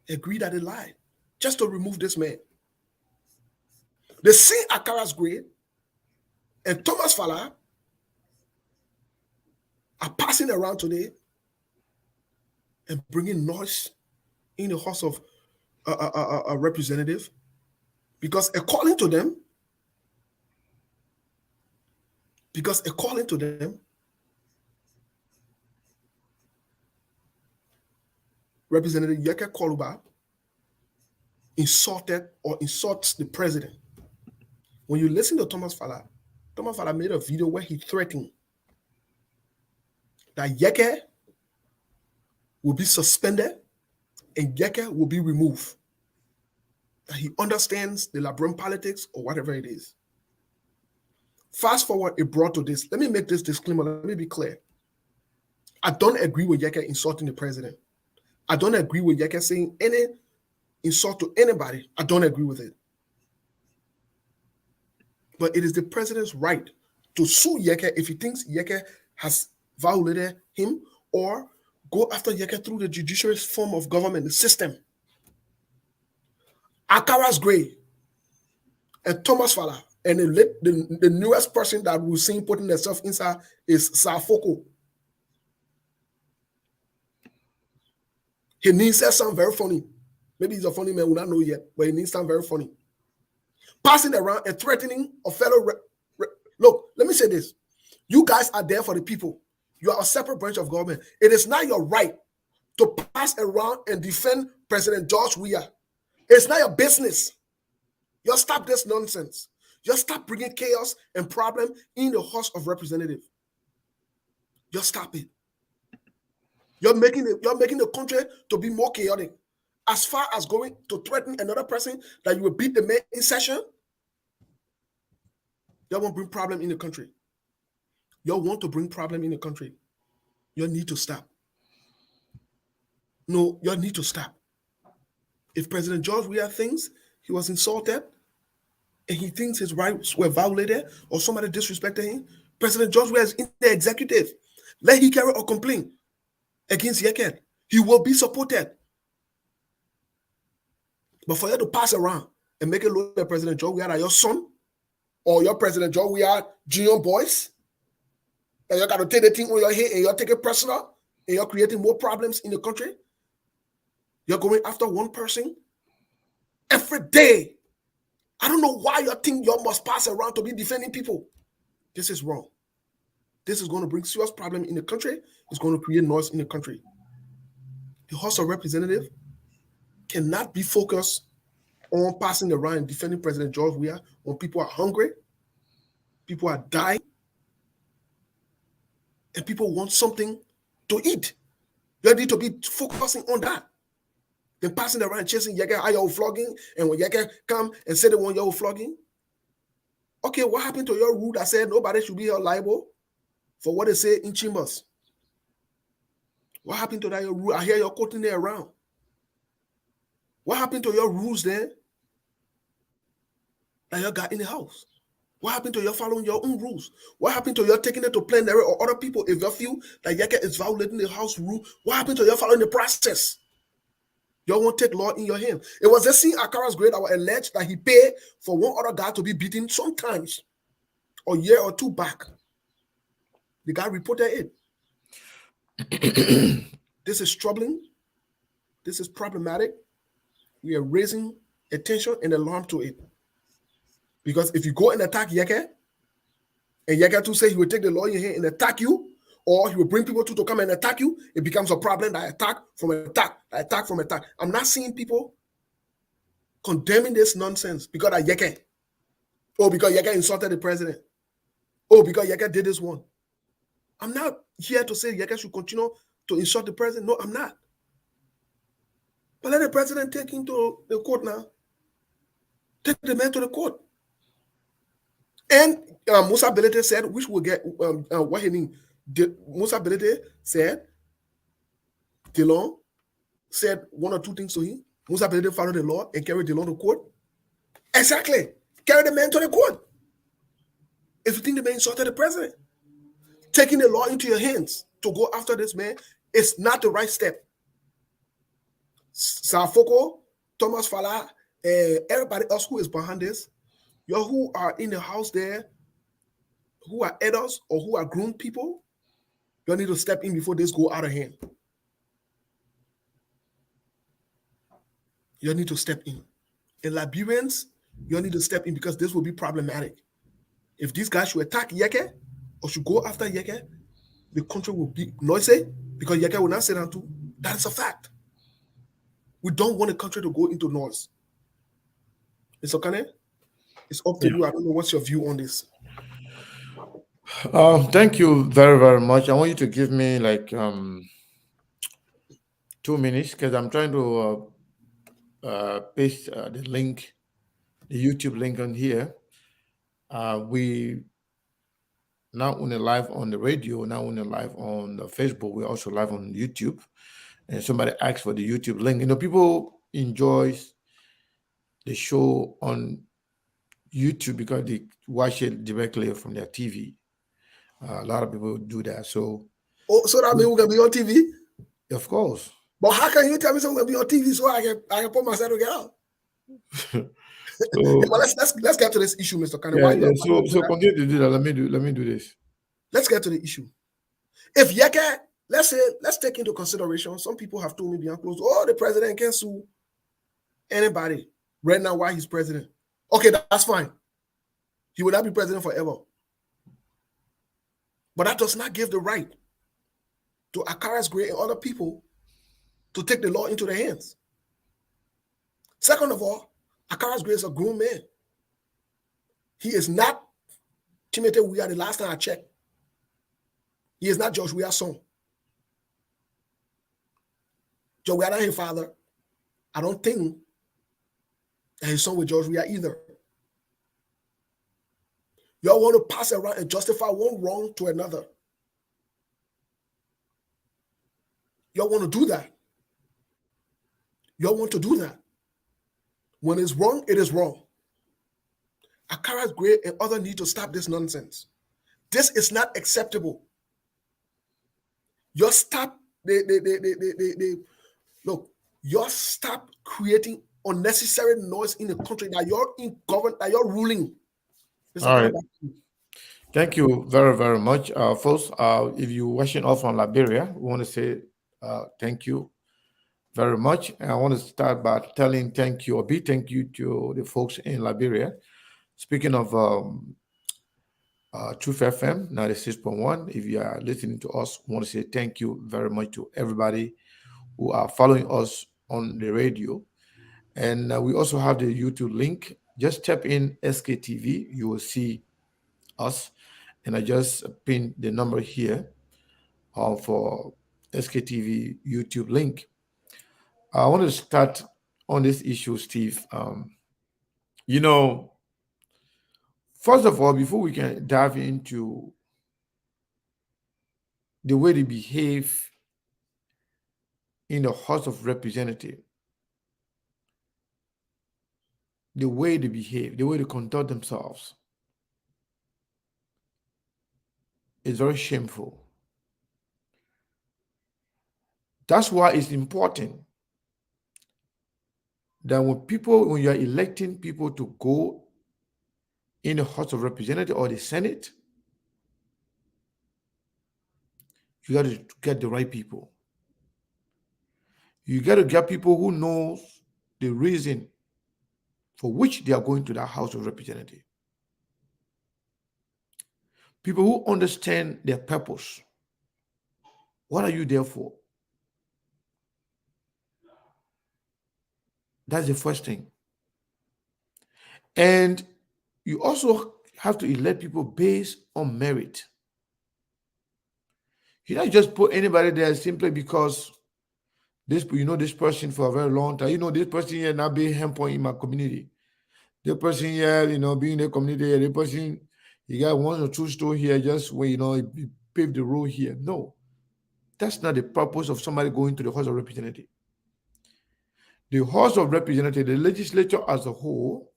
agree that they lied just to remove this man. The same Akaras Gray and Thomas Fala are passing around today and bringing noise in the House of a representative, because according to them, Representative Yeke Koluba insulted or insults the president. When you listen to Thomas Fala made a video where he threatened that Yeke will be suspended and Yeke will be removed. That he understands the LeBron politics or whatever it is. Fast forward, it brought to this. Let me make this disclaimer. Let me be clear. I don't agree with Yeke insulting the president. I don't agree with Yeke saying any insult to anybody. I don't agree with it. But it is the president's right to sue Yeke if he thinks Yeke has violated him, or go after Yeke through the judiciary form of government, the system. Akaras Gray and Thomas Fala, and the newest person that we're seeing putting themselves inside is Safoko. He needs to sound very funny. Maybe he's a funny man, we don't know yet, but he needs to sound very funny. Passing around and threatening a fellow. Look, let me say this. You guys are there for the people. You are a separate branch of government. It is not your right to pass around and defend President George Weah. It's not your business. Just stop this nonsense. Just stop bringing chaos and problem in the House of Representatives. Just stop it. You're making the country to be more chaotic. As far as going to threaten another person that you will beat the man in session, you won't bring problem in the country. You want to bring problem in the country. You need to stop. No, you need to stop. If President George Weah thinks he was insulted and he thinks his rights were violated or somebody disrespected him, President George Weah is in the executive. Let him carry a complaint against Yeke. He will be supported. But for you to pass around and make it look like President George Weah are your son or your President George Weah junior boys, and you got to take the thing on your head and you're taking personal and you're creating more problems in the country. You're going after one person every day. I don't know why you think you must pass around to be defending people. This is wrong. This is going to bring serious problem in the country. It's going to create noise in the country. The House of Representatives cannot be focused on passing around and defending President George Weah when people are hungry, people are dying, and people want something to eat. You need to be focusing on that. Then passing around and chasing Yeke, how you're flogging, and when Yeke come and say they want you're flogging. Okay, what happened to your rule that said nobody should be held liable for what they say in chambers? What happened to that your rule? I hear you're quoting there around. What happened to your rules then that you got in the house? What happened to your following your own rules? What happened to your taking it to plenary or other people if you feel that Yeke is violating the house rule? What happened to your following the process? You won't take law in your hand. It was the same Akaras Gray that was alleged that he paid for one other guy to be beaten sometimes a year or two back. The guy reported it. This is troubling. This is problematic. We are raising attention and alarm to it. Because if you go and attack Yeke, and Yeke to say he will take the law in your hand and attack you, or he will bring people to come and attack you, it becomes a problem that attack from attack. I'm not seeing people condemning this nonsense because of Yeke. Oh, because Yeke insulted the president. Oh, because Yeke did this one. I'm not here to say Yeke should continue to insult the president. No, I'm not. But let the president take him to the court now. Take the man to the court. And Musa Belete said, which will get what he mean. Musa Belete said, Delon said one or two things to him. Musa Belete followed the law and carried Delon to court. Exactly. Carry the man to the court. If you think the man insulted the president, taking the law into your hands to go after this man is not the right step. Safoko, Thomas Fala, everybody else who is behind this, you who are in the house there, who are adults or who are grown people, you need to step in before this go out of hand. You need to step in. And Liberians, you need to step in because this will be problematic. If these guys should attack Yeke or should go after Yeke, the country will be noisy because Yeke will not sit down too. That is a fact. We don't want the country to go into noise. Mr. Kane, it's up to you. I don't know what's your view on this. Thank you very, very much. I want you to give me like 2 minutes because I'm trying to paste the link, the YouTube link on here. We now only live on the radio, now only live on the Facebook. We're also live on YouTube. And somebody asked for the YouTube link. You know, people enjoy the show on YouTube because they watch it directly from their TV. A lot of people do that. So that means we're gonna be on TV? Of course. But how can you tell me something gonna be on TV so I can put myself together? So, but let's get to this issue, Mr. Kane. So continue to do that. Let me do this. Let's get to the issue. If Yeke, let's take into consideration, some people have told me behind closed, the president can sue anybody right now while he's president. Okay, that's fine. He will not be president forever. But that does not give the right to Akaras Gray and other people to take the law into their hands. Second of all, Akaras Gray is a grown man. He is not Timothy Weah the last time I checked. He is not George Weah's son. George Weah not his father. I don't think that his son with George Weah either. Y'all want to pass around and justify one wrong to another. Y'all want to do that. Y'all want to do that. When it's wrong, it is wrong. Akaras Gray and others need to stop this nonsense. This is not acceptable. You stop look, you stop creating unnecessary noise in the country that you're in government, that you're ruling. All right. Thank you very, very much. Folks, if you're watching off from Liberia, we want to say thank you very much. And I want to start by telling thank you, or big thank you to the folks in Liberia. Speaking of Truth FM 96.1, if you are listening to us, I want to say thank you very much to everybody who are following us on the radio. And we also have the YouTube link. Just tap in SKTV, you will see us. And I just pinned the number here for SKTV YouTube link. I want to start on this issue, Steve. First of all, before we can dive into the way they behave in the House of Representatives, the way they behave, the way they conduct themselves is very shameful. That's why it's important that when you are electing people to go in the House of Representatives or the Senate, you got to get the right people. You got to get people who know the reason for which they are going to that House of Representatives. People who understand their purpose. What are you there for? That's the first thing. And you also have to elect people based on merit. You don't just put anybody there simply because this person for a very long time. This person here not being helpful in my community. The person here, being in the community, the person, you got 1 or 2 stores here just where, you pave the road here. No, that's not the purpose of somebody going to the House of Representatives. The House of Representatives, the legislature as a whole,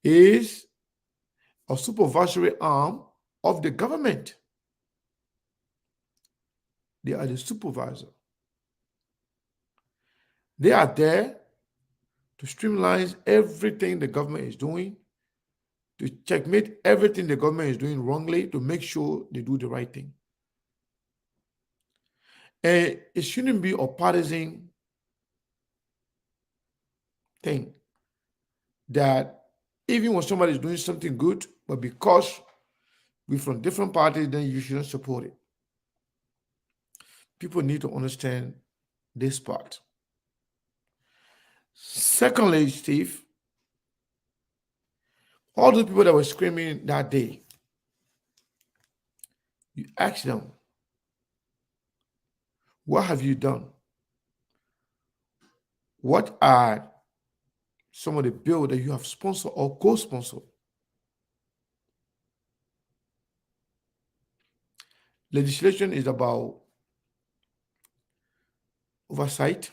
is a supervisory arm of the government. They are the supervisor. They are there to streamline everything the government is doing, to checkmate everything the government is doing wrongly, to make sure they do the right thing. And it shouldn't be a partisan thing that even when somebody is doing something good, but because we're from different parties, then you shouldn't support it. People need to understand this part. Secondly, Steve, all those people that were screaming that day, you ask them, what have you done? What are some of the bills that you have sponsored or co-sponsored? Legislation is about oversight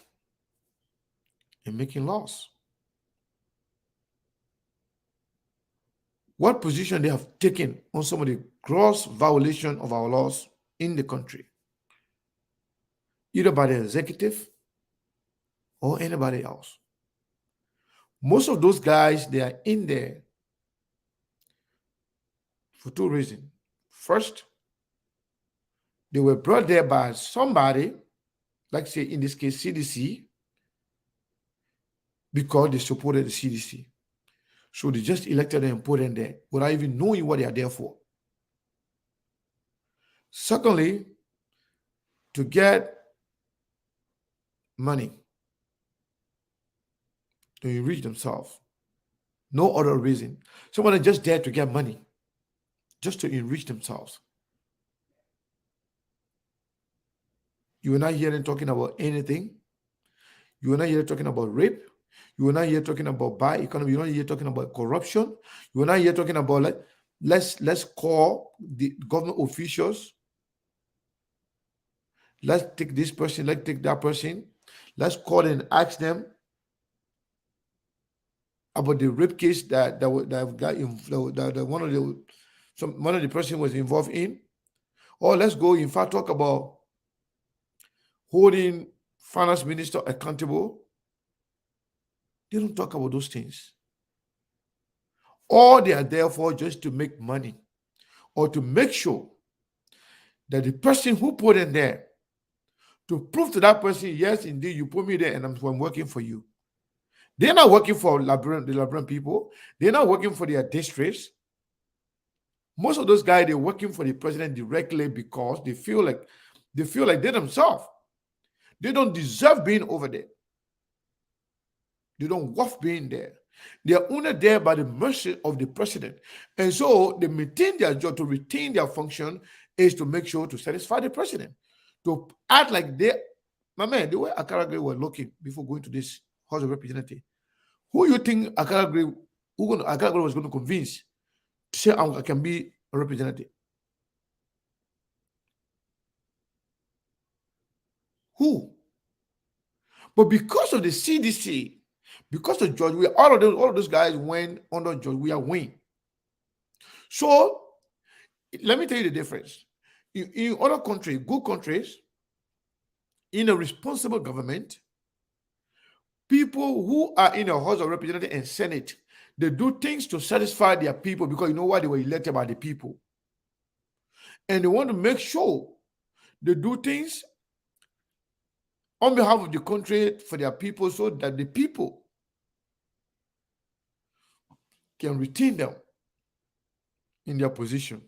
and making laws. What position they have taken on some of the gross violation of our laws in the country, either by the executive or anybody else. Most of those guys, they are in there for two reasons. First, they were brought there by somebody, like say in this case CDC, because they supported the CDC. So they just elected them and put them there without even knowing what they are there for. Secondly, to get money, to enrich themselves. No other reason. Someone is just there to get money, just to enrich themselves. You are not hearing talking about anything. You are not here talking about rape. You are not here talking about bad economy. You're not here talking about corruption. You are not here talking about let's call the government officials. Let's take this person. Let's take that person. Let's call and ask them about the rape case that one of the person was involved in. Or let's go, in fact, talk about holding finance minister accountable. They don't talk about those things. Or they are there for just to make money or to make sure that the person who put in there, to prove to that person, yes, indeed, you put me there and I'm working for you. They're not working for the Liberian people. They're not working for their districts. Most of those guys, they're working for the president directly because they feel like they themselves, they don't deserve being over there. They don't worth being there. They are only there by the mercy of the president. And so they maintain their job, to retain their function is to make sure to satisfy the president. To act like my man, the way Akara Gray were looking before going to this House of Representatives, who you think Akara Gray was going to convince to say I can be a representative? Who? But because of the CDC, because of George Weah, all of those guys went under George Weah wing. So let me tell you the difference. In other countries, good countries, in a responsible government, people who are in the House of Representatives and Senate, they do things to satisfy their people because you know why? They were elected by the people. And they want to make sure they do things on behalf of the country for their people so that the people can retain them in their position.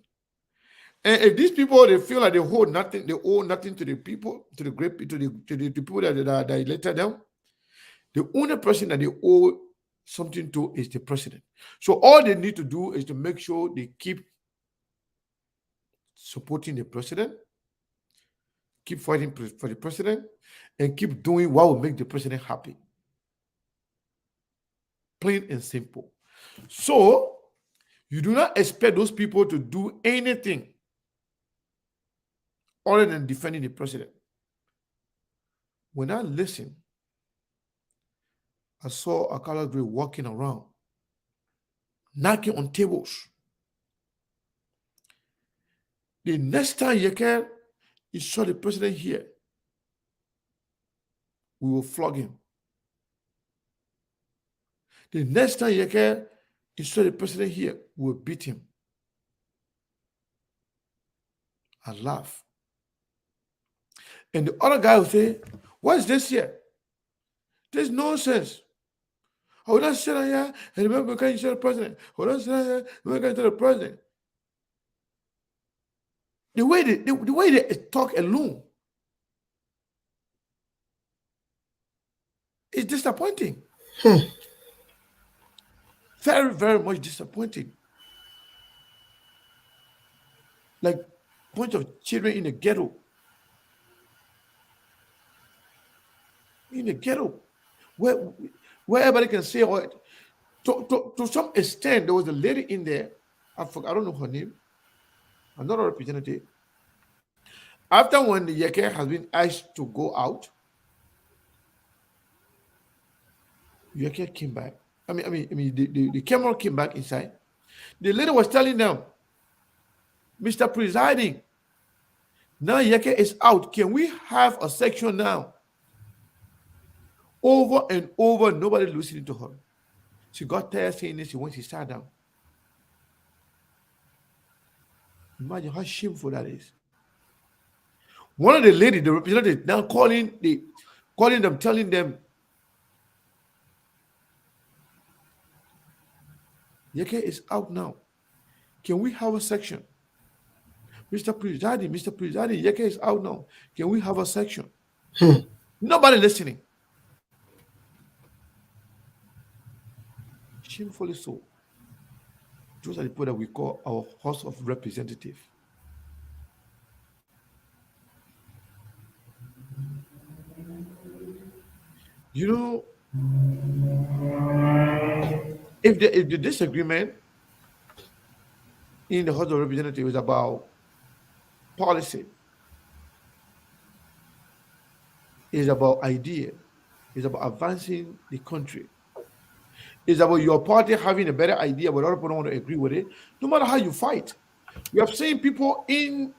And if these people, they feel like they owe nothing to the people, to the people that elected them, the only person that they owe something to is the president. So all they need to do is to make sure they keep supporting the president, keep fighting for the president, and keep doing what will make the president happy. Plain and simple. So you do not expect those people to do anything other than defending the president. When I listened, I saw Akara Gray walking around, knocking on tables. The next time you saw the president here, we will flog him. The next time Yeke install the president here, we'll beat him. And laugh. And the other guy will say, what is this here? There's nonsense. I will not sit down here and remember can install the president. I will not sit down here and remember install the president. The way they talk alone is disappointing. Very, very much disappointing. Like a bunch of children in the ghetto. In the ghetto. Where everybody can say, oh, to some extent, there was a lady in there. I don't know her name. I'm not a representative. After when the Yeke has been asked to go out, Yeke came back. The camera came back inside. The lady was telling them, Mr. Presiding, now Yeke is out. Can we have a section now? Over and over, nobody listening to her. She got tired saying this when she sat down. Imagine how shameful that is. One of the ladies, the representative, now calling them, telling them, Yeke is out now. Can we have a section? Mr. Presiding, Yeke is out now. Can we have a section? Nobody listening. Shamefully so. Those are the people that we call our House of Representatives. You know, if the disagreement in the House of Representatives is about policy, is about idea, is about advancing the country, is about your party having a better idea, but other people don't want to agree with it. No matter how you fight, we have seen people in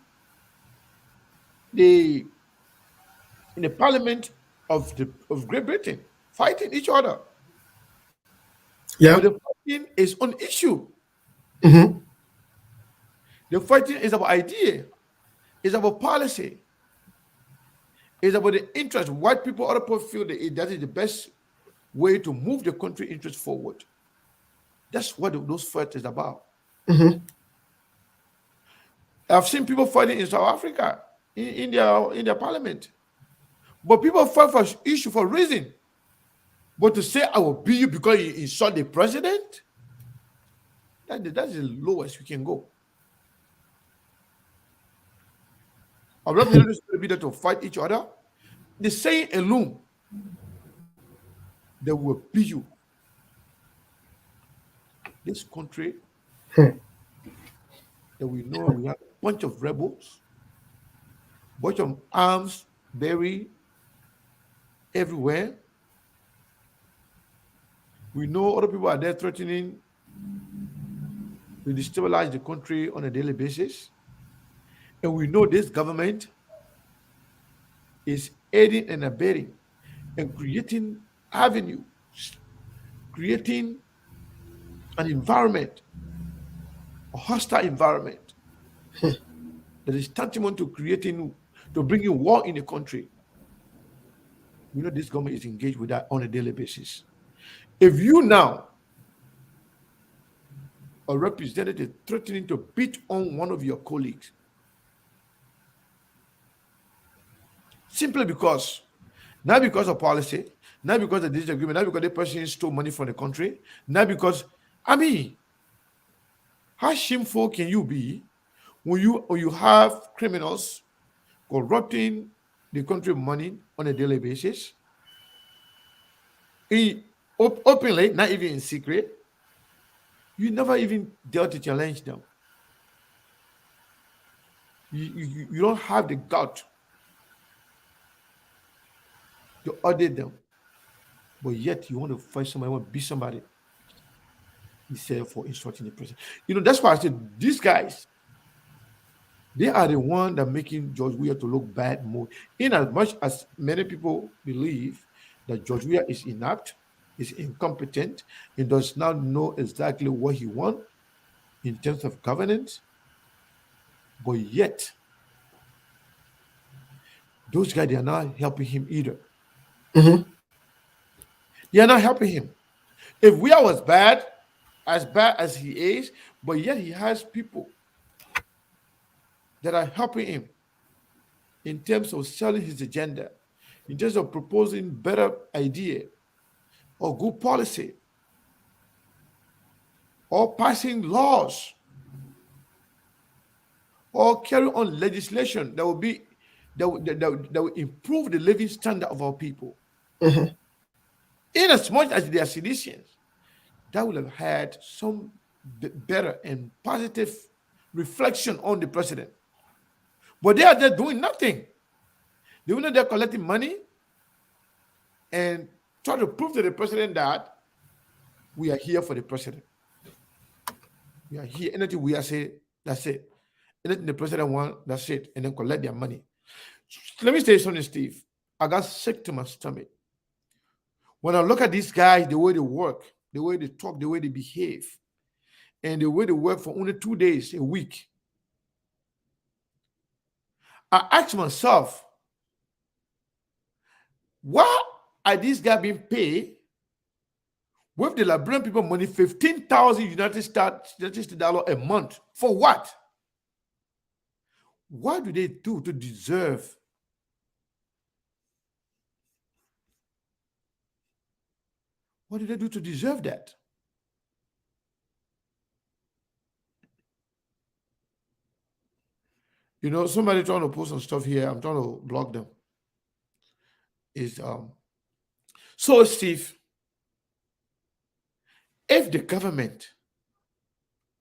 the Parliament of Great Britain fighting each other. Yeah, but the fighting is on issue. Mm-hmm. The fighting is about idea, it's about policy, it's about the interest. White people, other people feel that is the best way to move the country interest forward. That's what those fights is about. Mm-hmm. I've seen people fighting in South Africa in their parliament, but people fight for issue for reason. But to say I will beat you because you insult the president, that's the lowest we can go. Our representatives will be there to fight each other. The saying alone, they will beat you. This country that we know we have a bunch of rebels, bunch of arms buried everywhere. We know other people are there threatening to destabilize the country on a daily basis. And we know this government is aiding and abetting and creating avenues, creating an environment, a hostile environment that is tantamount to bringing war in the country. We know this government is engaged with that on a daily basis. If you now, a representative threatening to beat on one of your colleagues, simply because, not because of policy, not because of disagreement, not because the person stole money from the country, not because, how shameful can you be when you have criminals corrupting the country money on a daily basis, openly, not even in secret? You never even dare to challenge them. You don't have the gut to audit them, but yet you want to fight somebody, want to beat somebody. He said for insulting the president. That's why I said these guys, they are the one that making George Weah to look bad more. In as much as many people believe that George Weah is inept, is incompetent. He does not know exactly what he wants in terms of governance, but yet those guys, they are not helping him either. Mm-hmm. They are not helping him. If we are as bad as he is, but yet he has people that are helping him in terms of selling his agenda, in terms of proposing better idea or good policy or passing laws or carry on legislation that will be that will improve the living standard of our people. Mm-hmm. In as much as they are seditious, that will have had some better and positive reflection on the president. But they are just doing nothing. They know they're collecting money and try to prove to the president that we are here for the president. We are here. Anything we are saying, that's it. Anything the president wants, that's it. And then collect their money. Let me say something, Steve. I got sick to my stomach. When I look at these guys, the way they work, the way they talk, the way they behave, and the way they work for only 2 days a week, I ask myself, why are these guys being paid with the Liberian people money, 15,000 United States dollars a month? For what? What do they do to deserve? What do they do to deserve that? You know, somebody trying to post some stuff here. I'm trying to block them. So Steve, if the government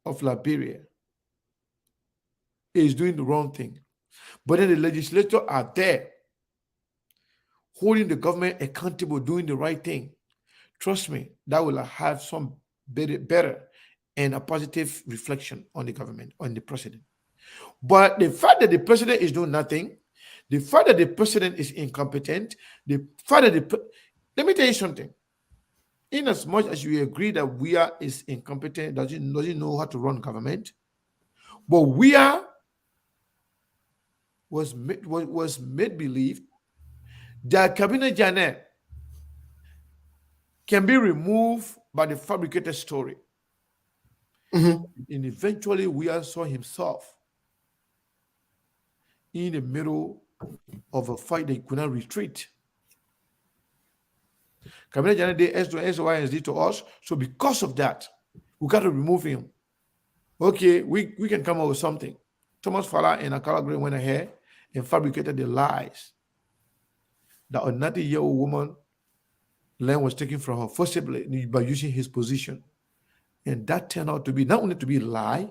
of Liberia is doing the wrong thing, but then the legislators are there holding the government accountable, doing the right thing, trust me, that will have some better and a positive reflection on the government, on the president. But the fact that the president is doing nothing, the fact that the president is incompetent, the fact that let me tell you something. In as much as you agree that WIA is incompetent, doesn't know how to run government, but WIA was made believe that Cabinet Janet can be removed by the fabricated story. Mm-hmm. And eventually WIA saw himself in the middle of a fight that he could not retreat. Cabinet Janet did S, Y, and Z to us. So because of that, we got to remove him. Okay, we can come up with something. Thomas Fala and Akala Green went ahead and fabricated the lies that a 90-year-old woman land was taken from her forcibly by using his position. And that turned out to be not only to be a lie,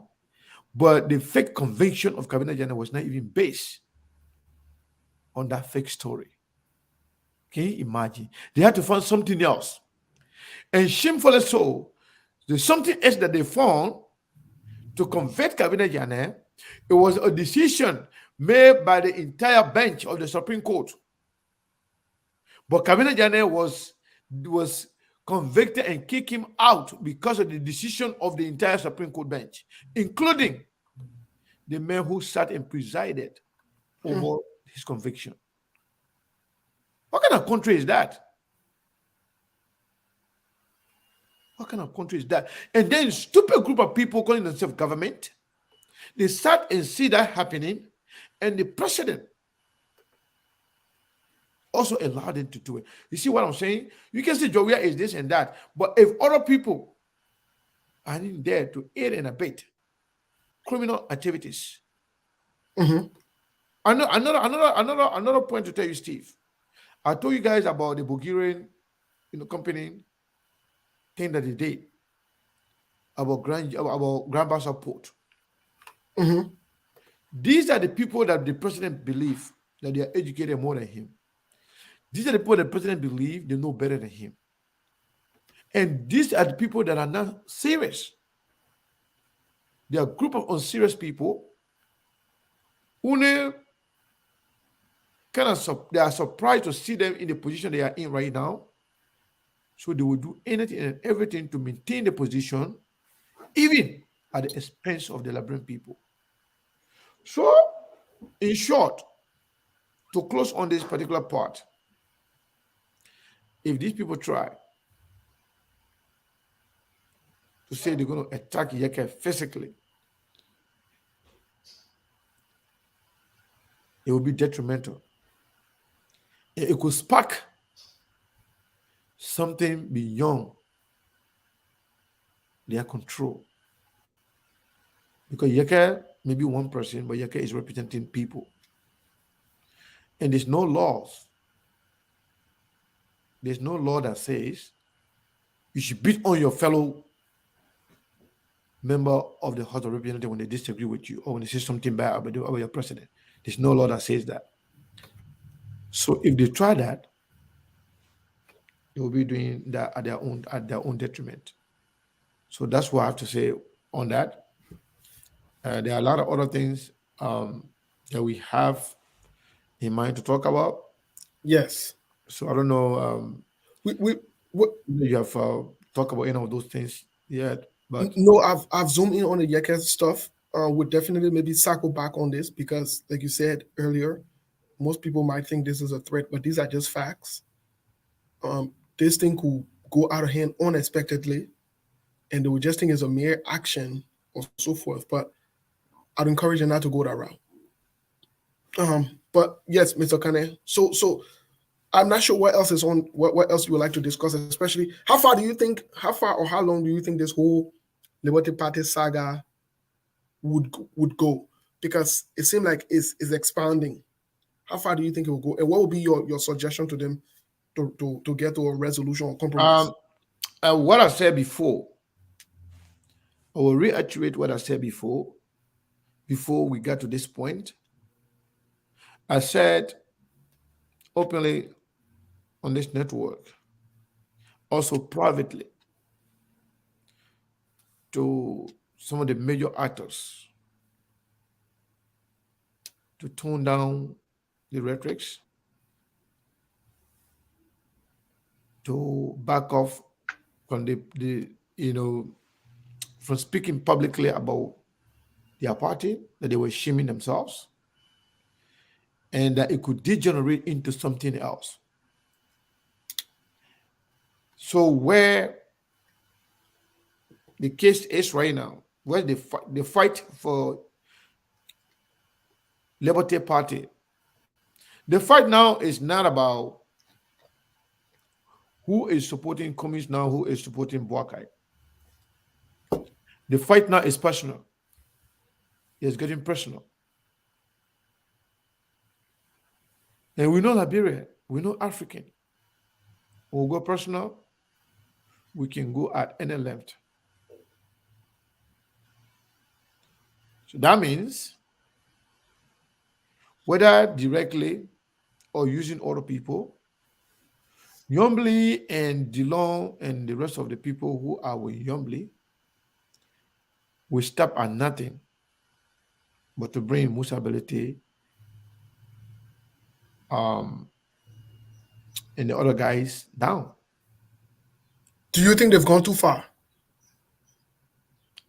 but the fake conviction of Cabinet Janet was not even based on that fake story. Can you imagine? They had to find something else. And shamefully so, there's something else that they found to convict Cabinet Janet. It was a decision made by the entire bench of the Supreme Court. But Cabinet Janet was convicted and kicked him out because of the decision of the entire Supreme Court bench, including the man who sat and presided over his conviction. What kind of country is that? What kind of country is that? And then stupid group of people calling themselves government, they sat and see that happening, and the president also allowed them to do it. You see what I'm saying? You can say Joia is this and that, but if other people are in there to aid and abet criminal activities, another point to tell you, Steve. I told you guys about the Bulgarian, company thing that they did about Grand Bassa Port. These are the people that the president believes that they are educated more than him. These are the people that the president believes they know better than him. And these are the people that are not serious. They are a group of unserious people who they are surprised to see them in the position they are in right now. So they will do anything and everything to maintain the position, even at the expense of the Liberian people. So, in short, to close on this particular part, if these people try to say they're going to attack Yeke physically, it will be detrimental. It could spark something beyond their control. Because Yeke may be one person, but Yeke is representing people. And there's no laws. There's no law that says you should beat on your fellow member of the House of Representatives when they disagree with you or when they say something bad about your president. There's no law that says that. So if they try that, they will be doing that at their own detriment. So that's what I have to say on that. There are a lot of other things that we have in mind to talk about. Yes. So I don't know. You have talked about any of those things yet, but no, I've zoomed in on the Yeke stuff. We'll definitely maybe circle back on this because, like you said earlier, most people might think this is a threat, but these are just facts. This thing could go out of hand unexpectedly, and they would just think it's a mere action or so forth. But I'd encourage you not to go that route. But yes, Mr. Kane. So I'm not sure what else is on. What else you would like to discuss, especially how far or how long do you think this whole Liberty Party saga would go? Because it seemed like it's expanding. How far do you think it will go? And what would be your suggestion to them to get to a resolution or compromise? What I said before, I will reiterate what I said before we got to this point. I said openly on this network, also privately, to some of the major actors to tone down the rhetorics, to back off from from speaking publicly about their party, that they were shaming themselves, and that it could degenerate into something else. So where the case is right now, where the fight for Liberty Party, the fight now is not about who is supporting Cummings now, who is supporting Boakai. The fight now is personal. It's getting personal. And we know Liberia, we know African. We'll go personal, we can go at any length. So that means whether directly or using other people, Yombly and Dillon and the rest of the people who are with Yombly will stop at nothing but to bring Musa Belete and the other guys down. Do you think they've gone too far?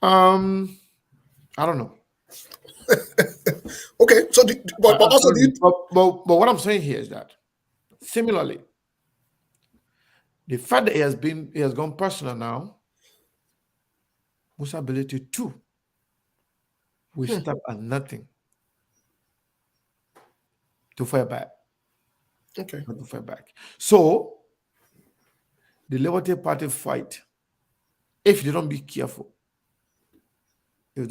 I don't know. Okay, so but what I'm saying here is that similarly, the fact that he has gone personal now, Musa Belete too will stop at nothing to fire back. Okay. Not to fire back. So the Liberty Party fight, if they don't be careful, it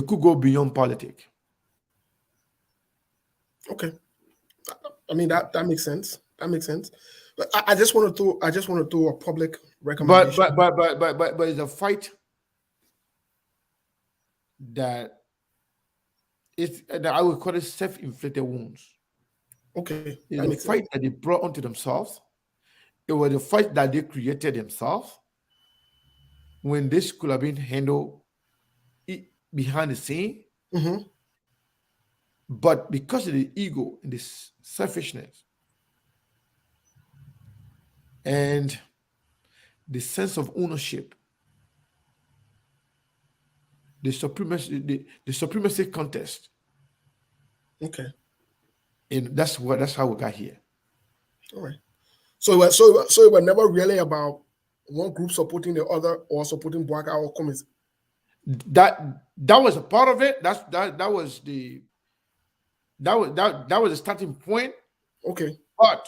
could go beyond politics. Okay. I mean that makes sense. That makes sense. But I just want to throw a public recommendation. But it's a fight that I would call it self-inflicted wounds. Okay. It's a fight that they brought onto themselves. It was a fight that they created themselves when this could have been handled behind the scene. Mm-hmm. But because of the ego and the selfishness, and the sense of ownership, the supremacy contest. Okay. And that's how we got here. All right. So it was never really about one group supporting the other or supporting Boakai or Commies. That was a part of it. That was the starting point. Okay. But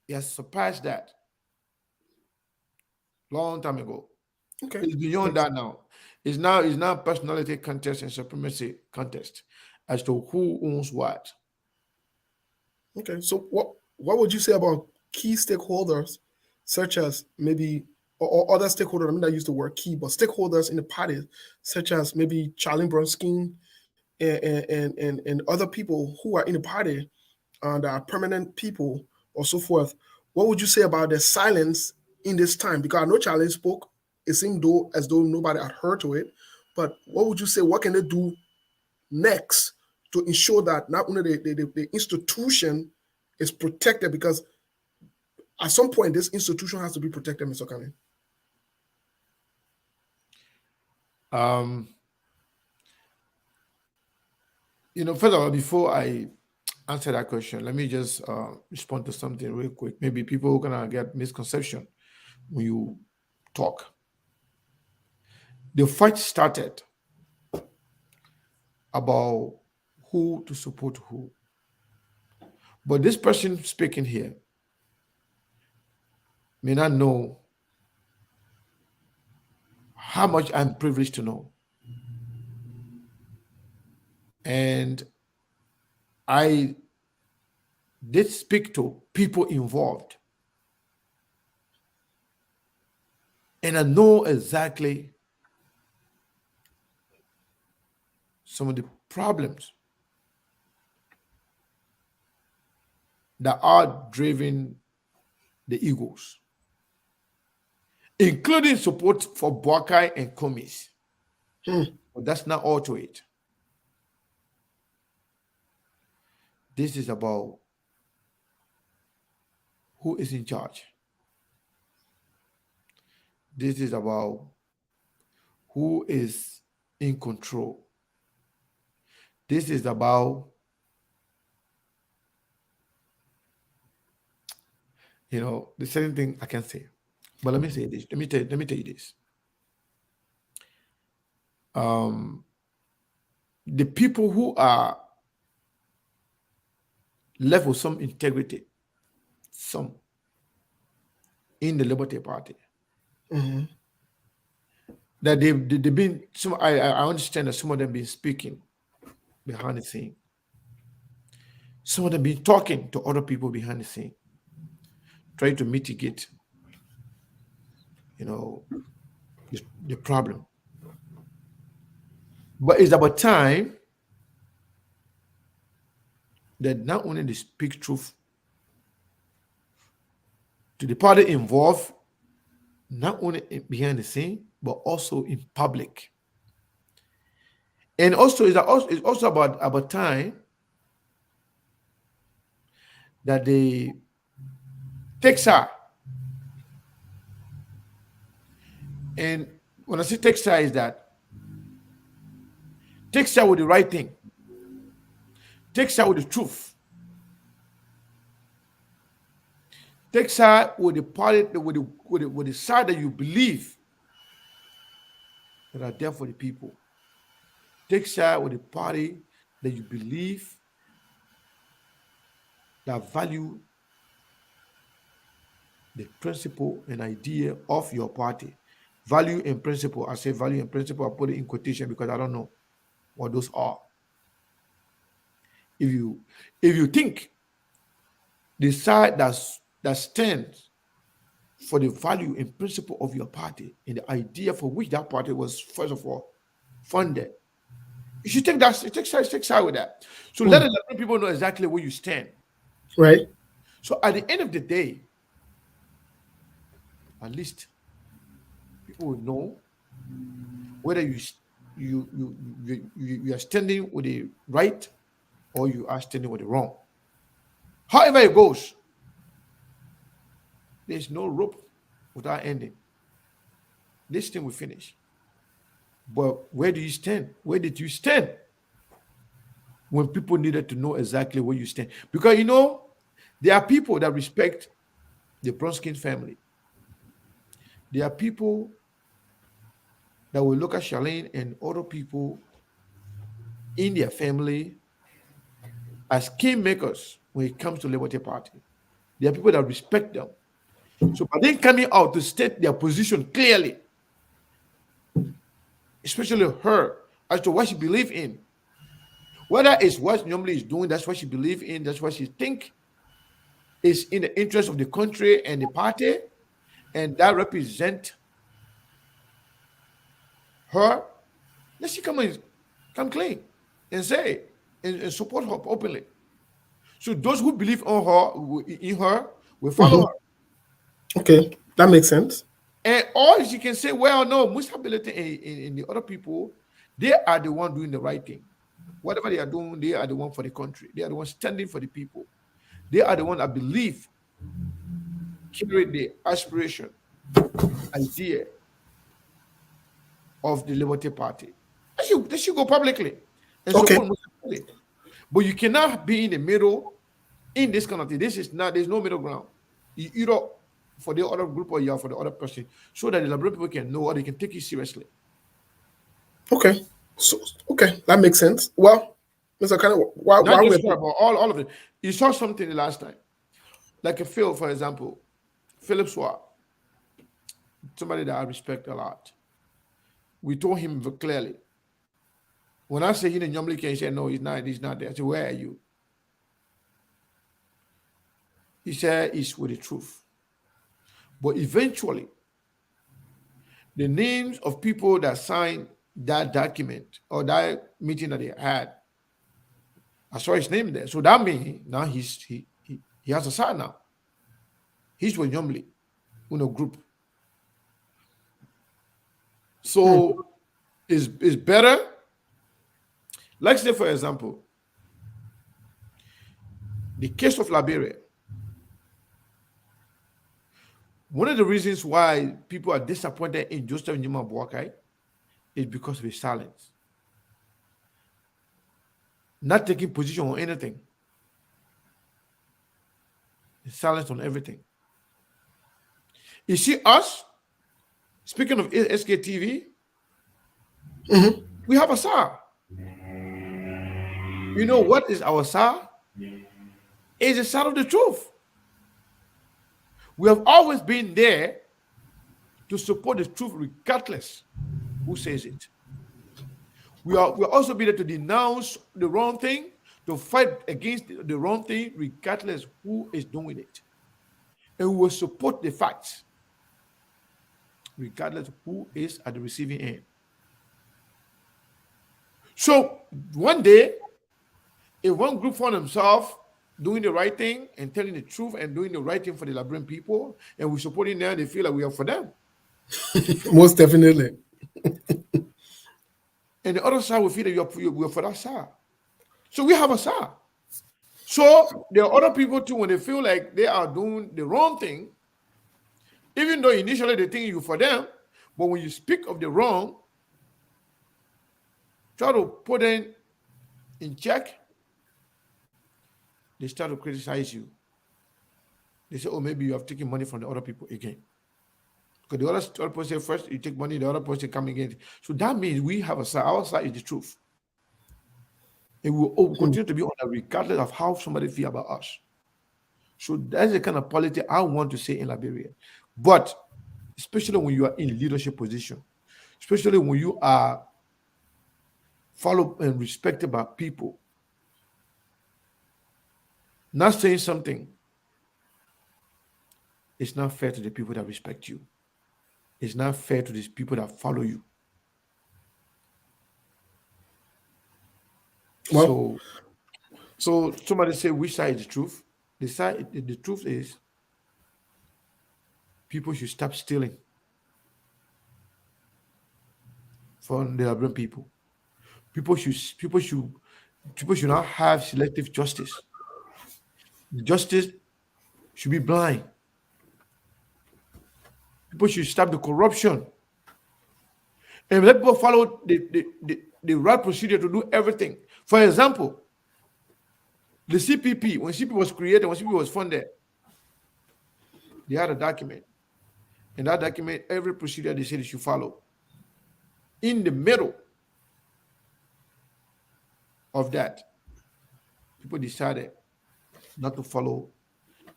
it has surpassed that long time ago. Okay. It's beyond that now. It's now personality contest and supremacy contest as to who owns what. Okay. So what would you say about key stakeholders, such as maybe or other stakeholders? I mean, I use the word key, but stakeholders in the party, such as maybe Charlie Bronstein and other people who are in the party that are permanent people or so forth. What would you say about their silence in this time? Because I know Charlie spoke. It seemed as though nobody had heard to it. But what would you say? What can they do next to ensure that not only the institution is protected, because at some point this institution has to be protected, Mr. Kane? First of all, before I answer that question, let me just respond to something real quick. Maybe people are gonna get misconception when you talk. The fight started about who to support who. But this person speaking here may not know how much I'm privileged to know. And I did speak to people involved. And I know exactly some of the problems that are driving the egos, including support for Boakai and Commies. But that's not all to it. This is about who is in charge. This is about who is in control. This is about, the same thing I can say. But let me say this. Let me tell you this. The people who are left with some integrity, some in the Liberty Party, that they've been some. I understand that some of them been speaking behind the scene. Some of them been talking to other people behind the scene, trying to mitigate, the problem. But it's about time that not only they speak truth to the party involved, not only behind the scene, but also in public. And also, it's also about time that they take side. And when I say take side, is that take side with the right thing. Take side with the truth. Take side with the party, with the side that you believe that are there for the people. Take side with the party that you believe that value the principle and idea of your party. Value and principle. I say value and principle. I put it in quotation because I don't know what those are. If you think the side that stands for the value and principle of your party and the idea for which that party was first of all funded, you should take side with that. So let people know exactly where you stand. Right. So at the end of the day, at least people will know whether you are standing with the right or you are standing with the wrong. However it goes, There's no rope without ending. This thing will finish. But where do you stand? Where did you stand when people needed to know exactly where you stand? Because there are people that respect the Bronskin family. There are people that will look at Charlene and other people in their family as kingmakers when it comes to Liberty Party. There are people that respect them. So by them coming out to state their position clearly, especially her, as to what she believes in, whether it's what normally is doing, that's what she believes in, that's what she think is in the interest of the country and the party, and that represent her, let she come clean and say and support her openly. So those who believe in her will follow her. Okay, that makes sense. And or she can say, well, no, Mustability and the other people, they are the one doing the right thing. Whatever they are doing, they are the one for the country. They are the one standing for the people. They are the one that believe, carry the aspiration, idea of the Liberty Party. They should go publicly and Okay. support Mustability. But you cannot be in the middle in this kind of thing. There's no middle ground. You either for the other group or you are for the other person, so that the Liberal people can know or they can take you seriously. Okay. So that makes sense. Well, Mr. Kanye, Not why just we're her, but all of it. You saw something the last time. Like a Phil, for example, Philip Swart, somebody that I respect a lot. We told him very clearly. When I say he didn't normally can, he said, no, he's not there. I said, where are you? He said, he's with the truth. But eventually, the names of people that signed that document or that meeting that they had, I saw his name there. So that means now he has a sign now. He's with Yomli, group. So it's better. Like say, for example, the case of Liberia. One of the reasons why people are disappointed in Joseph Newman Boakai is because of his silence. Not taking position on anything. His silence on everything. You see us, speaking of SKTV, we have a SAR. You know what is our SAR? It's the side of the truth. We have always been there to support the truth regardless who says it. We'll also be there to denounce the wrong thing, to fight against the wrong thing regardless who is doing it. And we will support the facts regardless who is at the receiving end. So one day, if one group found themselves doing the right thing and telling the truth and doing the right thing for the Liberian people, and we're supporting them, they feel like we are for them. Most definitely. And the other side will feel that we are for that side. So we have a side. So there are other people too, when they feel like they are doing the wrong thing, even though initially they think you're for them, but when you speak of the wrong, try to put them in check, they start to criticize you. They say, oh, maybe you have taken money from the other people again. Because the other person first, you take money, the other person come again. So that means we have a side. Our side is the truth. And we will continue to be on that regardless of how somebody feel about us. So that's the kind of politics I want to say in Liberia. But especially when you are in leadership position, especially when you are followed and respected by people, not saying something, it's not fair to the people that respect you. It's not fair to these people that follow you. Well, so somebody say, which side is the truth? The truth is people should stop stealing from the Liberian people. People should not have selective justice. Justice should be blind. People should stop the corruption. And let people follow the right procedure to do everything. For example, the CPP, when CPP was created, when CPP was funded, they had a document. And that document, every procedure they said they should follow. In the middle of that, people decided not to follow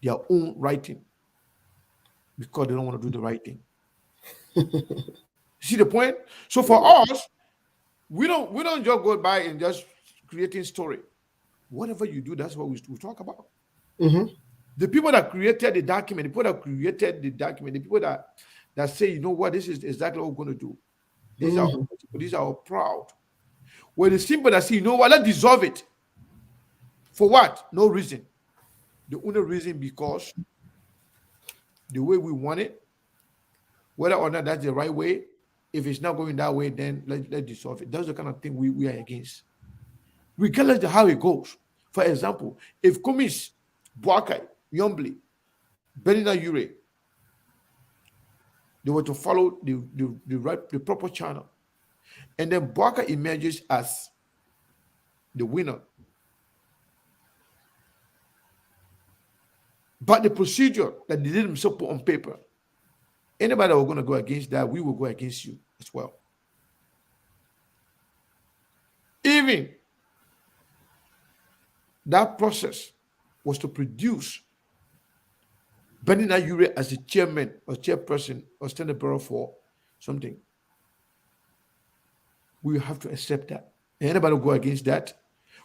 their own writing because they don't want to do the right thing. See the point? So for us, we don't just go by and just creating story. Whatever you do, that's what we talk about. Mm-hmm. The people that created the document, the people that say, you know what, this is exactly what we're going to do. These are proud. Well, the simple that say, you know what, let's dissolve it. For what? No reason. The only reason because the way we want it, whether or not that's the right way, if it's not going that way, then let's dissolve it. That's the kind of thing we are against. Regardless of how it goes. For example, if Komis, Boakai, Yombli, Benina Ure, they were to follow the proper channel, and then Boakai emerges as the winner. But the procedure that they didn't put on paper, anybody that was going to go against that, we will go against you as well. Even that process was to produce Benina Ure as the chairman or chairperson or standing bearer for something. We have to accept that. And anybody will go against that.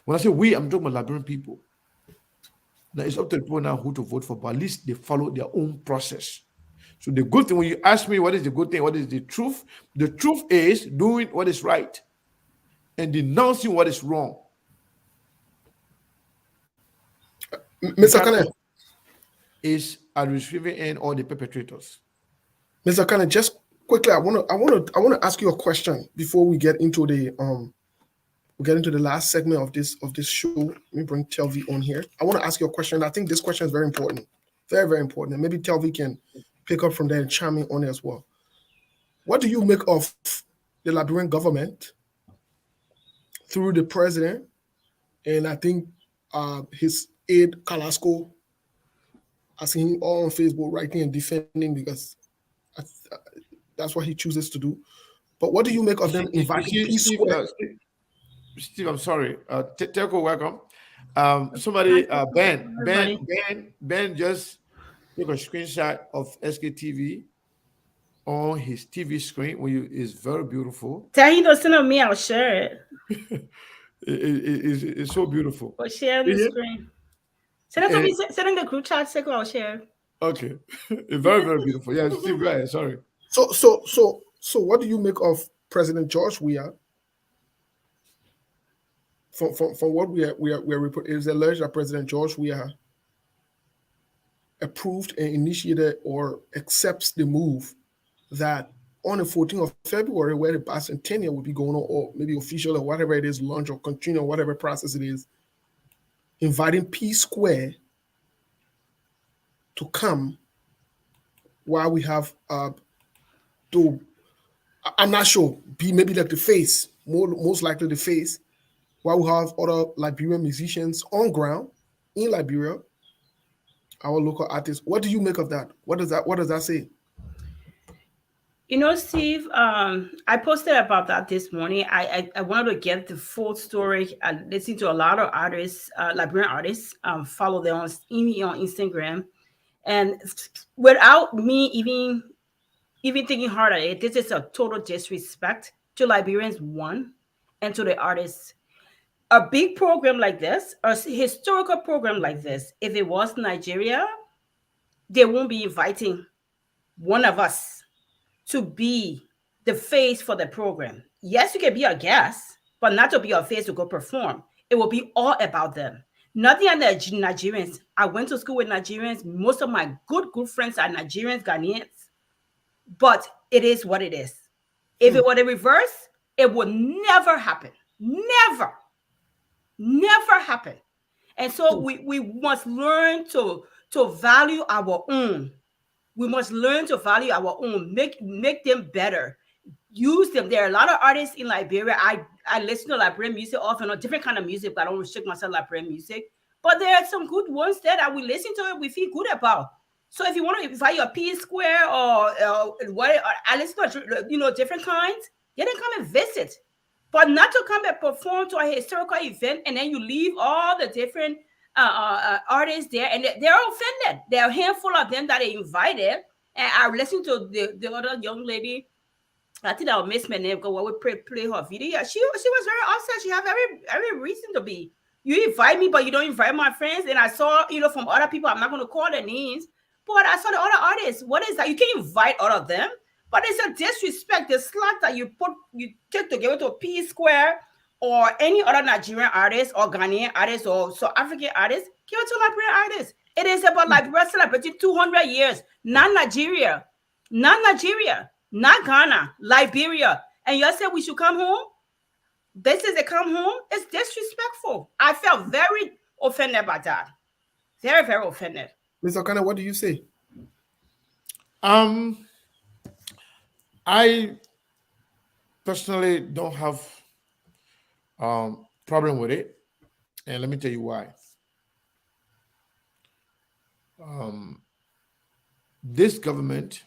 When I say we, I'm talking about Liberian people. Now it's up to the people now who to vote for, but at least they follow their own process. So the good thing, when you ask me what is the good thing, what is the truth is doing what is right and denouncing what is wrong. Mr. Kane is at receiving end all the perpetrators. Mr. Kane, just quickly, I want to ask you a question before we get into the last segment of this show. Let me bring Telvi on here. I want to ask you a question. I think this question is very important, very, very important, and maybe Telvi can pick up from there and chime in on it as well. What do you make of the Liberian government through the president and I think his aide Kalasco? I see him all on Facebook writing and defending because that's what he chooses to do. But what do you make of them inviting Peace Square? Steve, I'm sorry. Telco, welcome. Somebody, Ben just took a screenshot of SKTV on his TV screen. It's very beautiful. Tell him to send it to me. I'll share it. It's so beautiful. Or share the screen. Send it to me. Send in the group chat. I'll share. Okay, it's very, very beautiful. Yeah, Steve, go ahead. Sorry. So, what do you make of President George Weah? From what we are reporting, it is alleged that President George Weah approved and initiated or accepts the move that on the 14th of February, where the bicentennial will be going on, or maybe official or whatever it is, launch or continue or whatever process it is, inviting Peace Square to come while we have I'm not sure, be maybe like the face, most likely the face, while we have other Liberian musicians on ground in Liberia, our local artists. What do you make of that? What does that say? You know, Steve, I posted about that this morning. I wanted to get the full story. I listened to a lot of artists, Liberian artists, follow them on Instagram. And without me even thinking hard at it, this is a total disrespect to Liberians, one, and to the artists. A big program like this, a historical program like this, if it was Nigeria, they won't be inviting one of us to be the face for the program. Yes, you can be a guest, but not to be a face to go perform. It will be all about them. Nothing on the Nigerians. I went to school with Nigerians. Most of my good friends are Nigerians, Ghanaians. But it is what it is. If it were the reverse, it would never happen. Never happen. And so we must learn to value our own. We must learn to value our own, make them better, use them. There are a lot of artists in Liberia. I listen to Liberian music often, or different kind of music, but I don't restrict myself to Liberian music. But there are some good ones there that we listen to it, we feel good about. So if you want to invite your P Square or what, I listen to different kinds. Get them come and visit, but not to come and perform to a historical event and then you leave all the different artists there and they're offended. There are a handful of them that they invited, and I listened to the other young lady. I think I'll miss my name because when we play her video, she was very upset. She had every reason to be. You invite me, but you don't invite my friends. And I saw, from other people, I'm not going to call their names, but I saw the other artists. What is that? You can't invite all of them, but it's a disrespect. The slot that you take to give it to a P Square or any other Nigerian artist or Ghanaian artist or South African artist, give it to Liberian artists. It is about Liberia celebrating 200 years, not Nigeria, not Ghana, Liberia. And you said we should come home? This is a come home? It's disrespectful. I felt very offended by that. Very, very offended. Mr. Okana, what do you say? I personally don't have problem with it, and let me tell you why. This government,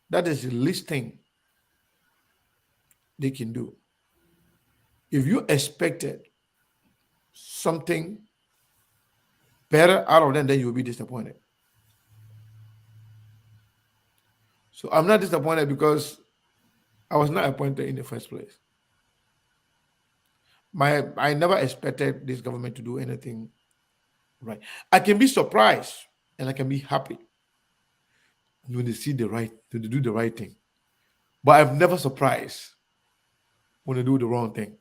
that is the least thing they can do. If you expected something better out of them, then you'll be disappointed. So I'm not disappointed because I was not appointed in the first place. I never expected this government to do anything right. I can be surprised and I can be happy when they see do the right thing. But I'm never surprised when they do the wrong thing.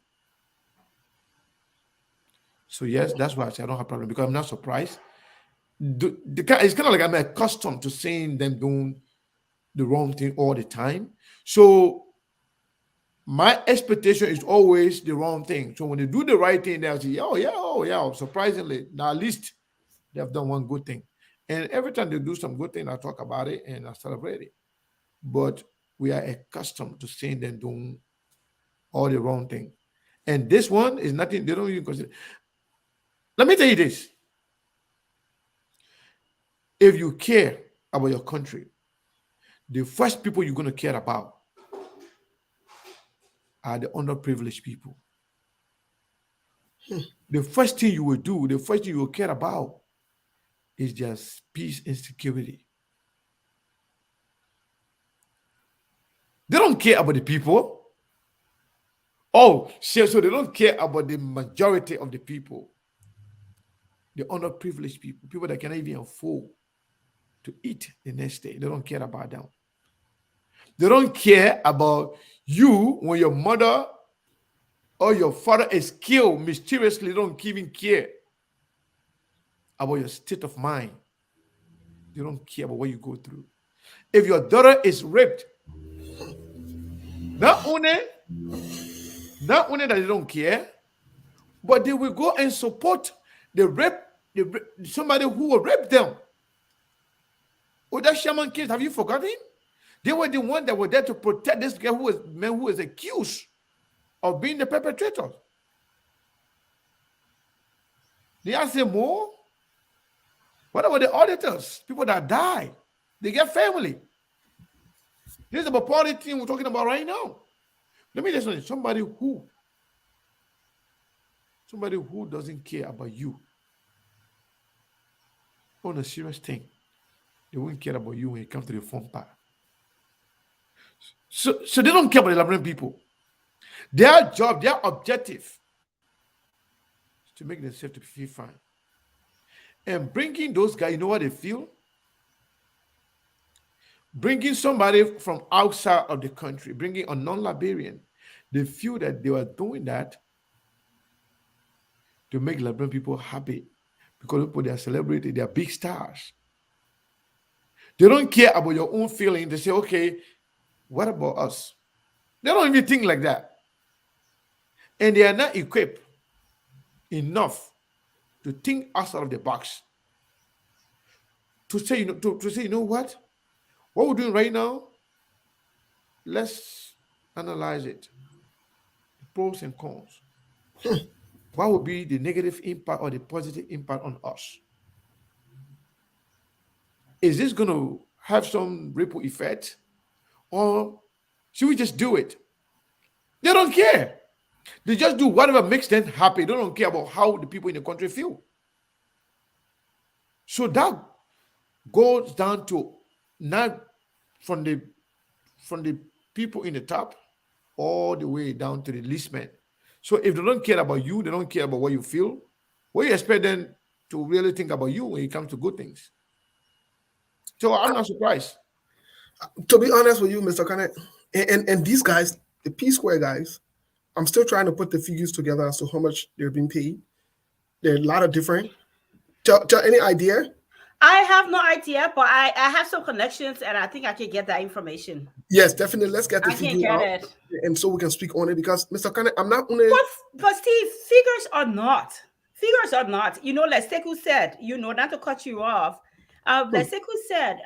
So yes, that's why I say I don't have a problem, because I'm not surprised. It's kind of like I'm accustomed to seeing them doing the wrong thing all the time. So my expectation is always the wrong thing. So when they do the right thing, they'll say, oh yeah, surprisingly, now at least they have done one good thing. And every time they do some good thing, I talk about it and I celebrate it. But we are accustomed to seeing them doing all the wrong thing. And this one is nothing, they don't even consider. Let me tell you this. If you care about your country, the first people you're going to care about are the underprivileged people. The first thing you will do, the first thing you will care about is just peace and security. They don't care about the people. Oh, so they don't care about the majority of the people. The underprivileged people that cannot even afford to eat the next day. They don't care about them. They don't care about you when your mother or your father is killed mysteriously. They don't even care about your state of mind. They don't care about what you go through. If your daughter is raped, not only that they don't care, but they will go and support somebody who will rape them. Oh, that Shaman case, have you forgotten? They were the one that were there to protect this girl who was accused of being the perpetrator. They asked him more. What about the auditors? People that die. They get family. This is about politics we're talking about right now. Let me just say, somebody who doesn't care about you on a serious thing, they won't care about you when it comes to the fun part. So they don't care about the Liberian people. Their job, their objective is to make themselves to feel fine. And bringing those guys, you know what they feel? Bringing somebody from outside of the country, bringing a non-Liberian, they feel that they were doing that to make Liberian people happy, because people, they are celebrating, they are big stars. They don't care about your own feeling. They say, okay, what about us? They don't even think like that. And they are not equipped enough to think outside of the box. to say, to say, you know what we're doing right now, let's analyze it, the pros and cons. What would be the negative impact or the positive impact on us? Is this going to have some ripple effect, or should we just do it? They don't care. They just do whatever makes them happy. They don't care about how the people in the country feel. So that goes down to not from the people in the top all the way down to the least man. So if they don't care about you, they don't care about what you feel, what you expect them to really think about you when it comes to good things? So I'm not surprised. To be honest with you, Mr. Kenneth, and these guys, the P Square guys, I'm still trying to put the figures together as to how much they're being paid. There are a lot of different. Tell any idea? I have no idea, but I have some connections, and I think I can get that information. Yes, definitely. Let's get the I can figure get out, it. and so we can speak on it. Because Mr. Kenneth, I'm not only. But Steve, figures are not. Like Sekou said, not to cut you off. Like Sekou said,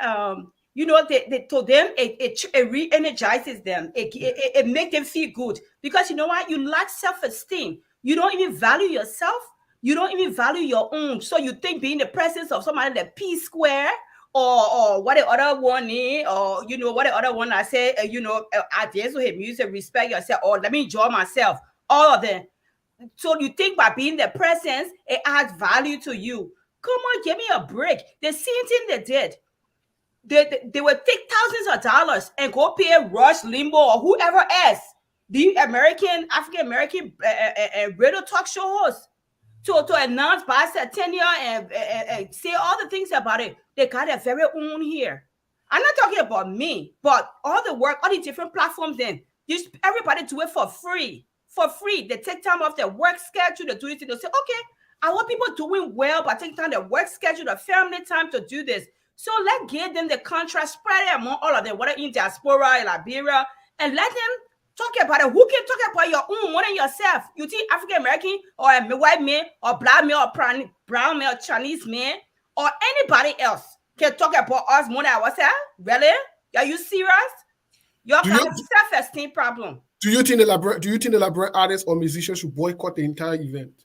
they to them it re-energizes them. It makes them feel good, because you know what? You lack self-esteem. You don't even value yourself. You don't even value your own. So you think being in the presence of somebody like P Square or what the other one is, or what the other one I say, at the end of his music, respect yourself, or let me enjoy myself. All of them. So you think by being in the presence, it adds value to you. Come on, give me a break. The same thing they did. They would take thousands of dollars and go pay Rush Limbaugh or whoever else, the African-American radio talk show host, to announce bicentennial and say all the things about it. They got their very own here. I'm not talking about me, but all the work, all the different platforms, then everybody do it for free. For free. They take time off their work schedule to do it. They'll say, okay, I want people doing well by taking time their work schedule, their family time to do this. So let's give them the contract, spread it among all of them, whether in diaspora, in Liberia, and let them talk about it. Who can talk about your own more than yourself? You think African American or a white man or black man or brown man or Chinese man or anybody else can talk about us more than ourselves? Really? Are you serious? Your self-esteem problem. Do you think the Liberian artists or musicians should boycott the entire event?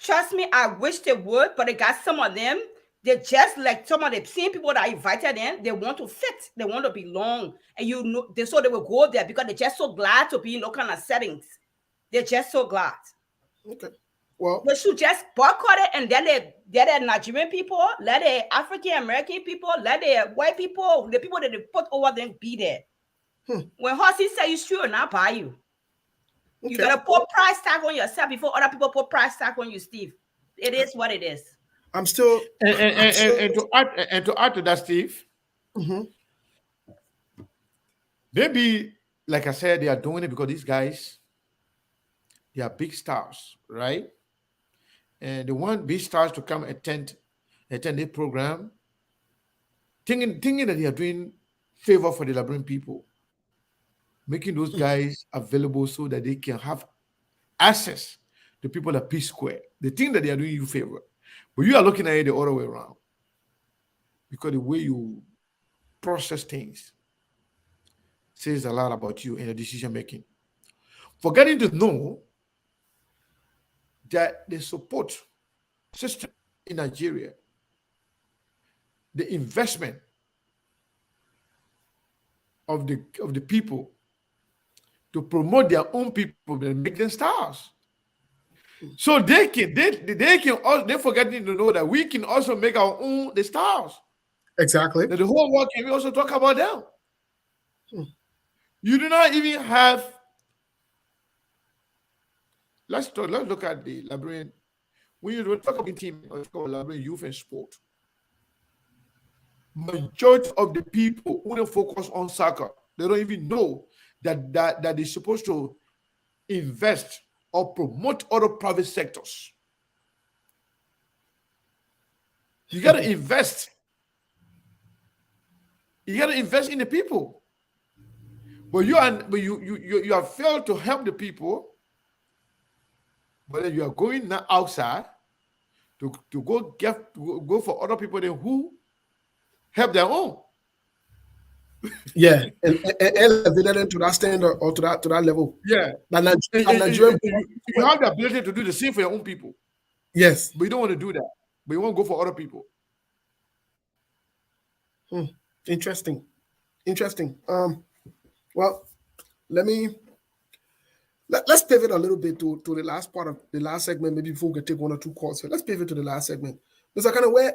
Trust me, I wish they would, but they got some of them. They're just like some of the same people that invited them. They want to fit. They want to belong. And so they will go there because they're just so glad to be in those kind of settings. They're just so glad. Okay. Well, they should just boycott it, and then let the Nigerian people, let the African-American people, let the white people, the people that they put over them be there. When Horsey say you should not buy you. Okay. You gotta put price tag on yourself before other people put price tag on you, Steve. It is what it is. I'm still and to add to that, Steve. Maybe, like I said, they are doing it because these guys, they are big stars, right? And they want big stars to come attend the program, thinking that they are doing favor for the Liberian people, making those guys available so that they can have access to people at P Square. They think that they are doing you a favor, but you are looking at it the other way around, because the way you process things says a lot about you and your decision making. Forgetting to know that the support system in Nigeria, the investment of the people to promote their own people and make them stars. So they forgetting to know that we can also make our own the stars. Exactly. That the whole world can also talk about them. You do not even have. Let's look at the Liberian. When you talk about team, let's call Liberian youth and sport. Majority of the people who don't focus on soccer, they don't even know that they're supposed to invest or promote other private sectors. You gotta invest. You gotta invest in the people. But you have failed to help the people. But then you are going now outside to go for other people then who help their own. Yeah, and elevated them to that standard or to that level. Yeah. That And Nigerian, you have the ability to do the same for your own people, yes. but you don't want to do that. But you want to go for other people. Interesting. Well, let's pivot a little bit to the last part of the last segment. Maybe before we can take one or two calls here. Let's pivot to the last segment. Mr. Kanaway,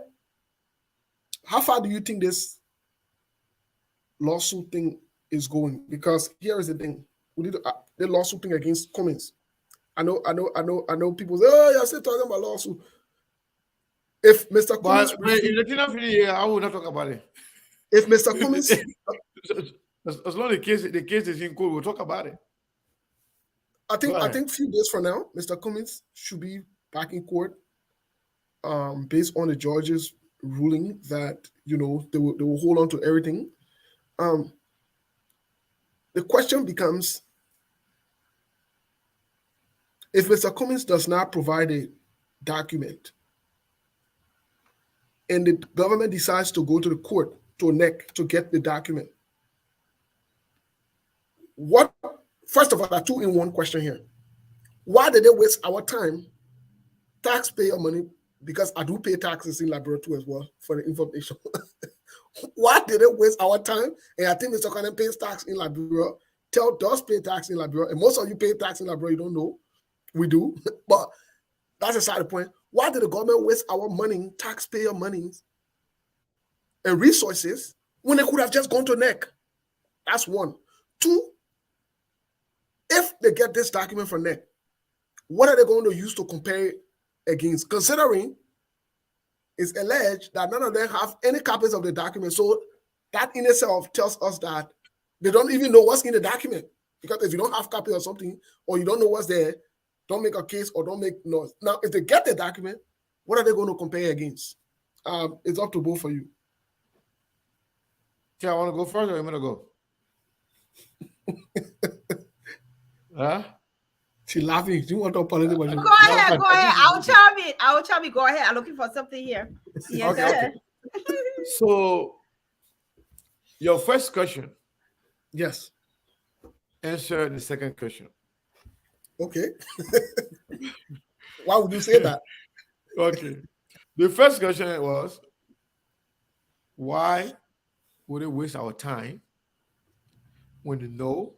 how far do you think this lawsuit thing is going? Because here is the thing: we need the lawsuit thing against Cummins. I know. People say, "Oh, you're still talking about lawsuit." If Mr. Cummins, I will not talk about it. If Mr. Cummins, as long as the case is in court, we'll talk about it. I think a few days from now, Mr. Cummins should be back in court, based on the judge's ruling that they will hold on to everything. The question becomes, if Mr. Cummins does not provide a document, and the government decides to go to the court, to NEC, to get the document, first of all, a two-in-one question here. Why did they waste our time, taxpayer money, because I do pay taxes in Liberia too as well for the information. Why did they waste our time? And I think Mr. Cannon pays tax in Liberia, does pay tax in Liberia, and most of you pay tax in Liberia, you don't know. We do, but that's a side point. Why did the government waste our money, taxpayer money, and resources when they could have just gone to NEC? That's one. Two, if they get this document from NEC, what are they going to use to compare against? Considering it's alleged that none of them have any copies of the document. So that in itself tells us that they don't even know what's in the document. Because if you don't have copy of something, or you don't know what's there, don't make a case or don't make noise. Now, if they get the document, what are they going to compare against? It's up to both of you. Yeah, I want to go first, or you want to go? Huh? She's laughing. Do you want to apologize? Go ahead. I'll chime in. Go ahead. I'm looking for something here. Yeah, Okay. go ahead. So, your first question. Yes. Answer the second question. Okay. Why would you say that? Okay. The first question was, why would it waste our time when they know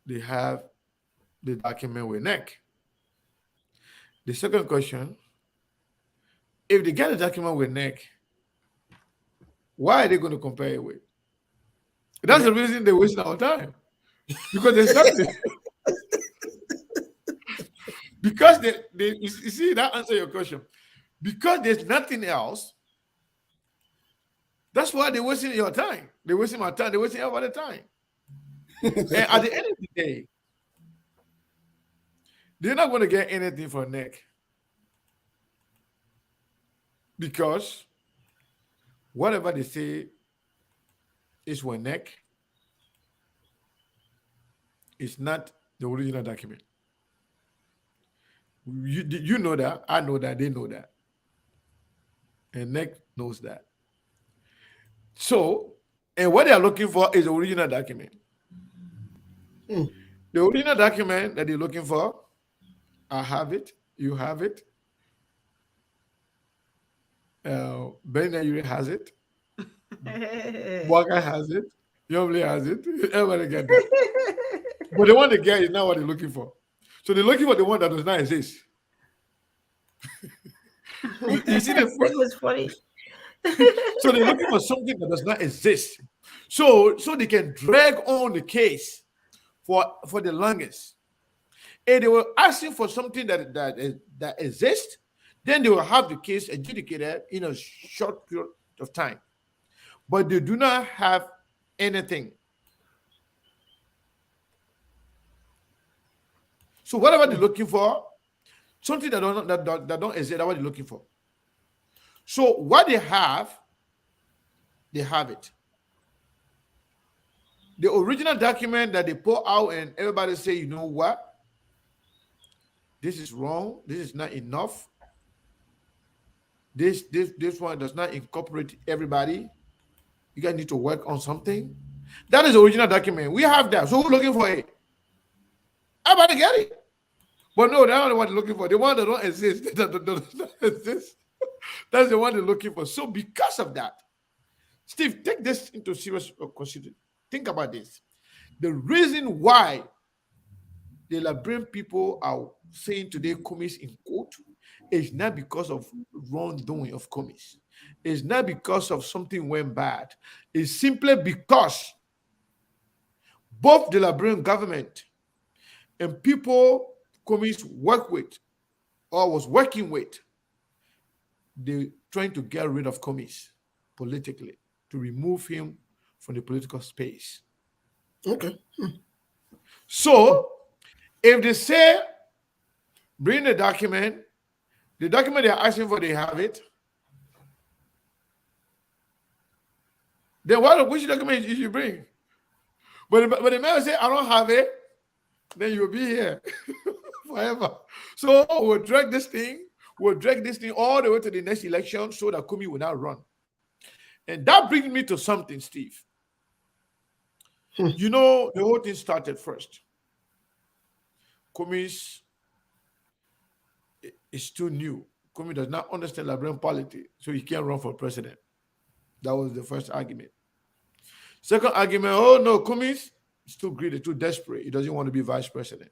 they have the document with NEC? The second question, if they get a document with NEC, why are they going to compare it with? That's the reason they're wasting our time. Because there's nothing. Because you see, that answer your question. Because there's nothing else, that's why they're wasting your time. They're wasting my time. They're wasting everybody's time. And at the end of the day, they're not going to get anything from NEC. Because whatever they say is for NEC, it's not the original document. You know that, I know that, they know that. And NEC knows that. So, and what they are looking for is the original document. The original document that they're looking for, I have it, you have it. Ben Nayuri has it. Waka has it. Yomli has it. Everybody get that. But the one they get is not what they're looking for. So they're looking for the one that does not exist. You see the That was funny. So they're looking for something that does not exist. So they can drag on the case for the longest. And they were asking for something that exists, then they will have the case adjudicated in a short period of time. But they do not have anything. So whatever they're looking for, something that don't exist, that's what they're looking for. So what they have it. The original document that they pull out and everybody say, you know what? This is wrong. This is not enough. this one does not incorporate everybody. You guys need to work on something. That is the original document. We have that. So who's looking for it? Everybody get it. But no, they're not the one they're looking for. The one that don't exist. That don't exist. That's the one they're looking for. So because of that, Steve, take this into serious consideration. Think about this. The reason why the Liberian people are saying today Commies in court is not because of wrongdoing of Commies. It's not because of something went bad. It's simply because both the Liberian government and people Commies work with or was working with, they're trying to get rid of Commies politically, to remove him from the political space. Okay. So, if they say, bring the document they're asking for, they have it, then which document you should bring? But the man say, I don't have it, then you'll be here forever. So we'll drag this thing all the way to the next election so that Kumi will not run. And that brings me to something, Steve. You know, the whole thing started first. Kumi is too new. Kumi does not understand Liberian politics, so he can't run for president. That was the first argument. Second argument, oh no, Kumi is too greedy, too desperate. He doesn't want to be vice president.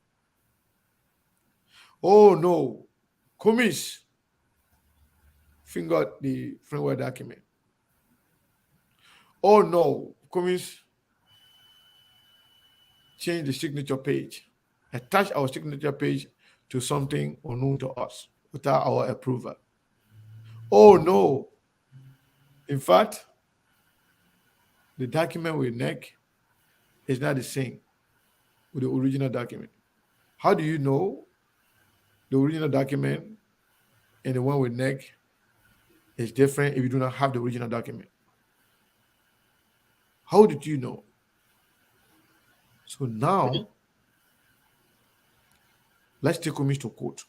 Oh no, Kumi fingered the framework document. Oh no, Kumi changed the signature page, attach our signature page to something unknown to us without our approval. Oh no. In fact, the document with NEC is not the same with the original document. How do you know the original document and the one with NEC is different if you do not have the original document? How did you know? So now, let's take Kumi to court.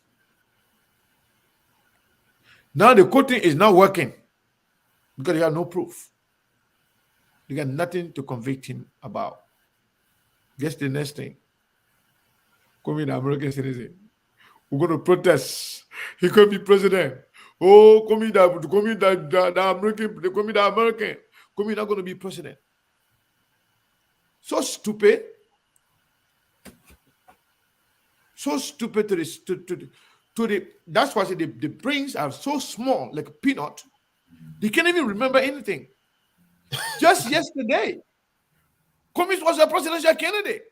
Now the courting is not working because they have no proof. They got nothing to convict him about. Guess the next thing. Kumi, the American citizen. We're going to protest. He could be president. Oh, Kumi, the American. Kumi not going to be president. So stupid. So stupid to the that's why I say the brains are so small, like a peanut. They can't even remember anything. Just yesterday, Kumi was a presidential candidate.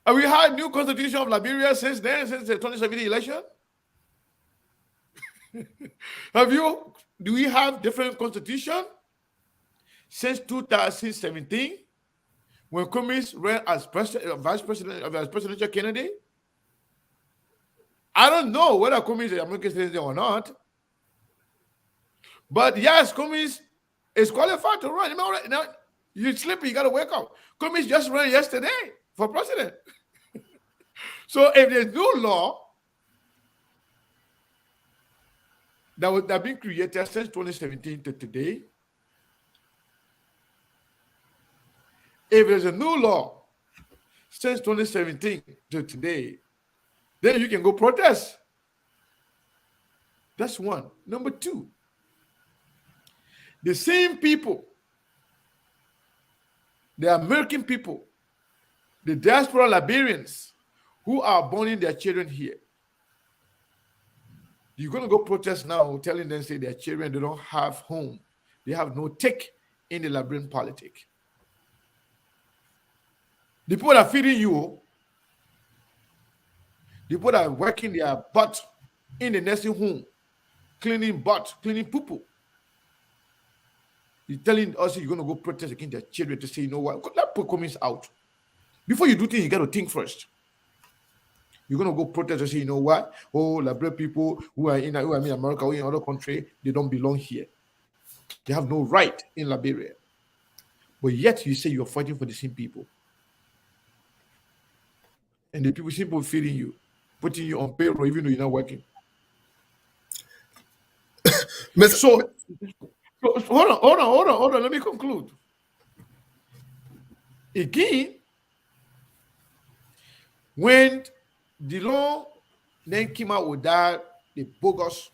And we had new constitution of Liberia since then, since the 2017 election. Do we have different constitution since 2017 when Kumi ran as vice presidential candidate? I don't know whether Kumi is an American citizen or not. But yes, Kumi is qualified to run. Now, you're sleepy, you got to wake up. Kumi just ran yesterday for president. So if there's no law that been created since 2017 to today, if there's a new law since 2017 to today, then you can go protest. That's one. Number two, the same people, the American people, the diaspora Liberians who are burning their children here, you're going to go protest now telling them, say their children, they don't have home. They have no take in the Liberian politics. The people that are feeding you, the people that are working their butt in the nursing home, cleaning butt, cleaning poo-poo. You're telling us you're going to go protest against their children to say, you know what, let put comments out. Before you do things, you got to think first. You're going to go protest and say, you know what, oh, Liberian people who are in America or in other country, they don't belong here. They have no right in Liberia. But yet you say you're fighting for the same people. And the people feeding you, putting you on payroll even though you're not working. So hold on. Let me conclude. Again, when the law then came out with that, the bogus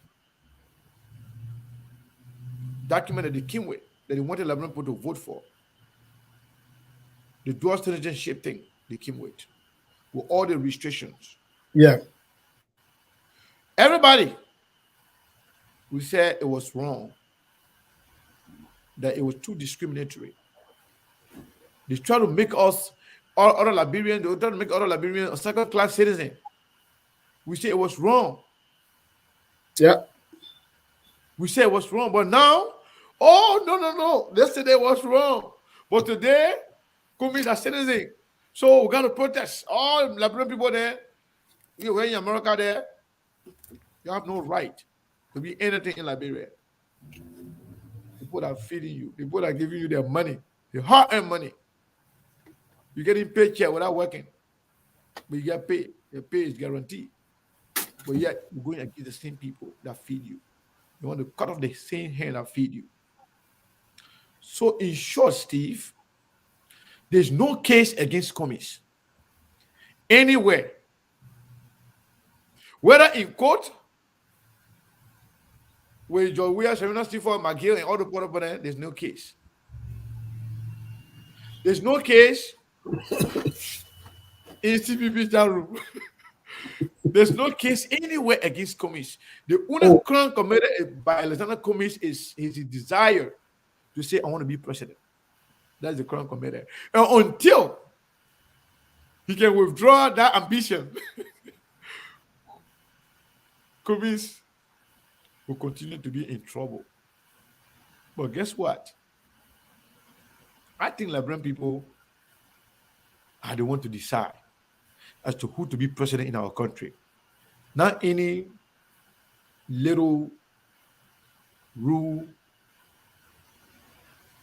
document that they came with, that they wanted Liberian people to vote for, the dual citizenship thing they came with all the restrictions. Yeah. Everybody we said it was wrong, that it was too discriminatory. They try to make us all other Liberians, they try to make other Liberians a second-class citizen. We say it was wrong. Yeah. We say it was wrong, but now, oh no. Yesterday it was wrong, but today, Kumi is a citizen. So we got to protest. All Liberian people there, you're in America there, you have no right to be anything in Liberia. People are feeding you. People are giving you their money, their hard-earned money. You're getting paycheck without working, but you get paid. Your pay is guaranteed. But yet, you're going against the same people that feed you. You want to cut off the same hand that feed you. So, in short, Steve, there's no case against commies anywhere, whether in court, where John Weir, Sharina Stephen, McGill, and all the people there, there's no case. There's no case in CPP chat room. There's no case anywhere against commies. The only crime committed by Alexander Commis is his desire to say, I want to be president. That's the crime committed. And until he can withdraw that ambition, Commis will continue to be in trouble. But guess what? I think Liberian people are the one to decide as to who to be president in our country. Not any little rude,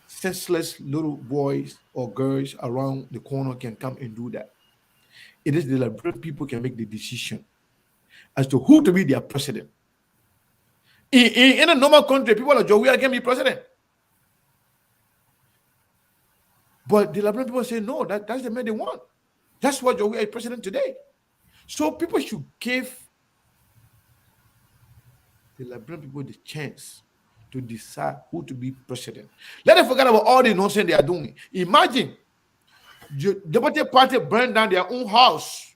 senseless little boys or girls around the corner can come and do that. It is the Liberian people can make the decision as to who to be their president. In a normal country, people like Joe Weir can be president. But the Liberian people say, no, that's the man they want. That's why Joe Weir is president today. So people should give the Liberian people the chance to decide who to be president. Let them forget about all the nonsense they are doing. Imagine the Democratic Party burned down their own house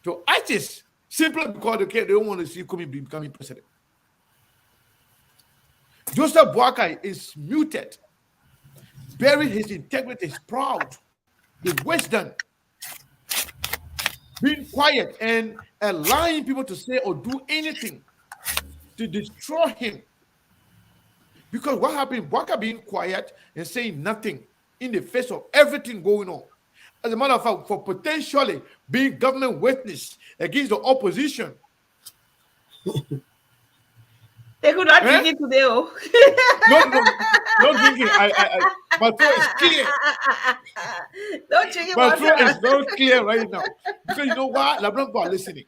to ISIS simply because they don't want to see Kumi becoming president. Joseph Boakai is muted, buried his integrity, his proud, his wisdom, being quiet and allowing people to say or do anything to destroy him. Because what happened, Boakai being quiet and saying nothing in the face of everything going on. As a matter of fact, for potentially being government witness against the opposition. They could not drink it today. No drinking. My throat is clear. Don't drink it. My throat is very clear right now. Because you know what? Liberian people are listening.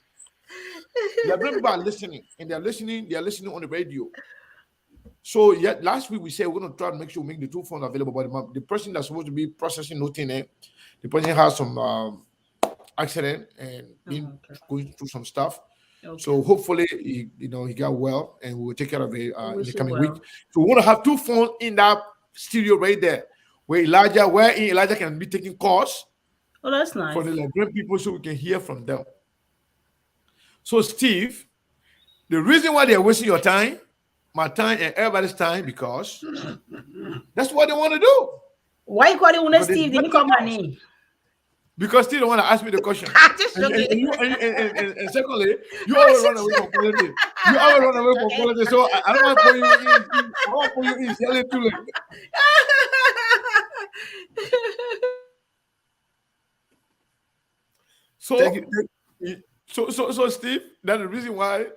Liberian people are listening. And they're listening on the radio. So last week we said we're going to try to make sure we make the two phones available. But the person that's supposed to be processing nothing, the person has some accident and going through some stuff. Okay. So hopefully he got well and we'll take care of it in the coming week. So we want to have two phones in that studio right there where Elijah can be taking calls. Oh, that's nice. For the Liberian people so we can hear from them. So Steve, the reason why they're wasting your time, my time and everybody's time, because that's what they want to do. Why you calling one Steve? Did you call my name? Because Steve don't want to ask me the question. And secondly, you always run away from politics. So I don't want to put you in. I don't want to put you in. Yelling too late. So Steve, that's the reason why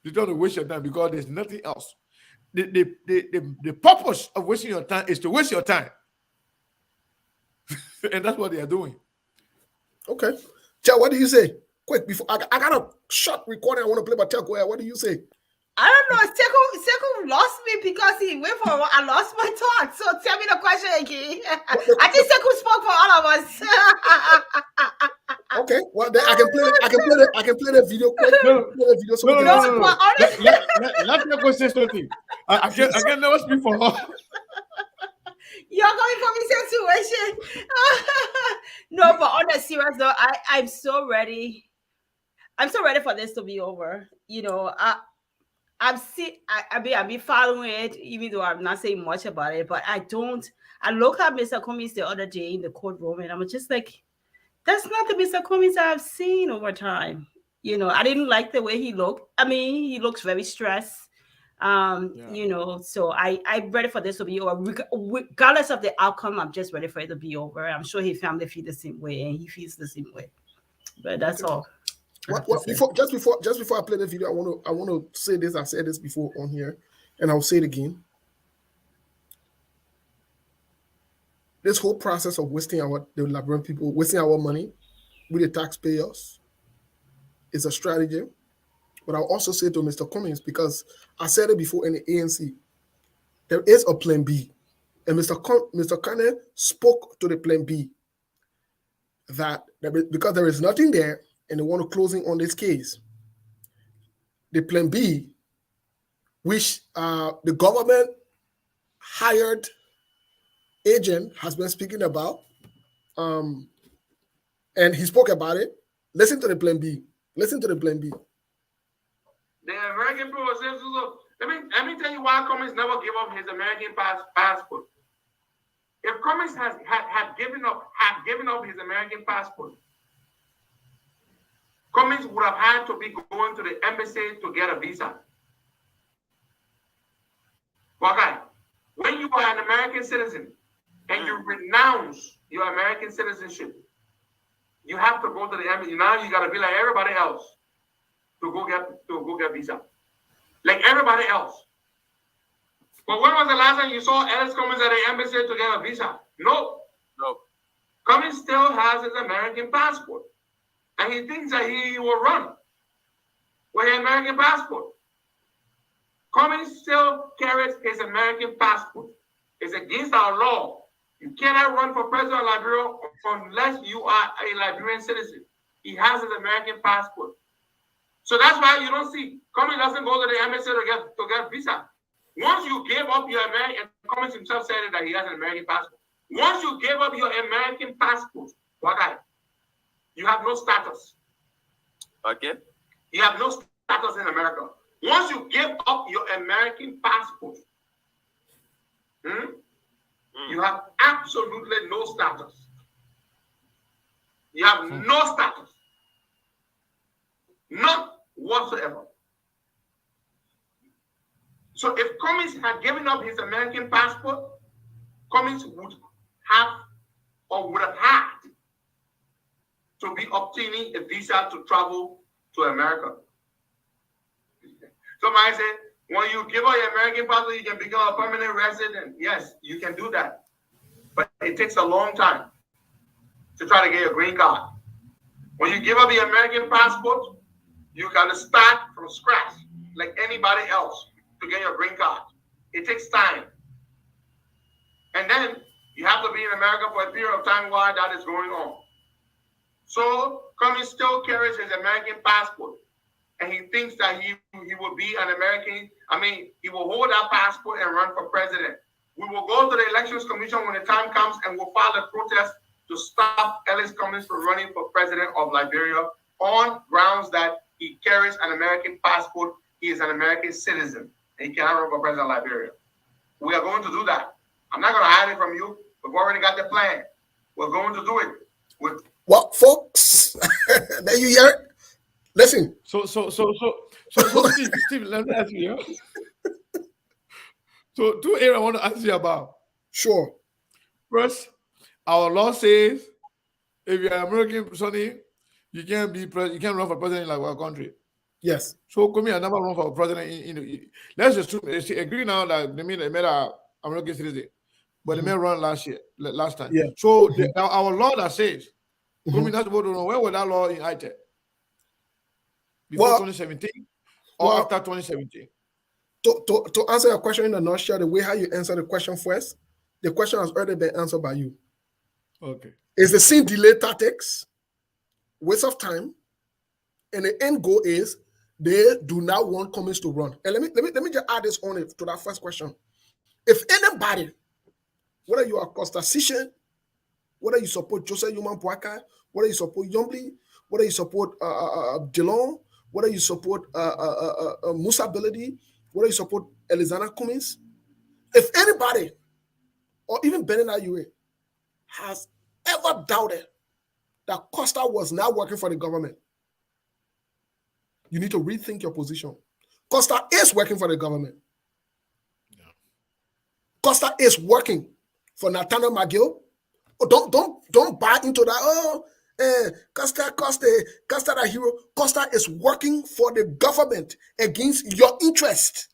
they don't want to waste your time, because there's nothing else. The purpose of wasting your time is to waste your time. And that's what they are doing. Okay. Tell, what do you say? Quick, before I got a short recording I want to play, but tell, go ahead. What do you say? I don't know. Sekou lost me because he went for a while. I lost my thought. So tell me the question again. I think Sekou spoke for all of us. Okay, well then I can play the video quick. No, Play the video so we can no, listen. but honestly, let me say something. I can never speak for her. you're coming from a situation. No, but on a serious note, I'm so ready. I'm so ready for this to be over. You know, I've been following it, even though I'm not saying much about it. But I looked at Mr. Cummings the other day in the courtroom, and I'm just like, that's not the Mr. Cummings I've seen over time. You know, I didn't like the way he looked. I mean, he looks very stressed. You know, so I'm ready for this to be over. Regardless of the outcome, I'm just ready for it to be over. I'm sure his family feel the same way, and he feels the same way. But that's all. Before I play the video, I want to say this. I've said this before on here, and I'll say it again. This whole process of wasting the Liberian people, wasting our money with the taxpayers, is a strategy. But I'll also say to Mr. Cummings, because I said it before in the ANC, there is a plan B, and Mr. Kane spoke to the plan B that because there is nothing there. And they want to closing on this case. The plan B, which the government hired agent has been speaking about, and he spoke about it. Listen to the plan B. Listen to the plan B. The American people says, look, let me tell you why Cummings never gave up his American passport. If Cummings had given up his American passport, Cummings would have had to be going to the embassy to get a visa. Okay, when you are an American citizen and you renounce your American citizenship, you have to go to the embassy. Now you got to be like everybody else to go get visa, like everybody else. But when was the last time you saw Ellis Cummings at the embassy to get a visa? No. Cummings still has his American passport. And he thinks that he will run with an American passport. Cummings still carries his American passport. It's against our law. You cannot run for president of Liberia unless you are a Liberian citizen. He has his American passport. So that's why you don't see Cummings doesn't go to the embassy to get visa. Once you give up your American, Cummings himself said that he has an American passport. Once you give up your American passport, you have no status. Okay. You have no status in America. Once you give up your American passport, you have absolutely no status. You have no status. None whatsoever. So if Cummings had given up his American passport, Cummings would have had to be obtaining a visa to travel to America. Somebody said, when you give up your American passport, you can become a permanent resident. Yes, you can do that. But it takes a long time to try to get your green card. When you give up your American passport, you got to start from scratch like anybody else to get your green card. It takes time. And then you have to be in America for a period of time while that is going on. So Cummings still carries his American passport, and he thinks that he will be an American. I mean, he will hold that passport and run for president. We will go to the Elections Commission when the time comes, and we'll file a protest to stop Ellis Cummings from running for president of Liberia on grounds that he carries an American passport. He is an American citizen, and he cannot run for president of Liberia. We are going to do that. I'm not going to hide it from you. We've already got the plan. We're going to do it. Well, folks, there you hear it. Listen. So, Steve, let me ask you. So, two areas I want to ask you about. Sure. First, our law says if you're American, Sonny, you can't run for president in like our country. Yes. So, come here, never run for president. Let's assume, agree now that they made an American citizen, but they may run last time. Yeah. So, our law that says, come not supposed to know when was that law in ITEC? Before 2017 or after 2017? To answer your question in a nutshell, the way how you answer the question first, the question has already been answered by you. Okay. It's the same delay tactics, waste of time, and the end goal is they do not want Cummings to run. And let me just add this on it to that first question. If anybody, whether you are Costa Sishen, whether you support Joseph Human Boakai, whether you support Yombly, whether you support Delon, whether you support Musa Beledi, whether you support Alexander Cummings, if anybody, or even Benin Ayue, has ever doubted that Costa was not working for the government, you need to rethink your position. Costa is working for the government. Yeah. Costa is working for Nathaniel McGill. Oh, don't buy into that. Costa the hero. Costa is working for the government against your interest,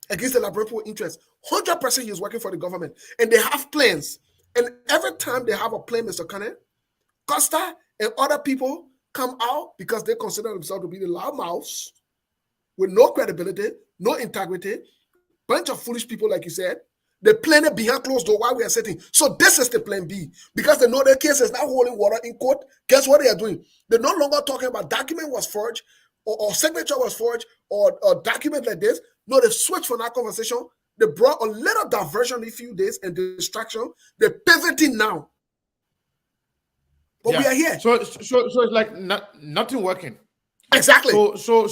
against the Liberian interest. 100% he is working for the government, and they have plans. And every time they have a plan, Mr. Kane, Costa and other people come out because they consider themselves to be the loudmouths with no credibility, no integrity, bunch of foolish people, like you said. They plan it behind closed door while we are sitting. So this is the plan B. Because they know their case is not holding water in court. Guess what they are doing? They're no longer talking about document was forged or signature was forged or document like this. No, they switched from that conversation. They brought a little diversion in a few days and distraction. They're pivoting now. But we are here. So it's like nothing working. Exactly. So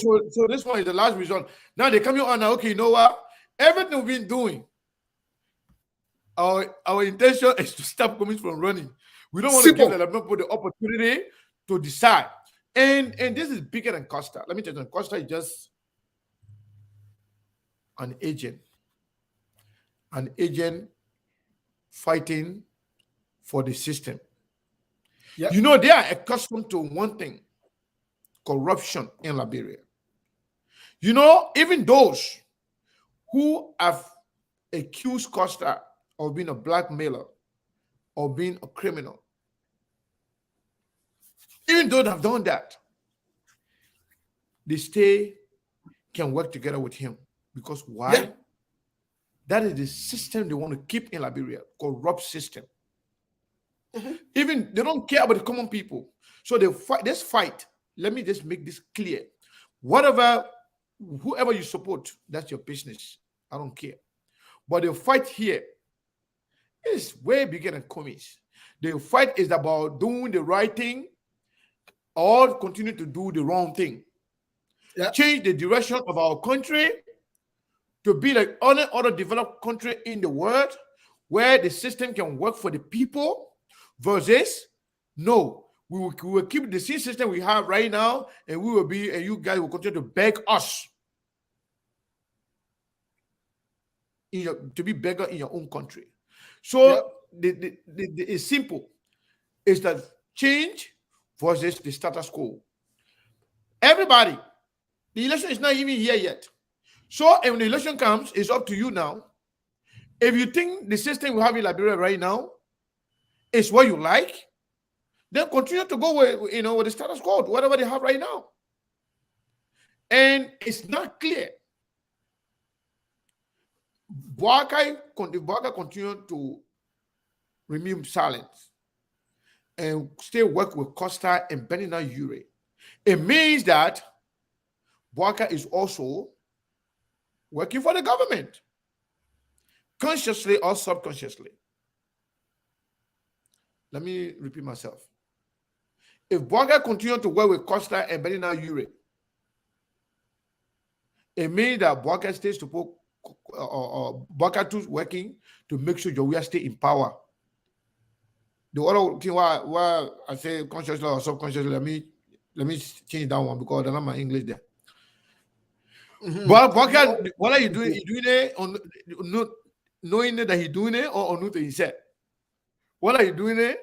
this one is the last result. Now they come here on now, okay, you know what? Everything we've been doing, our intention is to stop Cummings from running. We don't want to give the people the opportunity to decide. And this is bigger than Costa. Let me tell you, Costa is just an agent fighting for the system. Yep. You know, they are accustomed to one thing: corruption in Liberia. You know, even those who have accused Costa of being a blackmailer or being a criminal, even though they have done that, they can work together with him. Because why? Yeah. That is the system they want to keep in Liberia, corrupt system. Mm-hmm. Even they don't care about the common people. So they fight. This fight, let me just make this clear. Whoever you support, that's your business. I don't care. But the fight here is way bigger than Cummings. The fight is about doing the right thing or continue to do the wrong thing. Yeah. Change the direction of our country to be like any other developed country in the world where the system can work for the people versus no, we will keep the same system we have right now and you guys will continue to beg us to be beggar in your own country. So it's simple. It's that change versus the status quo. Everybody, the election is not even here yet. So when the election comes, it's up to you now. If you think the system we have in Liberia right now is what you like, then continue to go with the status quo, whatever they have right now. And it's not clear. Boakai continued to remain silent and still work with Costa and Benina Ure. It means that Boakai is also working for the government, consciously or subconsciously. Let me repeat myself. If Boakai continued to work with Costa and Benina Ure, it means that Boakai stays to put Boakai too working to make sure Jowia stay in power. The other thing why I say consciously or subconsciously, let me change that one because I don't have my English there. Mm-hmm. But Boakai, what are you doing? You doing it on not knowing that he's doing it or not that he said? What are you doing it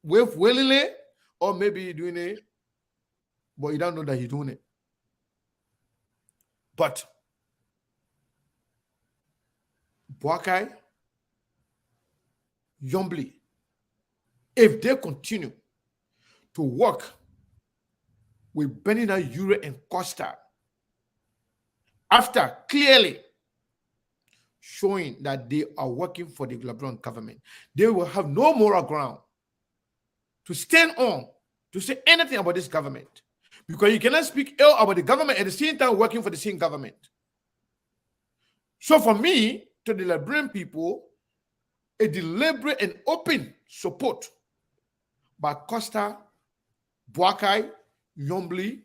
with willingly or maybe you're doing it but you don't know that he's doing it? But Boakai, Yombly, if they continue to work with Benina Ure and Costa, after clearly showing that they are working for the Liberian government, they will have no moral ground to stand on to say anything about this government, because you cannot speak ill about the government at the same time working for the same government. So for me, to the Liberian people, a deliberate and open support by Costa, Boakai, Nyombli,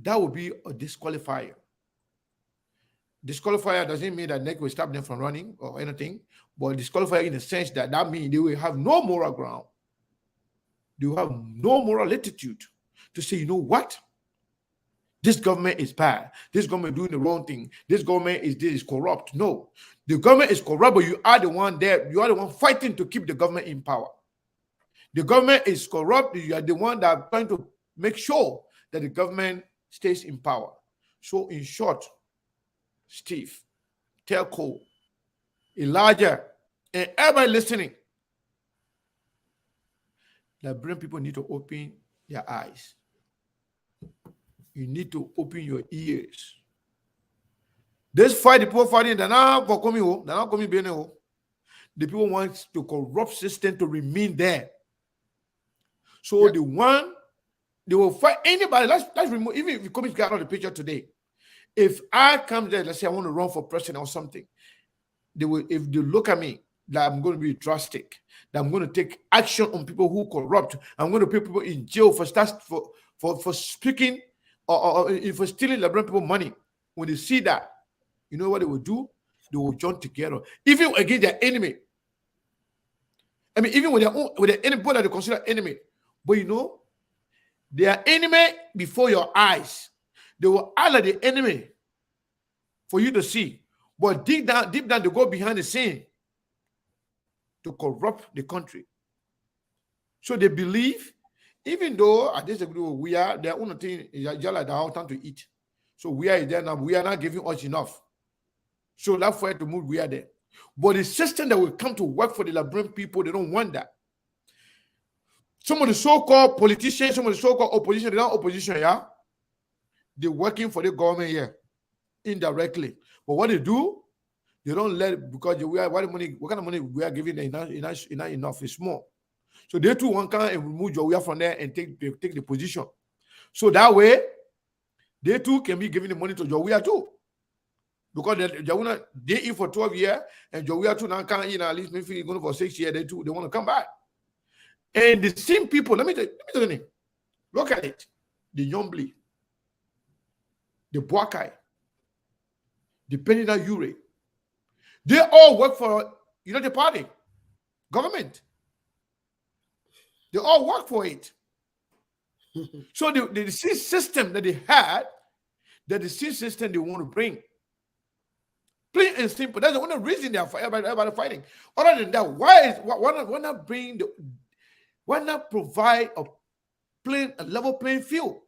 that would be a disqualifier. Disqualifier doesn't mean that NEC will stop them from running or anything, but disqualifier in the sense that means they will have no moral ground. They will have no moral latitude to say, you know what? This government is bad. This government doing the wrong thing. This government is corrupt. No, the government is corrupt, but you are the one there. You are the one fighting to keep the government in power. The government is corrupt. You are the one that are trying to make sure that the government stays in power. So in short, Steve, Telco, Elijah, and everybody listening, Liberian people need to open their eyes. You need to open your ears. This fight, the people fighting, they're not coming home. They're not coming home. The people want the corrupt system to remain there. So they will fight anybody. Let's remove, even if you come out of the picture today. If I come there, let's say I want to run for president or something, if they look at me, that I'm going to be drastic, that I'm going to take action on people who corrupt, I'm going to put people in jail for speaking or for stealing Liberian people money. When they see that, you know what they will do? They will join together, even against their enemy. I mean, even with their enemy that they consider enemy. But you know, they are enemy before your eyes. They will ally the enemy for you to see. But deep down, they go behind the scene to corrupt the country. So they believe, even though I disagree with we are, their own thing is just like the whole time to eat. So we are there now, we are not giving us enough. So that's why to move, we are there. But the system that will come to work for the Liberian people, they don't want that. Some of the so-called politicians, some of the so-called opposition, they're not opposition, yeah? They're working for the government here indirectly. But what they do, they don't let, because what kind of money we are giving them enough, it's small. So they too one can remove Jawia from there and take the position. So that way, they too can be giving the money to Jawia too. Because Jawia, they in for 12 years, and Jawia too now can at least maybe going for 6 years, they want to come back. And the same people, let me tell you, look at it. The Nyombli, the Boakai, the Penina Ure, they all work for the party, government. They all work for it. So the system that they had, that the system they want to bring. Plain and simple. That's the only reason they're everybody fighting. Other than that, why not provide a level playing field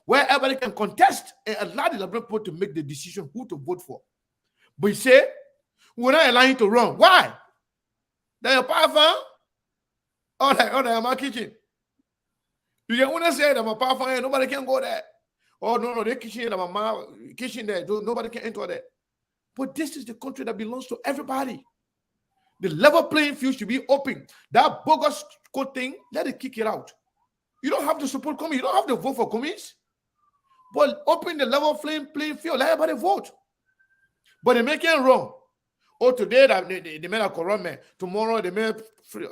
where everybody can contest and allow the Liberian people to make the decision who to vote for? But you say, we're not allowing you to run. Why? They're your power. Oh, they're my kitchen. You can want to say that my power, nobody can go there. Oh, no, their kitchen, my kitchen there. Nobody can enter there. But this is the country that belongs to everybody. The level playing field should be open. That bogus code thing, let it kick it out. You don't have to support Cummings. You don't have to vote for Cummings. But open the level playing field. Let everybody vote. But they make it wrong. Oh, today they made a corrupt man. Tomorrow they made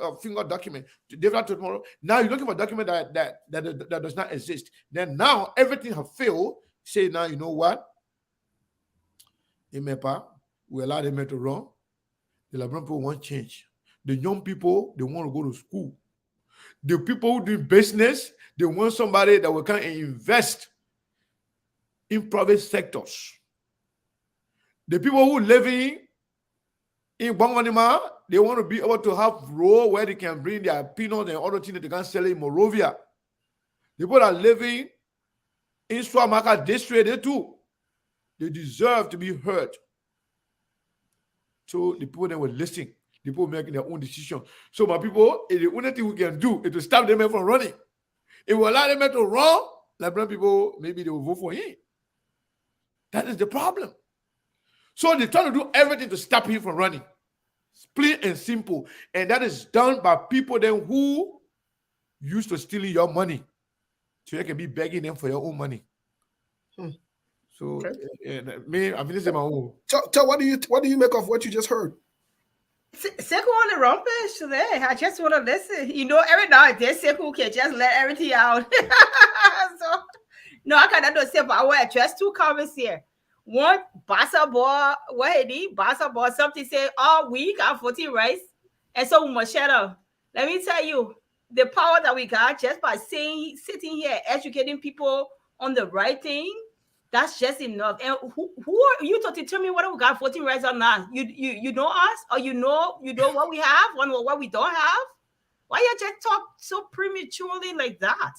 a finger document. Tomorrow. Now you're looking for a document that does not exist. Then now everything has failed. Say now, you know what? We allow them to run. The Liberian people want change. The young people, they want to go to school. The people who do business, they want somebody that will come and invest in private sectors. The people who live in Banganima, they want to be able to have road where they can bring their peanuts and other things that they can sell in Morovia. The people that are living in Swamaka district, they deserve to be heard. So the people that were listening, the people making their own decision. So my people, the only thing we can do is to stop them from running. If we allow them to run, Liberian people, maybe they will vote for him. That is the problem. So they're trying to do everything to stop him from running. Plain and simple. And that is done by people then who used to stealing your money. So you can be begging them for your own money. So me, I'm finishing my own. Tell what do you make of what you just heard? Sekou on the wrong page today. I just want to listen. You know, every now and then Sekou can just let everything out. So no, I cannot say, but I will address two comments here. One, Bassa Boy, Bassa Boy, something say, oh, we got 14 rights. And so we must shut up. Let me tell you, the power that we got just by sitting here, educating people on the right thing, that's just enough. And who are you to determine whether we got 14 rights or not? You know us, or you know what we have, what we don't have? Why you just talk so prematurely like that?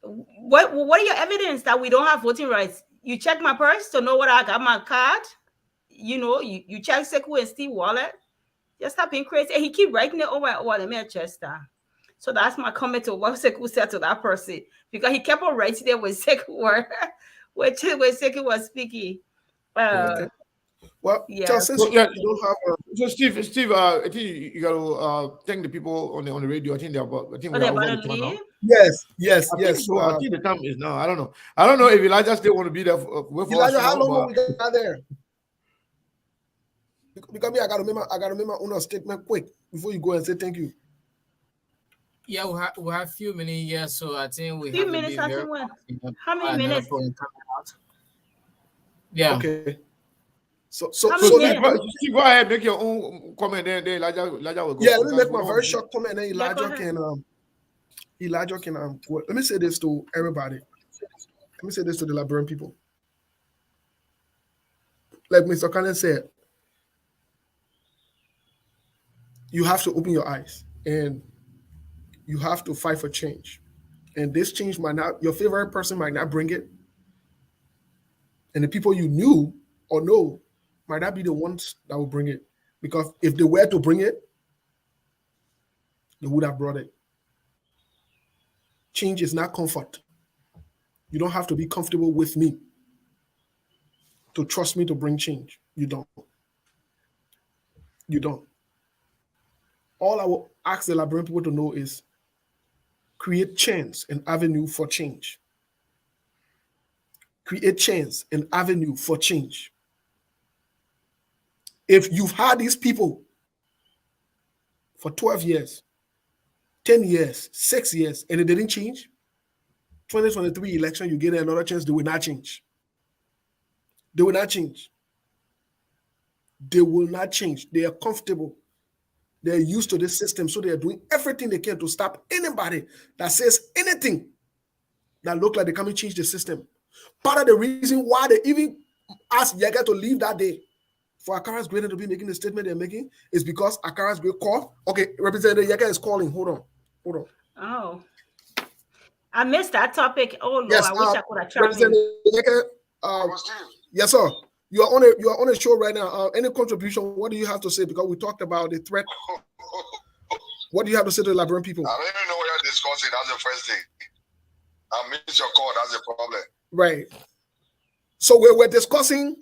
What are your evidence that we don't have voting rights? You check my purse to know whether I got my card. You know, you check Sekou and Steve wallet. Just stop being crazy. And he keep writing it over and over. Let me adjust that. So that's my comment to what Sekou said to that person, because he kept on writing there when Sekou when Sekou was speaking. Well, yeah. since you don't have so Steve, I think you got to thank the people on the radio. I think they're about. I think we're over the time now. Yes. So I think the time is now. I don't know if Elijah still want to be there with Elijah, us. how long more we got there? Because me, I got to remember on statement quick before you go and say thank you. Yeah, we have few minutes here, so I think we few have minutes. to be very How many minutes? Yeah. Okay. So Steve, go ahead, make your own comment. Then Elijah will go. Yeah, let me make my very short comment, and then Elijah can go. Let me say this to everybody. Let me say this to the Liberian people. Like Mr. Cannon said, you have to open your eyes and you have to fight for change. And this change might not, your favorite person might not bring it. And the people you knew or know might not be the ones that will bring it. Because if they were to bring it, they would have brought it. Change is not comfort. You don't have to be comfortable with me to trust me to bring change. You don't. You don't. All I will ask the Liberian people to know is create chance and avenue for change. Create chance and avenue for change. If you've had these people for 12 years, 10 years, 6 years, and it didn't change, 2023 election, you get another chance, they will not change. They will not change. They will not change. They are comfortable. They're used to this system, so they are doing everything they can to stop anybody that says anything that look like they come and change the system. Part of the reason why they even asked Yega to leave that day for Akara's Greater to be making the statement they're making is because Akara's Great called. Okay, Representative Yega is calling. Hold on. Oh, I missed that topic. Oh Lord, yes, I wish I could have tried. Representative Yega, yes, sir. You are on a show right now. Any contribution? What do you have to say? Because we talked about the threat. What do you have to say to the Liberian people? I don't even know what you're discussing. That's the first thing. I missed your call. That's the problem. Right. So we're discussing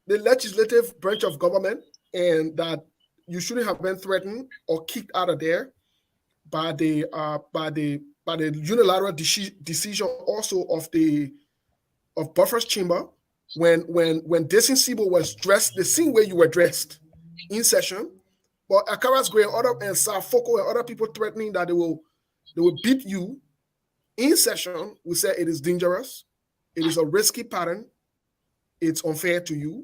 the legislative branch of government and that you shouldn't have been threatened or kicked out of there by the unilateral decision also of Buffer's chamber. When Destin Sibo was dressed the same way you were dressed in session, but Akara's Gray and Safoko and other people threatening that they will beat you in session, we said it is dangerous, it is a risky pattern, it's unfair to you,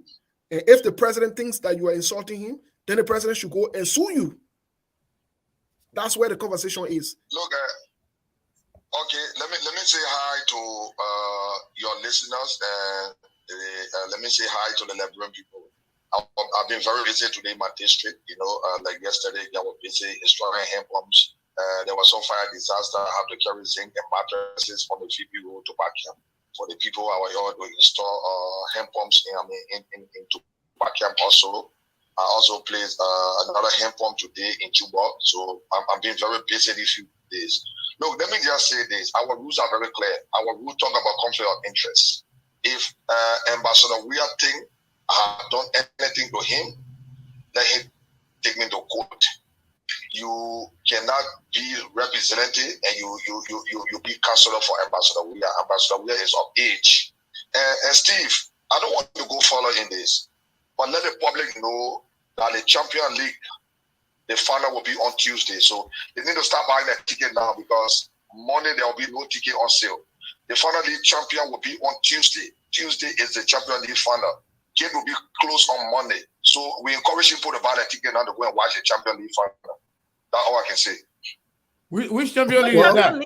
and if the president thinks that you are insulting him, then the president should go and sue you. That's where the conversation is. Look, okay, let me say hi to your listeners and. Let me say hi to the Liberian people. I've been very busy today in my district. Like yesterday, I was busy installing hand pumps. There was some fire disaster. I have to carry zinc and mattresses from the VP road to Backyam. For the people out here to install hand pumps into Backyam also. I also placed another hand pump today in Juba. So I'm being very busy these few days. Look, let me just say this. Our rules are very clear. Our rules talk about conflict of interest. if Ambassador Weah think I have done anything to him, let him take me to court. You cannot be representative and you be counselor for Ambassador Weah. Ambassador Weah is of age. And Steve, I don't want to go further in this, but let the public know that the Champion League, the final will be on Tuesday. So they need to start buying their ticket now because Monday there will be no ticket on sale. The final league champion will be on Tuesday. Tuesday is the Champion League final. Gate will be closed on Monday. So we encourage people to buy their ticket now to go and watch the Champion League final. That's all I can say. Which Champion League is that?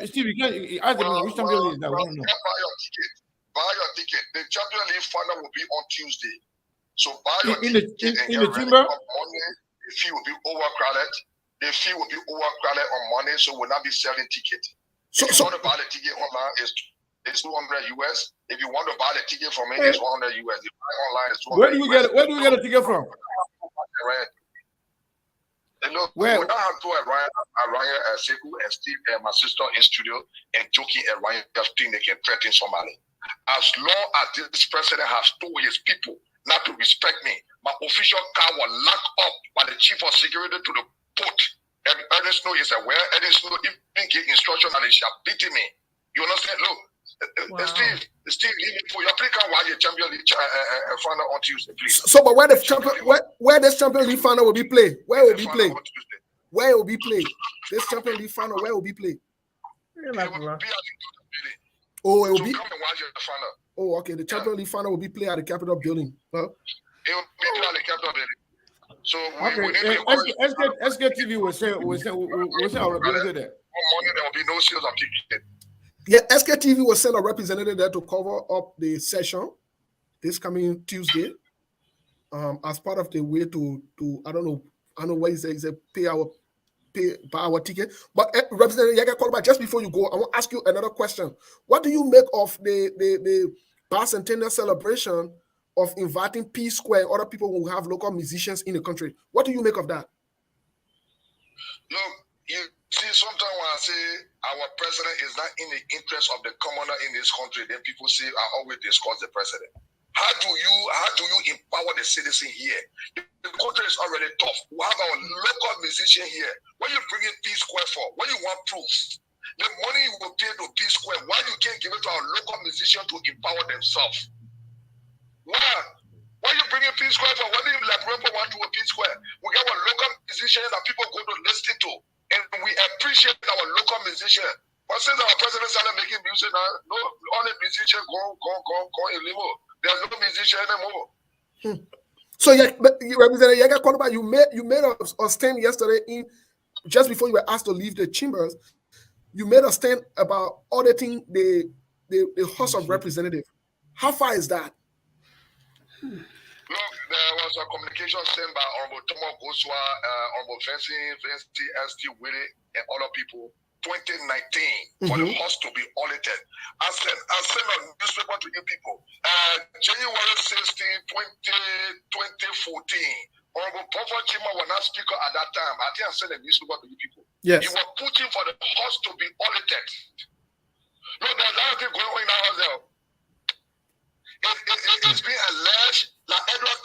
Steve, you can ask them which Champion League is that? Buy your ticket. The Champion League final will be on Tuesday. So buy your in ticket the chamber. On Monday, the fee will be overcrowded. The fee will be overcrowded on Monday, so we'll not be selling tickets. If you want to buy the ticket online, it's $200 US. If you want to buy the ticket from me, it's $100 US. If you buy online, it's $200 Where do we get a ticket from? And look, where? We don't have to Ryan Sekou and Steve and my sister in studio and joking at Ryan just think they can threaten somebody. As long as this president has told his people not to respect me, my official car was locked up by the chief of security to the port. And Ernest Snow is aware, Ernest Snow even gave instruction that they shall beat me. You understand? Look, Steve, leave it for your please can watch your Champion League final on Tuesday, please. So, but where this Champion League final will be played? Where will be played? Where will be played? This Champion League final, where will be played? It will be at the Oh, it will so be. come and watch your final. Oh, okay. The Champion League final will be played at the Capitol Building. Huh? It will be played at the Capitol Building. So we need to SKTV will say our representative there. on Monday there will be no sales of tickets. Yeah, SKTV will send a representative there to cover up the session this coming Tuesday. As part of the way to I don't know what he said. He said buy our ticket. But Representative Yaga Koloba, just before you go, I want to ask you another question. What do you make of the bicentennial celebration of inviting P Square and other people who have local musicians in the country? What do you make of that? Look, you see, sometimes when I say our president is not in the interest of the commoner in this country, then people say I always discuss the president. How do you empower the citizen here? The country is already tough. We have our local musician here. What you bring in P Square for? What you want proof? The money you will pay to P Square, why you can't give it to our local musician to empower themselves? Why you bringing P Square for? What do you Labrampo want to a P Square? We got our local musician that people go to listen to, and we appreciate our local musician. But since our president started making music now, no only musician go in limo. There's no musician anymore. So yeah, but Representative Yaga Koloba, you made a stand yesterday just before you were asked to leave the chambers. You made a stand about auditing the House of Representatives. How far is that? Look, there was a communication sent by Honorable Tomo Goswa, Honorable Fancy, ST Willie, and other people, 2019, for the House to be audited. I sent a newspaper to you people. January 16, 2014, Honorable Prophet Chima was not speaker at that time. I think I sent a newspaper to you people. Yes. You were pushing for the House to be audited. Look, there's a lot of things going on in our house there. It's been alleged that Edward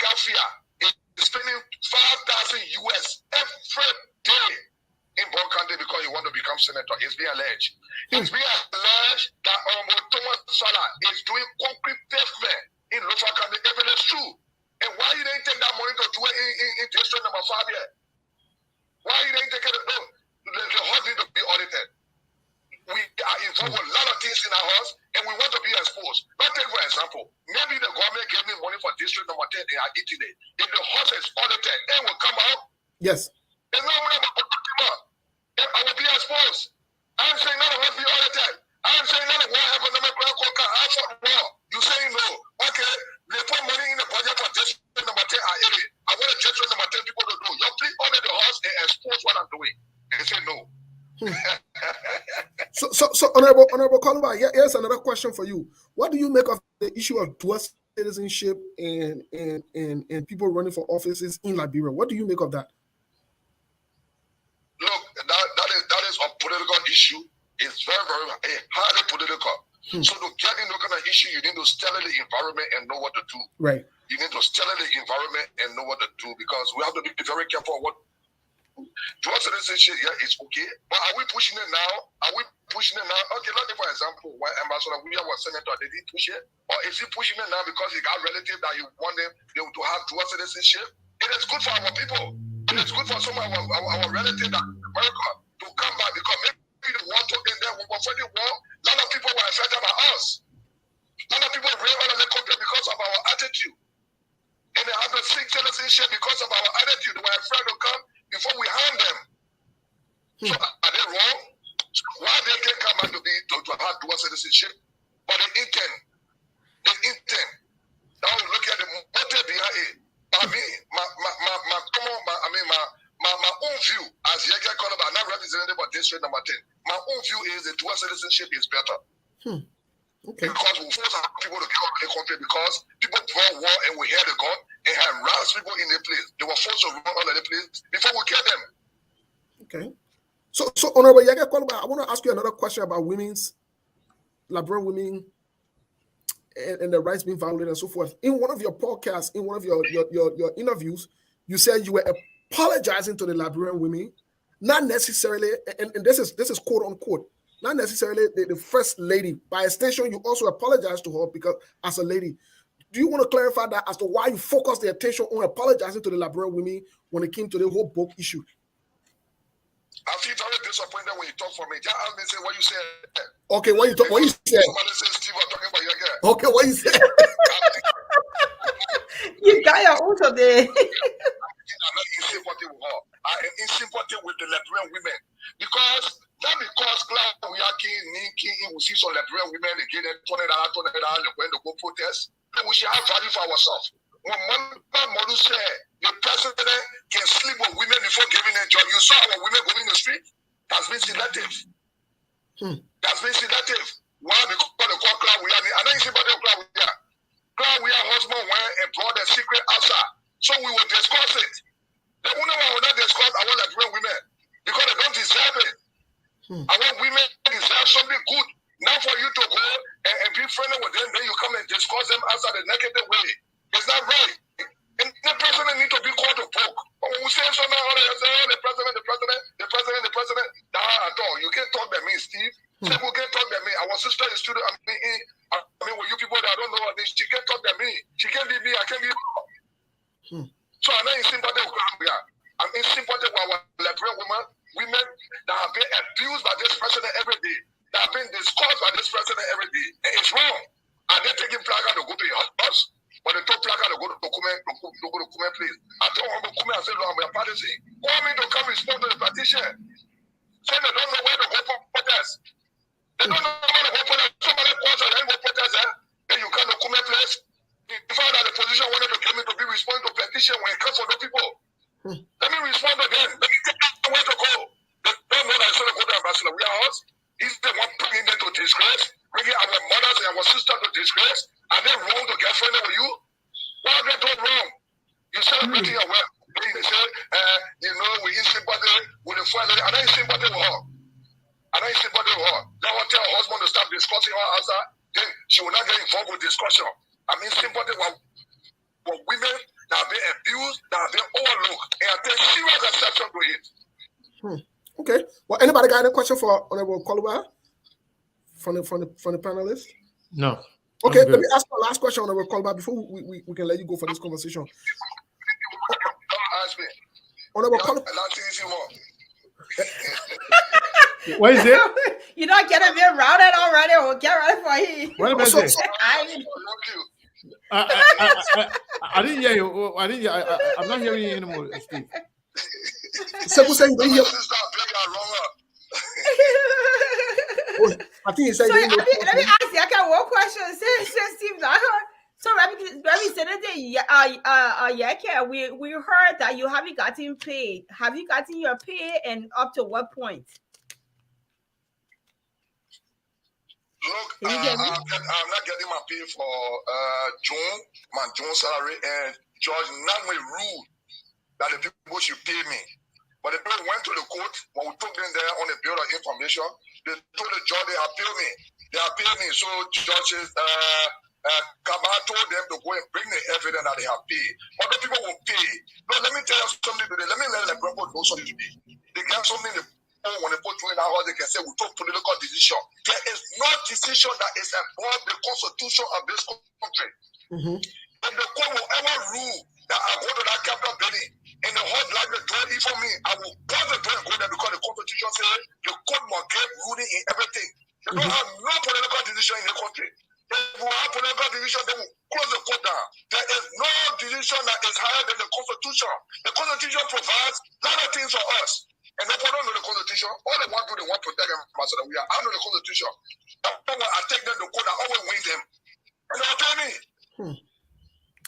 Kafia is spending $5,000 US every day in Burkande because he wants to become senator. It's been alleged. It's been alleged that Thomas Salah is doing concrete pavement in Lofakande. If it is true, and why you didn't take that money to do it in district number 5 here? Why you didn't take it? No, the house need to be audited. We are involved with a lot of things in our house, and we want to be exposed. Not take for example, maybe the government gave me money for district number 10, they are eating it. If the house is audited, it will come out. Yes. It's not only about I will be exposed. I'm saying none of us be audited. I'm saying none of what happened to my grandfather. You saying no. Okay, they put money in the budget for district number 10. I want a district number 10 people to do. You please audit the house and expose what I'm doing. They say no. So Honorable Koloba, here's another question for you. What do you make of the issue of dual citizenship and people running for offices in Liberia? What do you make of that? Look, that is a political issue. It's very, very highly political. So to get in that kind of issue, you need to study the environment and know what to do. Right. You need to study the environment and know what to do, because we have to be very careful what dual citizenship. Yeah, it's okay, but are we pushing it now? Are we pushing it now? Okay, let's say for example, when Ambassador William was senator, they didn't push it, or is he pushing it now because he got relatives that he want them to have dual citizenship? It is good for our people. It is good for some of our relatives that America to come back, because maybe the war took in there. Before the war, a lot of people were affected by us. A lot of people ran out of the country because of our attitude. And they have to seek citizenship because of our attitude. They were afraid to come before we harm them. So are they wrong? Why they can come back to have dual citizenship? But the intent. Now look at the motive behind it. I mean, my own view as Yega Konoba, not representative of district number 10. My own view is the dual citizenship is better. Okay. Because we force our people to get out of the country, because people brought war and we hear the gun and harass people in the place. They were forced to run out of the place before we kill them. Okay. So Honorable Yega Konoba, I want to ask you another question about Liberian women and the rights being violated and so forth. In one of your podcasts, in one of your interviews, you said you were apologizing to the Liberian women, not necessarily, and this is quote unquote, not necessarily the first lady. By extension, you also apologize to her because as a lady. Do you want to clarify that as to why you focus the attention on apologizing to the Liberian women when it came to the whole book issue? I feel very disappointed when you talk for me. Just ask me, say what you said. Okay, what you said? Somebody says Steve was talking about your girl. Okay, what you said? You got your own today. I'm not in sympathy with her. I am in sympathy with the Liberian women, because we are we see some Liberian women again $20 when they go protest. We should have value for ourselves. When Modu said the president can sleep with women before giving a job, you saw our women going in the street. That's been selective. That's been selective. Why? Because the cloud we are. I know you see about the cloud we are. Cloud we are husband went and brought the secret outside, so we will discuss it. The women will not discuss our Liberian women because they don't deserve it. Our women deserve something good. Not for you to go and be friendly with them, then you come and discuss them outside the negative way. It's not right. And the president needs to be called to book. But when we say so now, the president, nah, at all. You can't talk to me, Steve. People can't talk to me. Our sister is student. I mean, with you people that don't know what this, she can't talk to me. She can't be me. I can't be her. So I'm not in sympathy with her. I'm in sympathy with our Liberian women that have been abused by this president every day. That have been discussed by this president every day. And it's wrong. Are they taking Plaga to go to your house? When they took Plaga to go to Kume, please. I told them to Kume, I said, no, I'm a partisan. Want me to come respond to the petition? Say they don't know where to go for protest. They don't know where to go for protest. Somebody calls and then go protest, then you come to Kume place. You found that the position wanted to come in to be responding to petition when it comes for the people. Let me respond to them. Let me tell them where to go. They don't know that it's going to go to Ambassador. We are us. He's the one bringing them to disgrace, bringing our mothers and our sisters to disgrace. Are they wrong to get friendly with you? What have they done wrong? You celebrating your well. They say, we in sympathy with the family. I'm not in sympathy with her. Now I tell her husband to stop discussing her outside, then she will not get involved with discussion. I'm in sympathy with women that have been abused, that have been overlooked, and I take serious exception to it. Okay. Well, anybody got any question for Honorable Koluba from the panelists? No. Okay, let me ask my last question, Honorable Koluba, before we can let you go for this conversation. Ask me. Honorable Koluba. What is it? You don't get a bit routed already. We'll get ready for you. What am I saying? I didn't hear you. I'm not hearing you anymore, Steve. So who saying they hear? I think he said. So, let me ask you. I got one question. Say Steve, so Representative Yeke, we heard that you haven't gotten paid. Have you gotten your pay, and up to what point? Look, I'm not getting my pay for June, my June salary, and George Nangwe ruled that the people should pay me. But the bill went to the court. When we took them there on the bill of information, They told the judge they appeal me. They appeal me. So judges, Kama told them to go and bring the evidence that they have paid. Other people will pay. No, let me tell you something today. Let me let the people know something today. They get something when they put you in our house, they can say we took political decision. There is no decision that is above the constitution of this country. If the court will ever rule that I go to that capital building and the whole like the door for me, I will close the door and go there because the constitution says the court must get ruling in everything. They don't have no political decision in the country. If we have political decision, they will close the court down. There is no decision that is higher than the constitution. The constitution provides a lot of things for us. And if we don't know the constitution, all they want to do, they want to protect them. So we are out of the constitution. I take them to court, I always win them. And they'll tell me.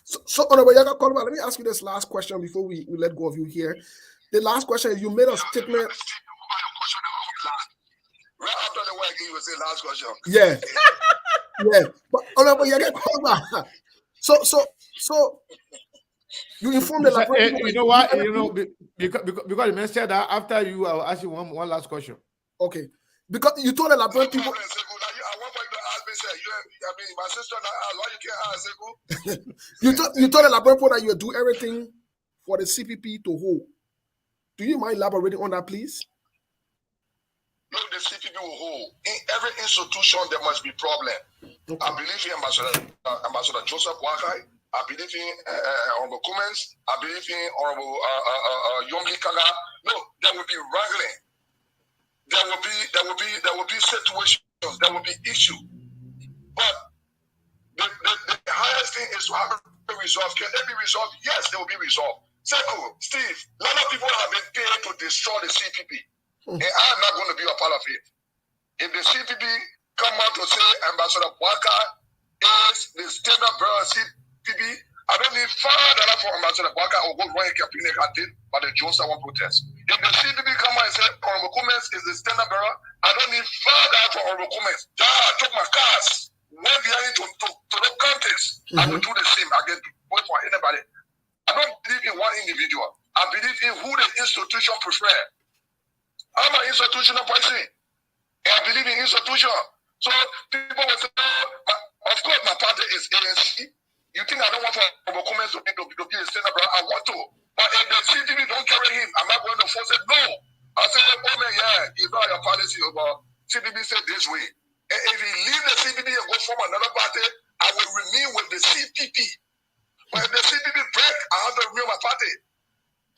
So Honorable Yaga Kolba, let me ask you this last question before we let go of you here. The last question is, you made a statement. Right after the work, you will say last question. Yeah. Yeah. But Honorable Yaga Kolba, so you informed the you know what? You know, because the man said that after you, I will ask you one last question. Okay. Because you told the Labrador people. I want you to ask me, say, I mean, my sister, why you can't ask? You told the Labrador people that you do everything for the CPP to hold. Do you mind elaborating on that, please? No, the CPP will hold. In every institution, there must be problem. Okay. I believe in Ambassador Joseph Wakai. I believe in Honorable Cummins. I believe in Honorable Yomli Kaga. No, there will be wrangling. There will be situations. There will be issues. But the highest thing is to have it resolved. Can they be resolved? Yes, they will be resolved. Second, Steve, a lot of people have been paid to destroy the CPP. And I'm not going to be a part of it. If the CPP come out to say Ambassador Waka is the standard bearer of CPP, I don't need $5 for Ambassador Waka or go run a campaign I did by the Jones Town protest. If the CPP come out and say Honorable Cummins is the standard bearer, I don't need $5 for Honorable Cummins. I took my cars, went behind to the contest. I will do the same. I can wait for anybody. I don't believe in one individual. I believe in who the institution prefer. I'm an institutional person. And I believe in institution. So people will say, of course my party is ANC. You think I don't want Honorable Cummins to be a senator? I want to. But if the CPP don't carry him, am I going to force it? No. I say, oh man, yeah, it's not your policy. But CPP said this way. And if he leave the CPP and go form another party, I will remain with the CPP. But if the CPP break, I have to remain my party.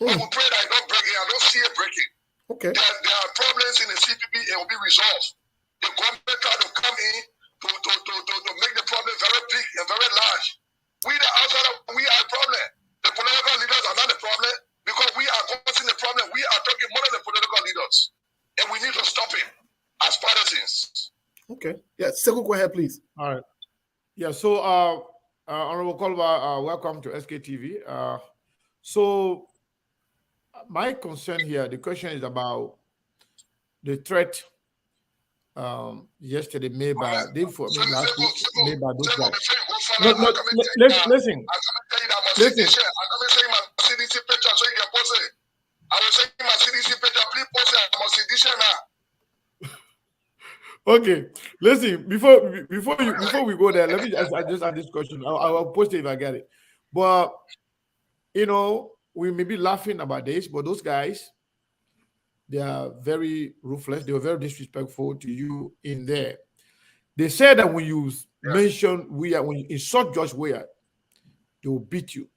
I will pray that I don't break it. I don't see it breaking. Okay. There are problems in the CPP. It will be resolved. The government try to come in to make the problem very big and very large. We the outsider, we are a problem. The political leaders are not the problem because we are causing the problem. We are talking more than the political leaders, and we need to stop it as partisans. Okay. Yeah. Sekou, go ahead, please. All right. Yeah. So, Honorable Kolba, welcome to SKTV. So, my concern here, the question is about the threat yesterday made by last week made by those guys. Listen. I will say my CDC picture, please post it. I'm a CDC now. Okay, listen. Before we go there, let me just ask this question. I'll post it if I get it. But you know, we may be laughing about this, but those guys, they are very ruthless. They were very disrespectful to you in there. They said that when you mention when you insult Josh Weah, they will beat you.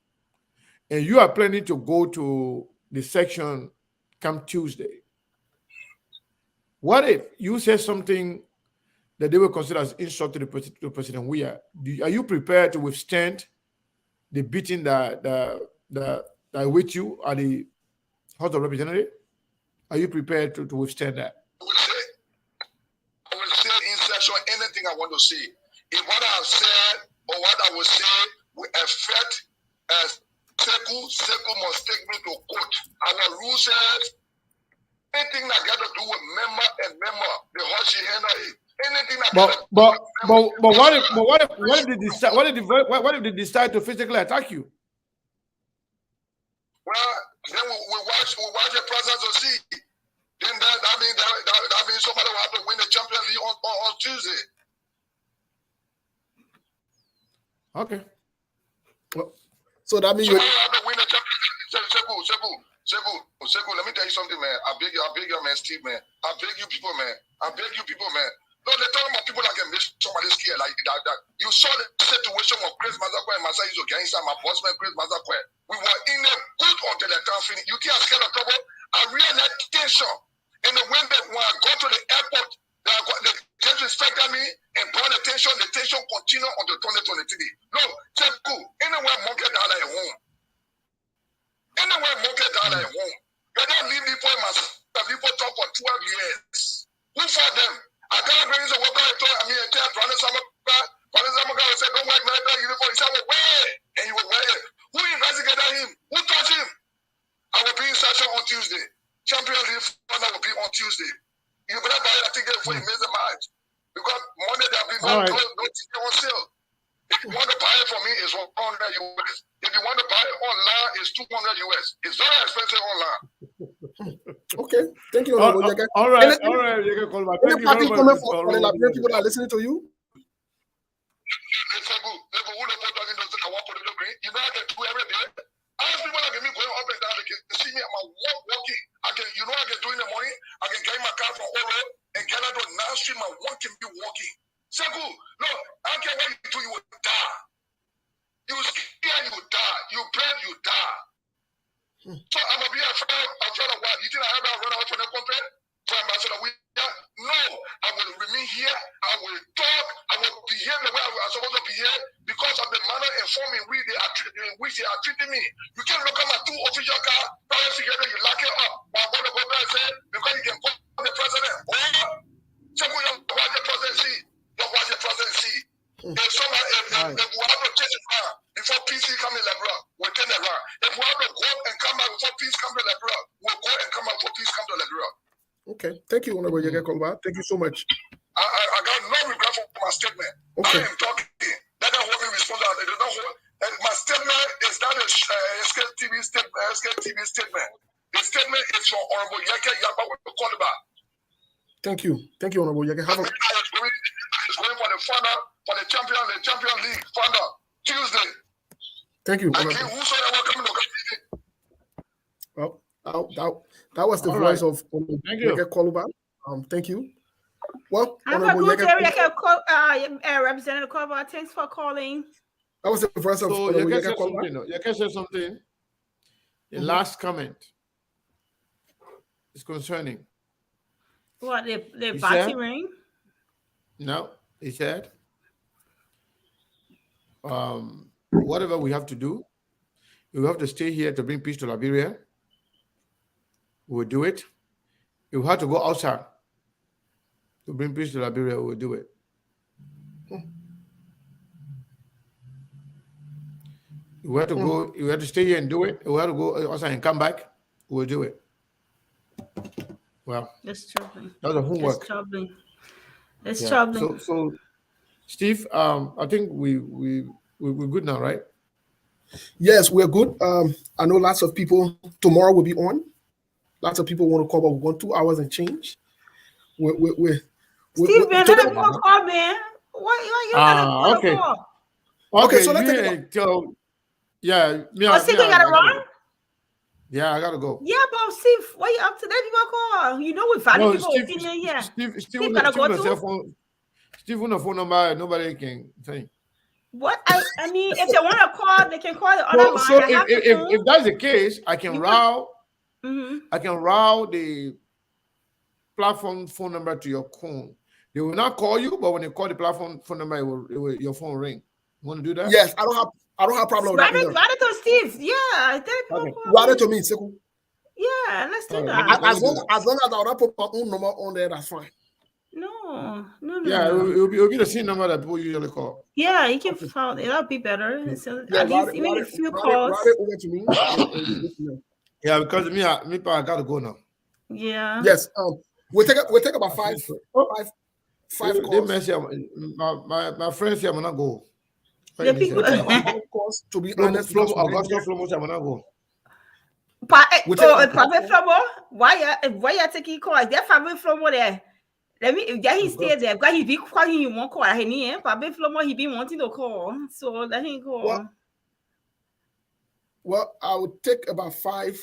And you are planning to go to the section come Tuesday. What if you say something that they will consider as insult to President Weah? Are you prepared to withstand the beating that with you at the House of Representatives? Are you prepared to withstand that? I will say in session anything I want to say. If what I have said or what I will say will affect Sekou must take me to court. Our rule says anything that got to do with member, the Hoshi Henry, anything that what if they decide to physically attack you? Well, then we watch the process to see. Then that means means somebody will have to win the Champions League on Tuesday. Okay. So that means Somebody will have to win the Champions League. Seku, let me tell you something, man. I beg you, man, Steve, man. I beg you people, man. No, they're talking about people that can make somebody scared like that. You saw the situation of Chris Mazakwe and Masai Izo inside my boss man, Chris Mazakwe. We were in a good until the time finished. You think I'm scared of trouble? I realized tension. And when I got to the airport, the tension inspected me and brought the tension continued until 2023. No, Seku, anywhere monkey dollar at home. Anywhere monkey dollar at home. They don't leave me for myself. People talk for 12 years. Who for them? I can't bring the worker. I mean, I tell Brother Samaga said, don't wear military uniform. He said, wear. And you will wear it. Who investigated him? Who touched him? I will be in session on Tuesday. Champions League final will be on Tuesday. You better buy that ticket before you miss the match. Because Monday there will be no ticket on sale. If you want to buy it from me, it's $100 US. If you want to buy it online, it's $200 US. It's very expensive online. okay. Thank you, Honorable Yeke. All right. You can call back. Any party comment for the Liberian people that are listening to you? You know I can do every day. I have people like me going up and down. They can see me. I'm walking. I can do in the morning. I can get my car from Oro and get out to Nine Street. My one can be walking. Seku, no, I don't care what you do. You will die. You scared, you die. You pray, you die. So I'm gonna be afraid of what? You think I have to run out from the company? No, I will remain here. I will talk. I will behave the way I'm supposed to behave because of the manner and form in which they are treating me. You can't look at my two official car, private security, you lock it up. My brother go back and say, because you can call the president. Some of you watch the presidency. You watch the presidency. If we have to change it around before PC come in Lebron, we'll turn it around. If we have to go and come back before peace come to Lebron, we'll go and come back before peace come to Lebron. Okay. Thank you, Honorable Yeke Kolba. Thank you so much. I got no regret for my statement. Okay. I am talking. They don't hold me responsible. They don't hold. And my statement is not a SKTV statement. The statement is from Honorable Yeke Yaba Kolba. Thank you. Thank you, Honorable Yeke. It's going for the final, for the Champion League final Tuesday. Thank you. I give whosoever coming to come. Well, that was the voice of Honorable Yeke Kolba. Thank you. Well, Honorable Representative Kolba, thanks for calling. That was the voice of Honorable Yeke Kolba. Yeke said something. The last comment is concerning. What, the party ring? No, he said, whatever we have to do, we have to stay here to bring peace to Liberia. We'll do it. If we have to go outside to bring peace to Liberia, we'll do it. If we have to go, we have to stay here and do it. If we have to go outside and come back, we'll do it. Well, that's troubling. That's a homework. That's troubling. It's troubling. So, Steve, I think we're good now, right? Yes, we're good. I know lots of people tomorrow will be on. Lots of people want to call, but we want 2 hours and change. Steve, man, let him call, man. Why you got to call? Okay, so let's take Steve, you got to run? Yeah, I gotta go. Yeah, but Steve, why you up to that? You call. You know we value people's opinion here. Steve gotta go too. Steve on the phone number, nobody can say. What I mean, if they want to call, they can call the other line. So if that's the case, I can route. I can route the platform phone number to your phone. They will not call you, but when they call the platform phone number, your phone will ring. You want to do that? Yes, I don't have problem with that. Write it to Steve. Yeah, write it to me, Seku. Yeah, let's do that. As long as I don't put my own number on there, that's fine. No. Yeah, it'll be the same number that people usually call. Yeah, you can find it. That'll be better. So yeah, at least even a few calls. Write it over to me. Yeah, because me, I gotta go now. Yeah. Yes. We'll take about five calls. My friends here, I'm not go. The people, to be honest, private Flomo. Why you taking calls? They're private Flomo there. Let me. Yeah, he Oh, stayed there. Because he be calling you one call. He need. But he be wanting to call. So let him call. Well, I would take about 5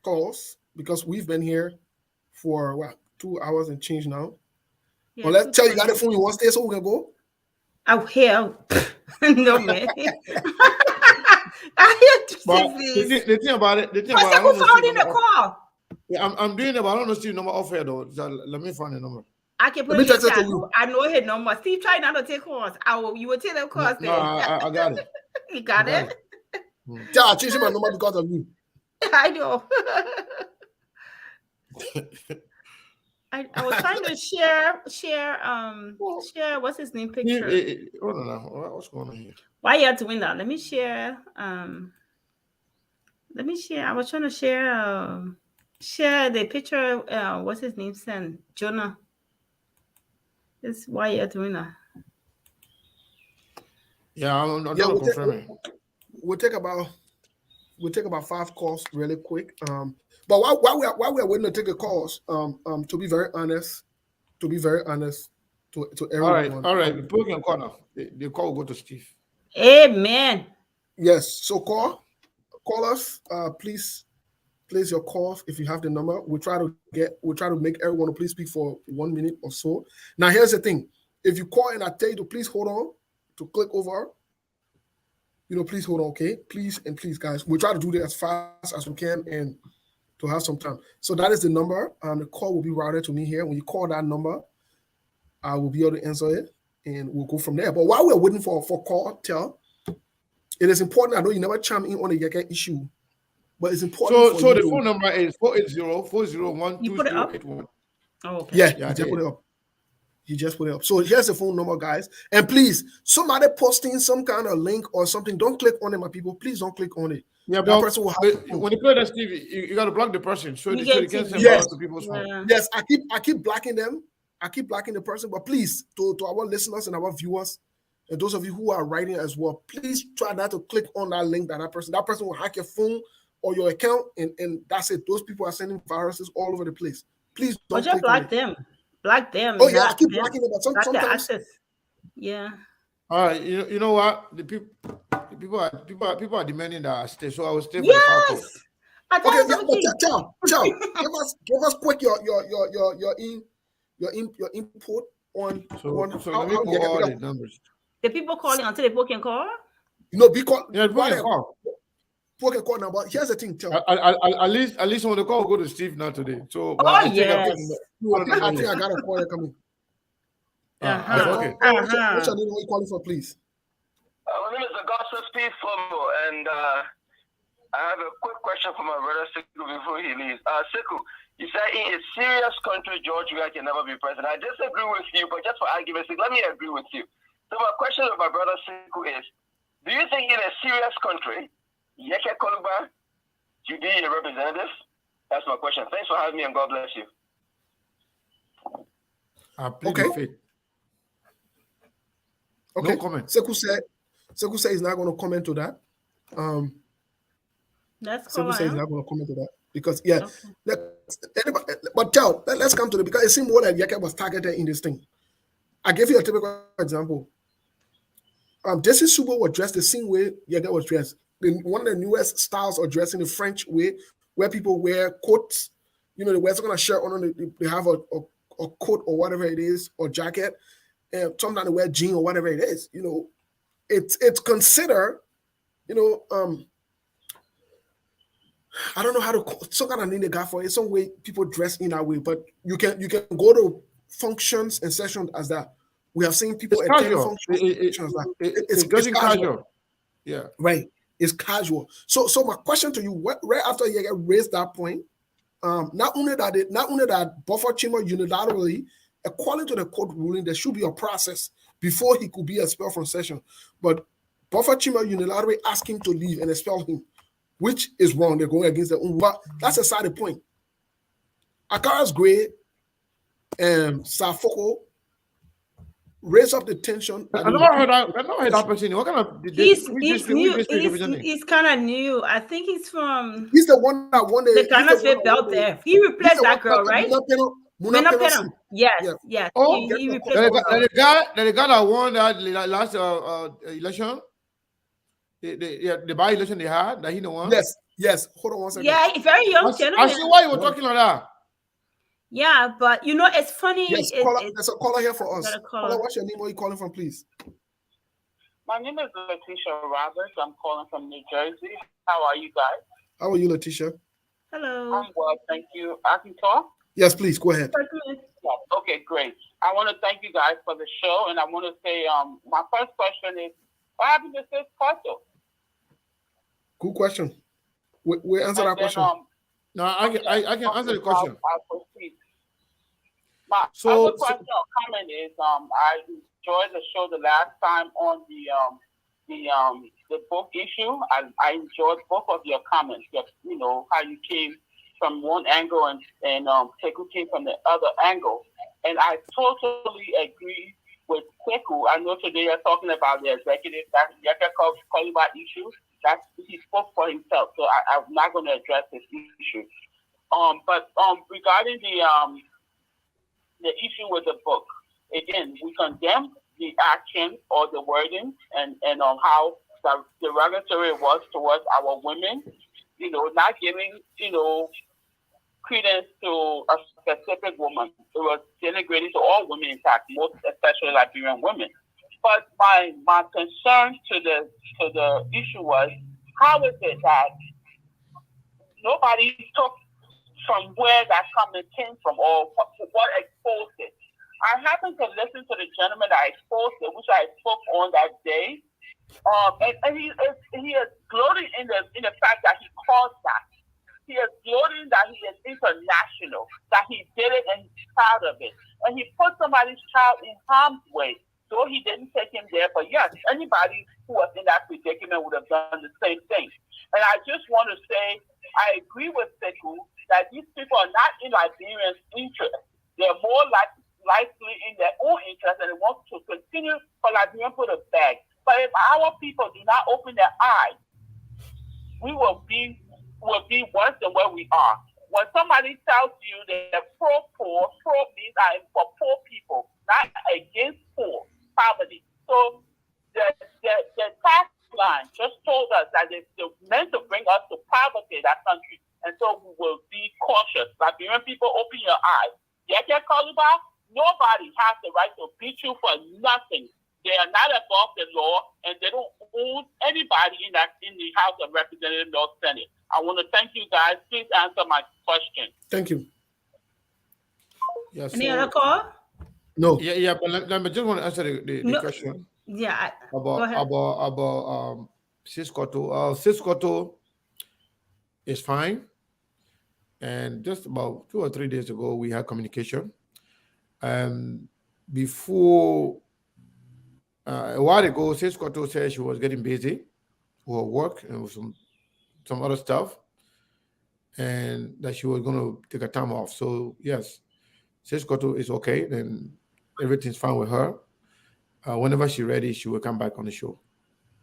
calls because we've been here for what 2 hours and change now. Yeah, Well, let's tell you got the phone you want to stay so we can go. Oh hell, no man. I hear But this. the thing about it, Who found in the call? Yeah, I'm doing it, but I don't know Steve number off here though. So let me find the number. I can put Let me it in text it chat. to you. I know his number. Steve try not to take calls. You will take them calls. No, I got it. You got I it? Yeah, I changed my number because of you. I know. I was trying to share what's his name picture. Hold on now. What's going on here? Why you have to win that? Let me share. I was trying to share the picture. What's his name? Send Jonah. This why you have to win that. Yeah, I'm confirming. We'll take about 5 calls really quick. But while we're waiting to take the calls, to be very honest, to everyone. All right. People can call now. The call will go to Steve. Amen. Yes. So call us. Please place your calls if you have the number. We'll try to make everyone to please speak for 1 minute or so. Now here's the thing: if you call and I tell you to please hold on to click over, please hold on, okay? Please guys. We'll try to do this as fast as we can and to have some time. So that is the number. The call will be routed to me here. When you call that number, I will be able to answer it and we'll go from there. But while we're waiting for call, it is important. I know you never chime in on the Yeke issue, but it's important. So the phone number is 480-401-2081. Oh, okay. Yeah, he just put it up. So here's the phone number, guys. And please, somebody posting some kind of link or something, don't click on it, my people. Please don't click on it. Yeah, that person will have when you play that, Steve, you got to block the person so they can send yes. to people's phone. Yes, I keep blocking them. I keep blocking the person, but please, to our listeners and our viewers, and those of you who are writing as well, please try not to click on that link that person will hack your phone or your account, and that's it. Those people are sending viruses all over the place. Please don't just block them. Block them. Oh yeah, I keep blocking them, but sometimes. Yeah. All right, you know what? The people are demanding that I stay, so I will stay for yes! the Okay, Chow. Give us quick your input on. So let me put all the numbers. The people calling until the people can call. Because people can call. People can call now, but here's the thing, Chow. At least when the call go to Steve now today. So yes. I think I got a call coming. Okay. What's your name? What you calling for, please? My name is Augusta Steve Fomo, and I have a quick question for my brother Sekou before he leaves. Sekou, you said in a serious country, George Weah can never be president. I disagree with you, but just for argument's sake, let me agree with you. So my question to my brother Sekou is, do you think in a serious country, Yeke Koluba should be a representative? That's my question. Thanks for having me, and God bless you. Okay. Okay. No comment. Sekou said he's not going to comment to that. That's Sekou said he's not going to comment to that because okay. Let's come to it because it seemed more that Yeke was targeted in this thing. I gave you a typical example. Desi Subo was dressed the same way Yeke was dressed. One of the newest styles of dressing the French way, where people wear coats. They wear some kind of shirt on. They have a coat or whatever it is, or jacket. And sometimes they wear jeans or whatever it is. It's considered, I don't know how to call some kind of name they got for it. Some way people dress in that way, but you can go to functions and sessions as that. We have seen people attend functions. It's casual. Yeah. Right. It's casual. So my question to you, right after you raised that point, not only that Buffer Chima unilaterally, according to the court ruling, there should be a process before he could be expelled from session. But Buffer Chima unilaterally asked him to leave and expel him, which is wrong. They're going against their own. But that's a side point. Akaras Gray and Safoko raise up the tension. I never heard that person. What kind of? He's new. He's kind of new. I think he's from. He's the one that won the Ghana State belt there. He replaced that girl, right? Muna Mena Pelosi. Pena. Yes, Yeah. yes. Oh, He Get the replaced call. the guy that won that last election, the by election they had, that he the one. Yes. Hold on one second. Yeah, a very young I see gentleman. why you were talking like that. Yeah, but you know, it's funny. Yes, there's a caller here for us. Got a caller. Caller, what's your name? Where are you calling from, please? My name is Letitia Roberts. I'm calling from New Jersey. How are you guys? How are you, Letitia? Hello. I'm well, thank you. I can talk? Yes, please, go ahead. Okay, great. I want to thank you guys for the show, and I want to say my first question is, what happened to Sis Cotto? Good question. We answer that question. No, I can answer the question. I'll proceed. My So- other question or comment is, I enjoyed the show the last time on the book issue. I enjoyed both of your comments. You know how you came from one angle and Sekou came from the other angle, and I totally agree with Sekou. I know today you're talking about the executive that Yaka Koliba issue. That he spoke for himself, so I'm not going to address this issue. But regarding the issue with the book, again, we condemn the action or the wording and how derogatory it was towards our women. You know, not giving credence to a specific woman. It was denigrating to all women, in fact, most especially Liberian women. But my concern to the issue was, how is it that nobody took from where that comment came from or what exposed it? I happened to listen to the gentleman that exposed it, which I spoke on that day, and he is gloating in the fact that he caused that. He is gloating that he is international, that he did it and he's proud of it, and he put somebody's child in harm's way. So he didn't take him there, but yes, anybody who was in that predicament would have done the same thing. And I just want to say, I agree with Sekou that these people are not in Liberians' interest. They're more likely in their own interest, and they want to continue for Liberian to the bag. But if our people do not open their eyes, we will be worse than where we are. When somebody tells you they're pro-poor, pro means I'm for poor people, not against poor. Poverty. So the tax line just told us that they're meant to bring us to poverty in that country, and so we will be cautious. Liberian people, open your eyes. Yeke Koliba, nobody has the right to beat you for nothing. They are not above the law, and they don't own anybody in the House of Representatives or Senate. I want to thank you guys. Please answer my question. Thank you. Yes. Any other call? No. Yeah, but let me just want to answer the No. question Yeah. Go ahead. about Sis Cotto. Sis Cotto is fine, and just about 2 or 3 days ago we had communication. Before a while ago, Sis Cotto said she was getting busy with her work and with some other stuff, and that she was going to take a time off. So yes, Sis Cotto is okay, then everything's fine with her. Whenever she's ready, she will come back on the show.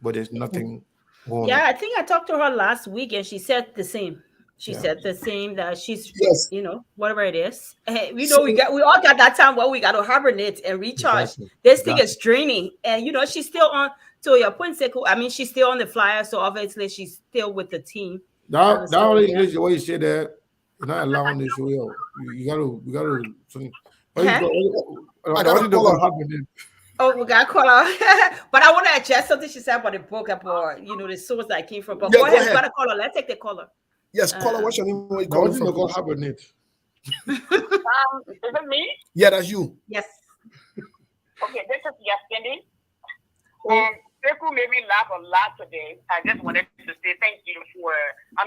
But there's nothing going Yeah, on. I think I talked to her last week, and she said the same. She Yeah. said the same, that she's, Yes. whatever it is. We know we all got that time where we got to hibernate and recharge. Exactly. This thing is draining, and she's still on. To your point, Sekou, I mean, she's still on the flyer, so obviously she's still with the team. That So, only yeah. is the way you say that. You're not allowing this show. You gotta. Huh? I got a caller. Oh, we got call out. But I want to address something she said about the book, about the source that came from. But Yeah, go go ahead, ahead. got a caller. Let's take the caller. Yes, caller, what's your name? Where you I calling wasn't from? gonna hibernate. Is it me? Yeah, that's you. Yes. Okay, this is Yasindi. Sekou made me laugh a lot today. I just wanted to say thank you for,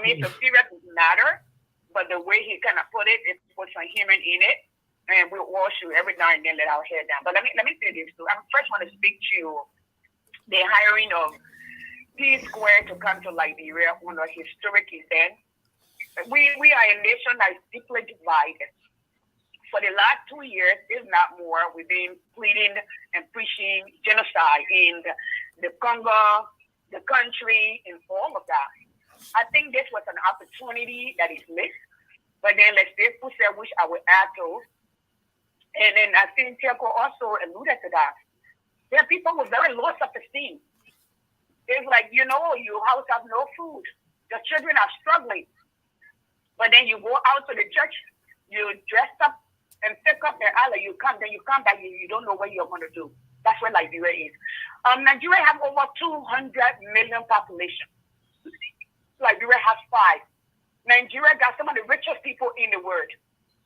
it's a serious matter, but the way he kind of put it, it puts some humor in it. And we all should every now and then let our hair down. But let me say this too. I first want to speak to the hiring of P Square to come to Liberia on a historic event. We are a nation that is deeply divided. For the last 2 years, if not more, we've been pleading and preaching genocide in the Congo, the country, and all of that. I think this was an opportunity that is missed. But then let's say, which I will add to, And then I think Tiako also alluded to that. There are people with very low self-esteem. It's like, your house have no food. The children are struggling. But then you go out to the church, you dress up and pick up the Allah, you come back, you don't know what you're going to do. That's where Liberia is. Nigeria have over 200 million population. Liberia has 5. Nigeria got some of the richest people in the world.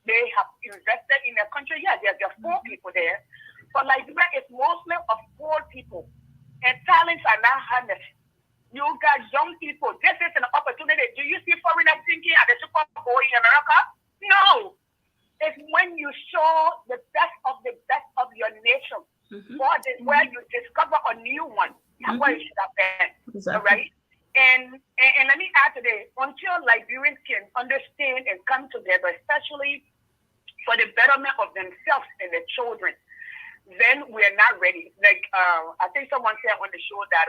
They have invested in their country. Yeah, there are 4 people there. But Liberia is mostly of poor people. And talents are not harnessed. You got young people. This is an opportunity. Do you see foreigners thinking at the Super Bowl in America? No. It's when you show the best of your nation. Where you discover a new one. That's where it should have been. Exactly. All right? And let me add to this. Until Liberians can understand and come together, especially for the betterment of themselves and their children, then we are not ready. Like I think someone said on the show that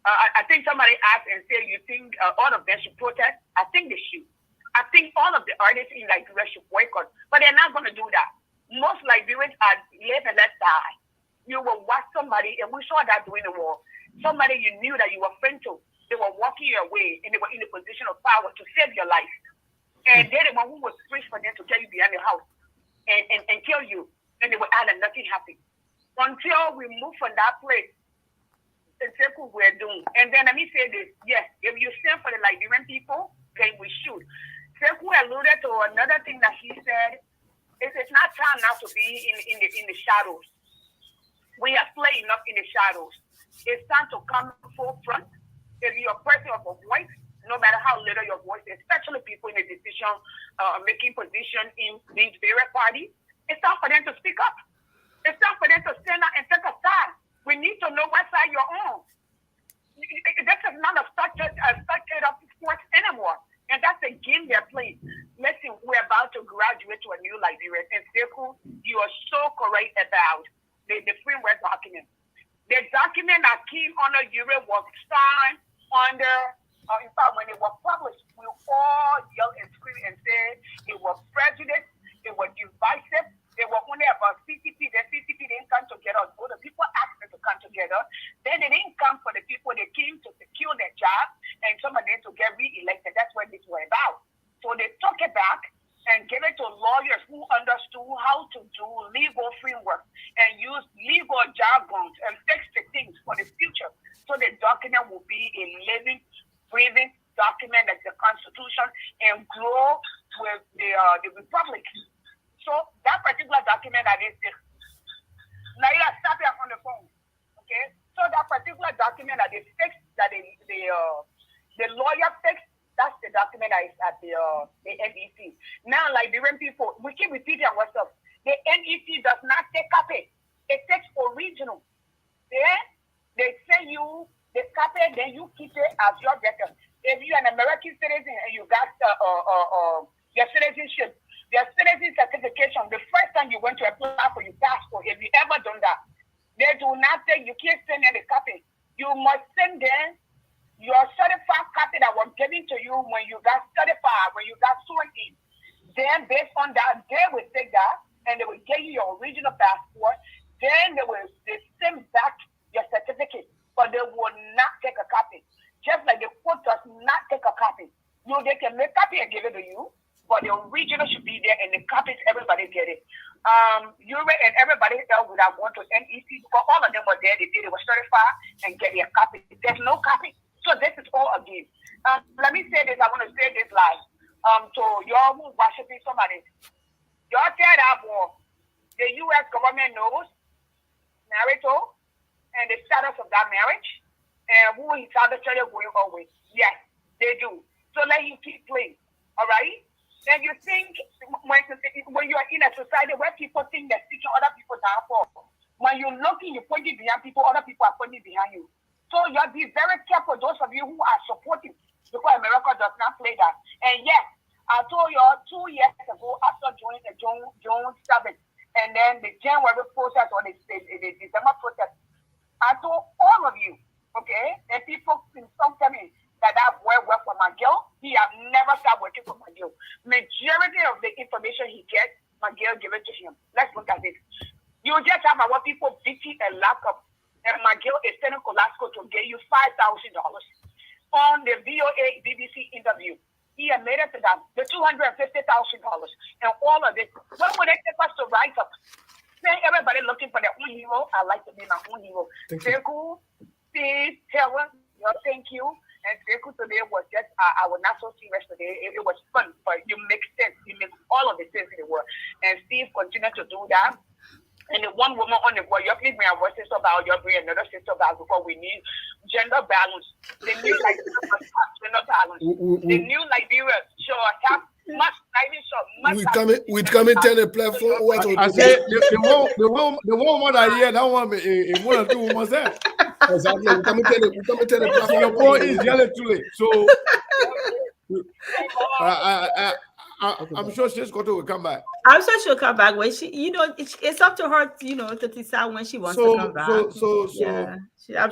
I think somebody asked and said, you think all of them should protest? I think they should. I think all of the artists in Liberia should boycott, but they're not going to do that. Most Liberians are live and let die. You will watch somebody, and we saw that during the war. Somebody you knew that you were friends to, they were walking your way, and they were in a position of power to save your life. And they're the one who was free for them to tell you behind the house and kill you. And they will add and nothing happened. Until we move from that place, and say what we're doing. And then let me say this, yes, if you stand for the Liberian people, then we should. Sekou alluded to another thing that he said, it's not time now to be in the shadows. We have played enough in the shadows. It's time to come forefront. If you're a person of a voice, no matter how little your voice, especially people in the decision-making position in these various parties, it's time for them to speak up. It's time for them to stand up and take a stand. We need to know what side you're on. This is not a spectator sport anymore. And that's the game they're playing. Listen, we're about to graduate to a new Liberia. And Sekou, you are so correct about the framework document. The document that came under Europe was signed under, in fact, when it was published, we all yelled and screamed and said it was prejudice, it was divisive, they were only about CCP, the CCP didn't come together, so the people asked them to come together. Then they didn't come for the people, they came to secure their job and some of them to get re-elected. That's what this was about. So they took it back and gave it to lawyers who understood how to do legal framework and use legal jargons and fix the things for the future. So the document will be a living, breathing document like the Constitution and grow with the Republic. So that particular document that is this. Naila, stop here on the phone. Okay? So that particular document that they fixed, that the lawyer fixed, that's the document that is at the NEC. Now, Liberian people, we keep repeating ourselves. The NEC does not take copy. It takes original. They send you the copy, then you keep it as your record. If you're an American citizen and you got your citizenship, your citizen certification, the first time you went to apply for your passport, if you ever done that, they do not say you can't send them the copy. You must send them your certified copy that was given to you when you got certified, when you got sworn in. Then based on that, they will take that and they will give you your original passport. Then they send back your certificate, but they will not take a copy. Just like the court does not take a copy. They can make a copy and give it to you, but the original should be there and the copies, everybody get it. Europe and everybody else would have gone to NEC because all of them were there. They were certified and get their copy. There's no copy. So this is all a game. Let me say this. I want to say this live. To y'all who worshiping somebody. Y'all tell that war. The U.S. government knows marital and the status of that marriage and who is actually going on with. Yes, they do. So let you keep playing. All right? And you think when you are in a society where people think they're seeking other people down for, when you're looking, you're pointing behind people, other people are pointing behind you. So you have to be very careful, those of you who are supporting, because America does not play that. And yes, I told you 2 years ago after joining the June 7th, and then the January protest or the December protest, I told all of you, okay, and people tell me that boy worked for McGill. He has never started working for McGill. Majority of the information he gets, McGill give it to him. Let's On the VOA BBC interview, he admitted to them the $250,000 and all of this. What would it take us to rise up? Then everybody looking for their own hero. I like to be my own hero. Sekou, Steve, Taylor, thank you. And Sekou today was just, I was not so serious today. It was fun, but you make sense. You make all of the sense in the world. And Steve continued to do that. And the one woman on the board, you please bring our sister about, you bring another sister about because we need gender balance. The new Liberia must have gender balance. The new Liberia should have we coming to the platform. I said the woman that here, that one one or two women there. Exactly. We coming to the platform. Singapore is yelling too late. So I'm sure she's got to come back. I'm sure she'll come back when she, it's up to her, to decide when she wants to come back. I'm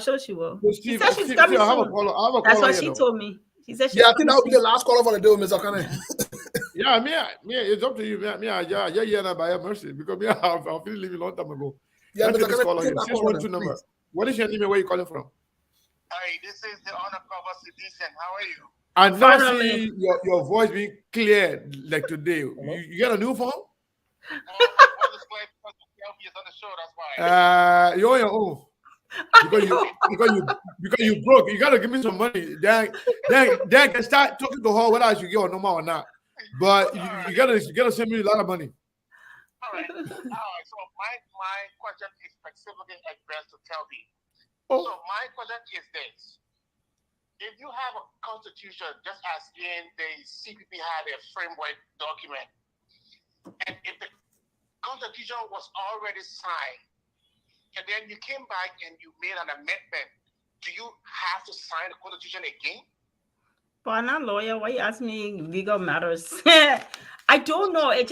sure she will. She said she's coming soon. That's what she told me. She said she's I think that will be the last caller for the day, Mr. Kane. Yeah, it's up to you. Yeah, by your mercy, because I've been living a long time ago. Yeah, Mr. Kane, 612 number. What is your name and where you calling from? Hi, this is the undercover citizen. How are you? I now see your voice being clear like today. You got a new phone? You're on your own. Because you broke. You gotta give me some money. Then can start talking to her whether I should get or no more or not. But you gotta send me a lot of money. All right. So my question is specifically addressed to Kelby. Oh. So my question is this. If you have a constitution, just as in the CPP had a framework document, and if the constitution was already signed, and then you came back and you made an amendment, do you have to sign the constitution again? But I'm not a lawyer. Why you ask me legal matters? I don't know. It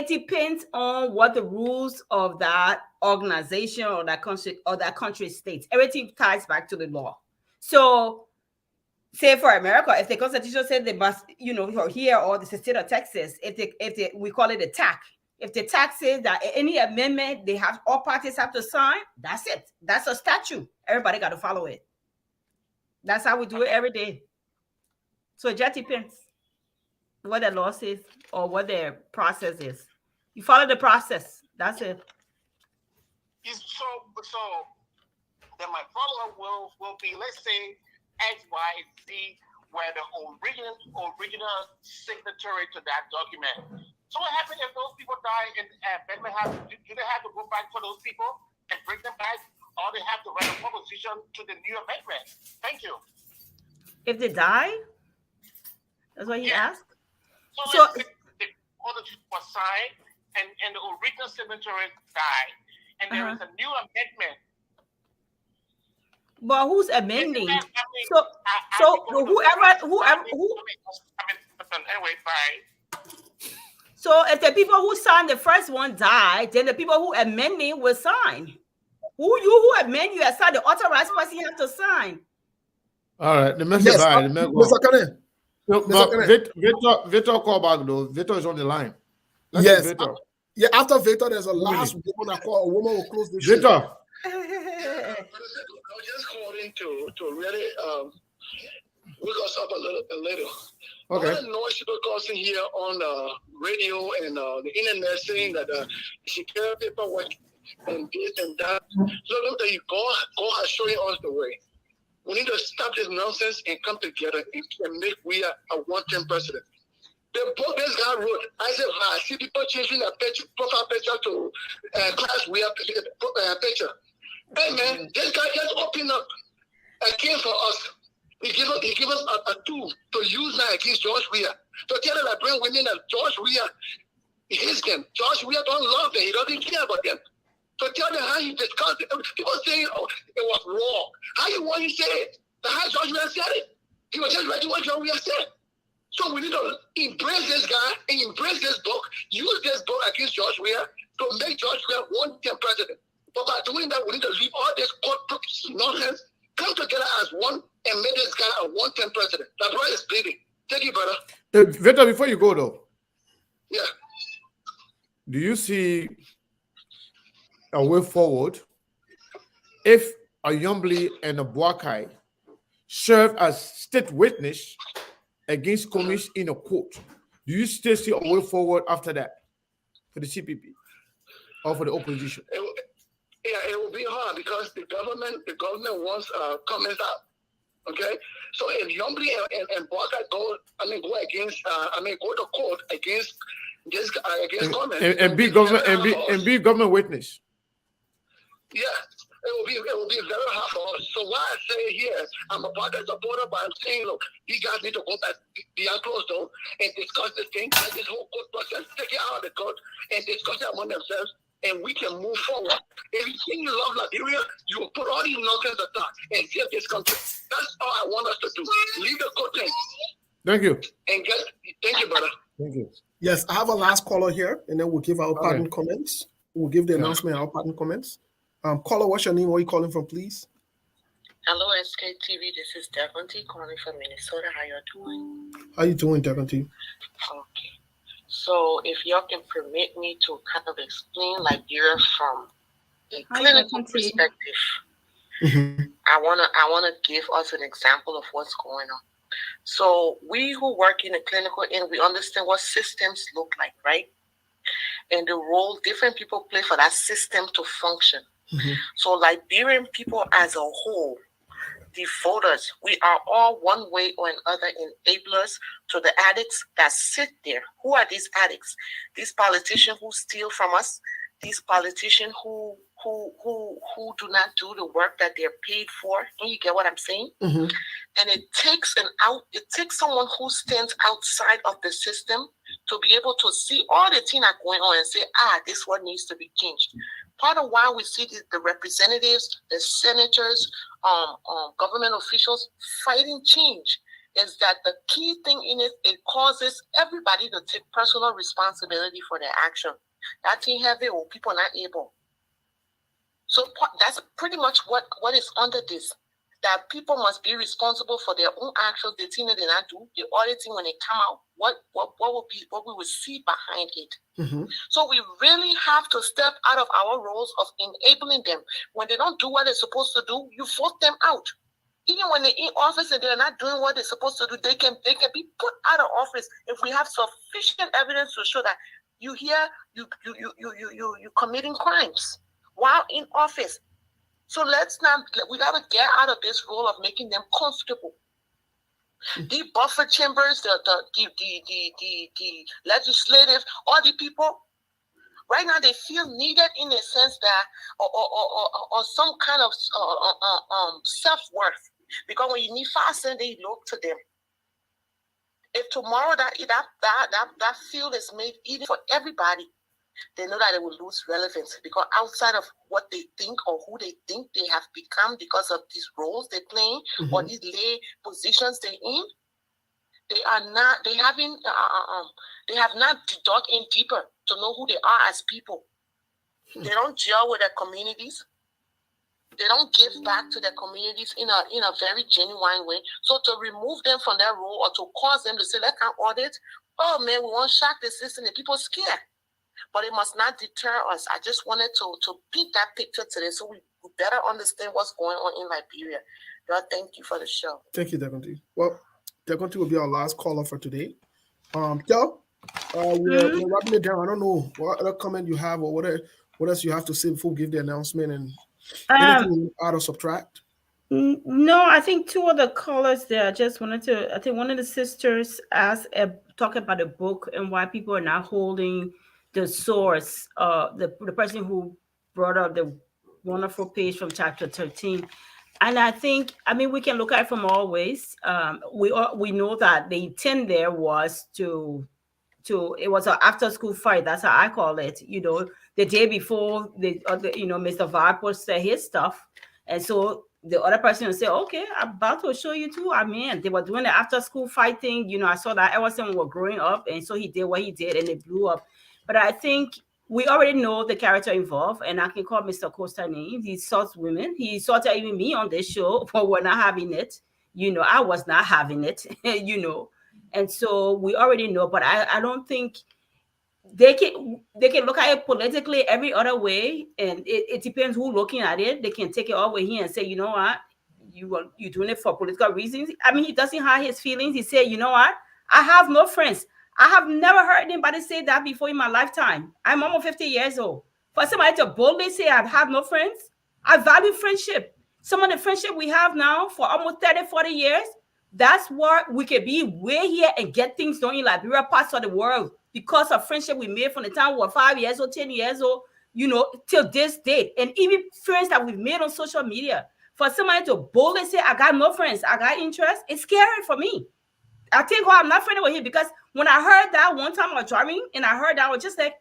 depends on what the rules of that organization or that country states. Everything ties back to the law. So, say for America, if the Constitution said they must, here or the state of Texas, we call it a TAC. If the TAC says that any amendment all parties have to sign, that's it. That's a statute. Everybody got to follow it. That's how we do it every day. So it just depends what the law says or what their process is. You follow the process. That's it. So then my follow-up will be, let's say X, Y, Z were the original signatory to that document. So what happens if those people die and do they have to go back for those people and bring them back, or they have to write a proposition to the new amendment? Thank you. If they die? That's what he asked? So if the constitution was signed and the original signatory died, and there is a new amendment. But who's amending? Anyway, bye. So if the people who signed the first one died, then the people who amending will sign. Who amend, you assign the authorized person you have to sign. All right, the message. Mr. Kane. Victor call back though. Victor is on the line. Yes. Victor. Yeah, after Victor, there's a last woman that call. A woman will close the show. Victor. I was just calling to really wake us up a little. Okay. All the noise people causing here on the radio and the internet saying that secure paperwork and this and that. So look at you, God has shown us the way. We need to stop this nonsense and come together and make we a one-term president. The book this guy wrote, I said, I see people changing their profile picture to class we have picture. Hey man, this guy just opened up a game for us. He give us a tool to use now against George Weah. To tell them that bring women that George Weah is them. George Weah don't love them. He doesn't care about them. So tell them how he discussed it. People saying, oh, it was wrong. How you want to say it? How George Weah said it? He was just writing what George Weah said. So we need to embrace this guy and embrace this book, use this book against George Weah to make George Weah one-term president. But by doing that, we need to leave all this court nonsense, come together as one, and make this guy a one-term president. That's why it's bleeding. Thank you, brother. Victor, before you go though. Yeah. Do you see a way forward if Ayomble and Abuakai served as state witness against Komis in a court. Do you still see a way forward after that for the CPP or for the opposition? It will be hard because the government wants comments out. Okay, so if Yomble and Abuakai go against, go to court against comments and be government witness. Yeah. It will be very hard for us. So why I say here, I'm a Abuakai supporter, but I'm saying, look, you guys need to go back beyond closed door and discuss this thing, like this whole court process, take it out of the court and discuss it among themselves, and we can move forward. If you think you love Liberia, you will put all these nonsense aside and save this country. That's all I want us to do. Leave the court thing. Thank you. Thank you, brother. Thank you. Yes, I have a last caller here, and then we'll give our parting comments. We'll give the announcement, our parting comments. Caller, what's your name? Where are you calling from, please? Hello, SKTV. This is Devontae calling from Minnesota. How you doing? How you doing, Devontae? Okay. So, if y'all can permit me to kind of explain Liberia from a clinical perspective, I wanna give us an example of what's going on. So, we who work in the clinical end, we understand what systems look like, right? And the role different people play for that system to function. So Liberian people as a whole, the voters, we are all one way or another enablers to the addicts that sit there. Who are these addicts? These politicians who steal from us, these politicians who do not do the work that they're paid for. And you get what I'm saying? And it takes someone who stands outside of the system to be able to see all the things that are going on and say, this one needs to be changed. Part of why we see the representatives, the senators, government officials fighting change is that the key thing in it causes everybody to take personal responsibility for their action. That thing heavy or people not able. So that's pretty much what is under this. That people must be responsible for their own actions, the thing that they not do, the auditing when they come out, what we will see behind it. So we really have to step out of our roles of enabling them. When they don't do what they're supposed to do, you vote them out. Even when they're in office and they're not doing what they're supposed to do, they can be put out of office if we have sufficient evidence to show that you committing crimes while in office. So we gotta get out of this role of making them comfortable. The buffer chambers, the legislative, all the people, right now they feel needed in a sense that, or some kind of self-worth. Because when you need fasting, they look to them. If tomorrow that field is made easy for everybody, they know that it will lose relevance, because outside of what they think or who they think they have become because of these roles they're playing or these lay positions they're in, they have not dug in deeper to know who they are as people. They don't gel with their communities. They don't give back to their communities in a very genuine way. So to remove them from their role or to cause them to say, let's not audit, oh man, we want to shock the system, and people scared. But it must not deter us. I just wanted to paint that picture today so we better understand what's going on in Liberia. God, thank you for the show. Thank you, Devontae. Well, Devontae will be our last caller for today. Kel, we're wrapping it down. I don't know what other comment you have or what else you have to say before we give the announcement and anything add or subtract. No, I think two of the callers there just wanted to. I think one of the sisters talk about a book and why people are not holding the source, the person who brought up the wonderful page from chapter 13. And I mean, we can look at it from all ways. We know that the intent there was it was an after school fight. That's how I call it. You know, the day before Mr. Varpo said his stuff. And so the other person will say, okay, I'm about to show you too. I mean, they were doing the after school fight thing. You know, I saw that Emerson were growing up. And so he did what he did and it blew up. But I think we already know the character involved, and I can call Mr. Costa names. He assaults women. He assaulted even me on this show, but we're not having it. You know, I was not having it, you know. And so we already know, but I don't think they can look at it politically every other way, and it depends who's looking at it. They can take it all way here and say, you know what, you're doing it for political reasons. I mean, he doesn't hide his feelings. He said, you know what, I have no friends. I have never heard anybody say that before in my lifetime. I'm almost 50 years old. For somebody to boldly say I have no friends, I value friendship. Some of the friendship we have now for almost 30, 40 years, that's where we can be way here and get things done in Liberia, parts of the world, because of friendship we made from the time we were 5 years old, 10 years old, you know, till this date. And even friends that we've made on social media. For somebody to boldly say, I got no friends, I got interest, it's scary for me. I think I'm not friendly with him, because when I heard that one time I was driving and I heard that, I was just like,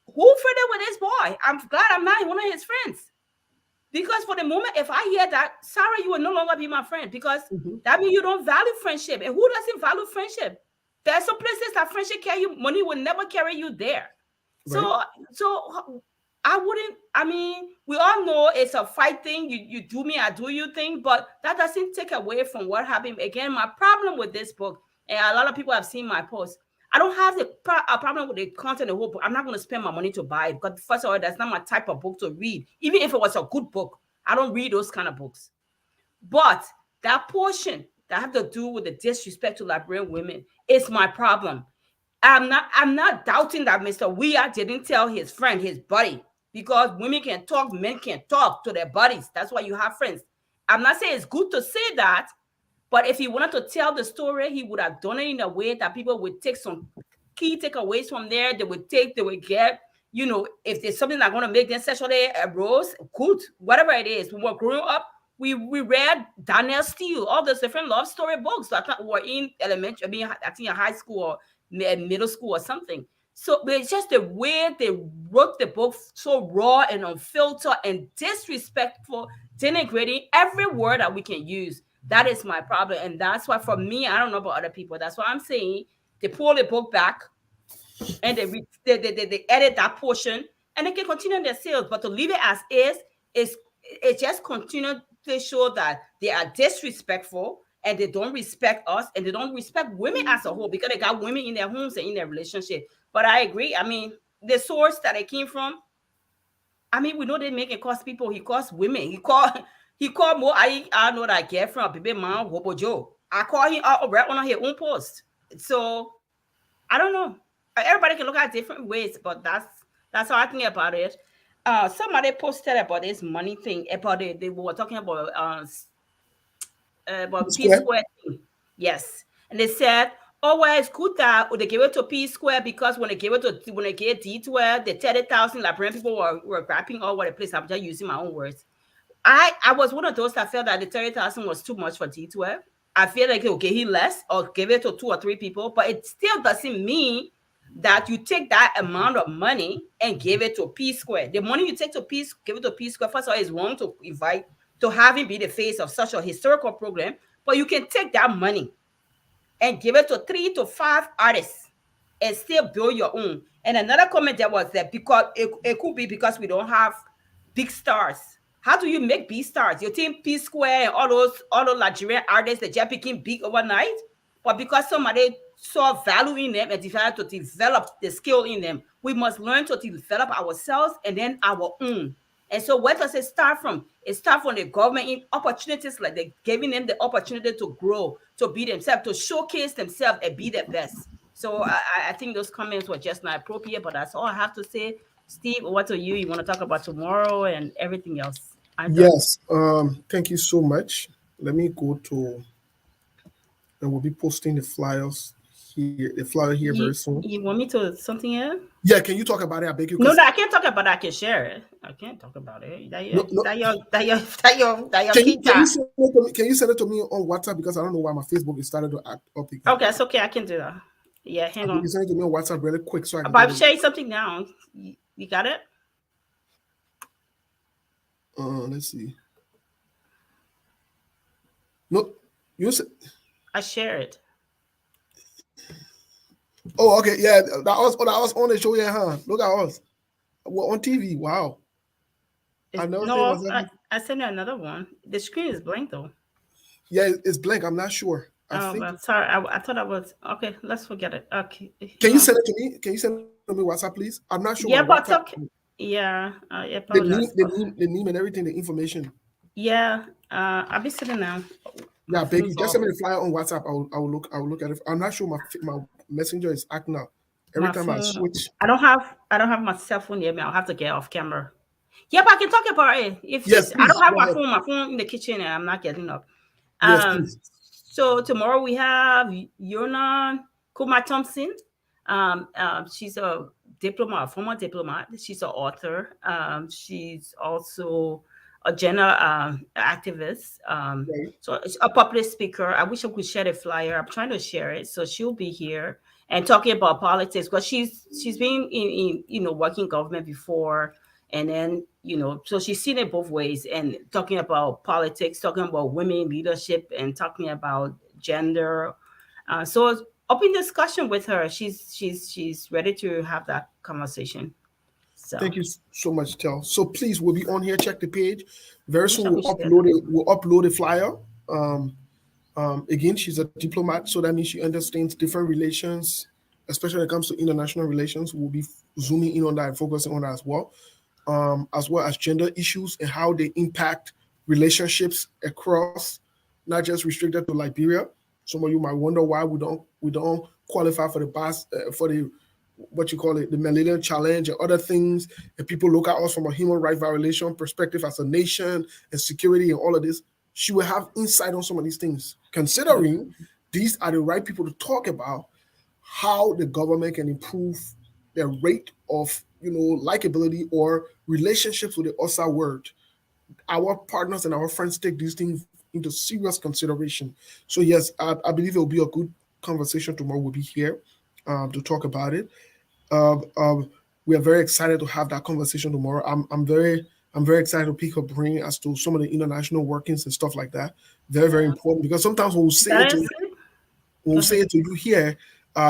who friendly with this boy? I'm glad I'm not one of his friends. Because for the moment, if I hear that, Sarah, you will no longer be my friend, because that means you don't value friendship. And who doesn't value friendship? There are some places that friendship carry you, money will never carry you there. Right. So I wouldn't, I mean, we all know it's a fight thing. You do me, I do you thing, but that doesn't take away from what happened. Again, my problem with this book, and a lot of people have seen my posts, I don't have a problem with the content of the whole book. I'm not going to spend my money to buy it, because first of all, that's not my type of book to read. Even if it was a good book, I don't read those kind of books. But that portion that have to do with the disrespect to Liberian women is my problem. I'm not doubting that Mr. Weah didn't tell his friend, his buddy, because women can talk, men can talk to their buddies. That's why you have friends. I'm not saying it's good to say that, but if he wanted to tell the story, he would have done it in a way that people would take some key takeaways from there. They would get, you know, if there's something that's going to make them sexually aroused, good, whatever it is. When we were growing up, we read Danielle Steele, all those different love story books that were in elementary, I mean, I think in high school or middle school or something. So it's just the way they wrote the book, so raw and unfiltered and disrespectful, denigrating every word that we can use. That is my problem. And that's why, for me, I don't know about other people. That's why I'm saying they pull the book back and they edit that portion and they can continue their sales. But to leave it as is it just continue to show that they are disrespectful and they don't respect us and they don't respect women as a whole, because they got women in their homes and in their relationship. But I agree. I mean, the source that it came from, I mean, we know they make it cost people. He cost women. He called more. I know that I get from a baby man, Hobo Joe. I call him out right on his own post. So I don't know. Everybody can look at different ways, but that's how I think about it. Somebody posted about this money thing. About they were talking about P Square thing. Yes, and they said, oh well, it's good that they gave it to P Square, because when they gave D12, the 30,000 Liberian people were grabbing all over the place. I'm just using my own words. I was one of those that felt that the 30,000 was too much for D12. I feel like okay, he less or give it to 2 or 3 people, but it still doesn't mean that you take that amount of money and give it to P Square. The money you take to give it to P Square, first of all, is wrong to invite, to have him be the face of such a historical program, but you can take that money and give it to 3 to 5 artists and still build your own. And another comment that was that because it could be because we don't have big stars. How do you make big stars? You think P Square and all those Nigerian artists that just became big overnight? But because somebody saw value in them and decided to develop the skill in them, we must learn to develop ourselves and then our own. And so where does it start from? It starts from the government in opportunities, like they're giving them the opportunity to grow, to be themselves, to showcase themselves and be their best. So I think those comments were just not appropriate, but that's all I have to say. Steve, what are you? You want to talk about tomorrow and everything else? Yes. Thank you so much. Let me go to, and we'll be posting the flyers here, very soon. You want me to something else? Yeah, can you talk about it? I beg you. No, I can't talk about it. I can share it. I can't talk about it. Can you send it to me on WhatsApp, because I don't know why my Facebook is started to act up again. Okay, it's okay. I can do that. Yeah, hang on. You send it to me on WhatsApp really quick so I can. I'm sharing something now. You got it? Let's see. No, you said. I share it. Oh, okay, yeah, that was on the show, yeah, huh? Look at us. We're on TV. Wow. I sent you another one. The screen is blank though. Yeah, it's blank. I'm not sure. But sorry. I thought I was okay. Let's forget it. Okay. Can you send it to me? Can you send me WhatsApp, please? I'm not sure. Yeah, my but WhatsApp, okay. Yeah, yeah, the apologize. name and everything, the information. Yeah, I'll be sitting now. Yeah, My Becky, phone's just off. send me the flyer on WhatsApp. I will look at it. I'm not sure my messenger is acting up. Every My time I phone. switch. I don't have my cell phone near me. I'll have to get off camera. Yeah, but I can talk about it. If Yes, I don't please, have go my ahead. phone in the kitchen and I'm not getting up. Yes, please. So tomorrow we have Yona Kuma Thompson. She's a diplomat, former diplomat. She's an author. She's also a gender activist. Right. So it's a public speaker. I wish I could share the flyer. I'm trying to share it. So she'll be here and talking about politics, because she's been in working government before, and then so she's seen it both ways, and talking about politics, talking about women leadership, and talking about gender. So it's open discussion with her. She's ready to have that conversation. So Thank you so much, Tel. So please, we'll be on here. Check the page. Very soon I we'll wish I could upload it. We'll upload a flyer. Again, she's a diplomat, so that means she understands different relations, especially when it comes to international relations. We'll be zooming in on that and focusing on that as well as gender issues and how they impact relationships across, not just restricted to Liberia. Some of you might wonder why we don't qualify for the what you call it, the Millennium Challenge and other things, and people look at us from a human rights violation perspective as a nation and security and all of this. She will have insight on some of these things, considering these are the right people to talk about how the government can improve their rate of likability or relationships with the outside world. Our partners and our friends take these things into serious consideration. So yes, I believe it will be a good conversation tomorrow. We'll be here to talk about it. We are very excited to have that conversation tomorrow. I'm very excited to pick her brain as to some of the international workings and stuff like that. Very, very important, because sometimes when we say it to you here,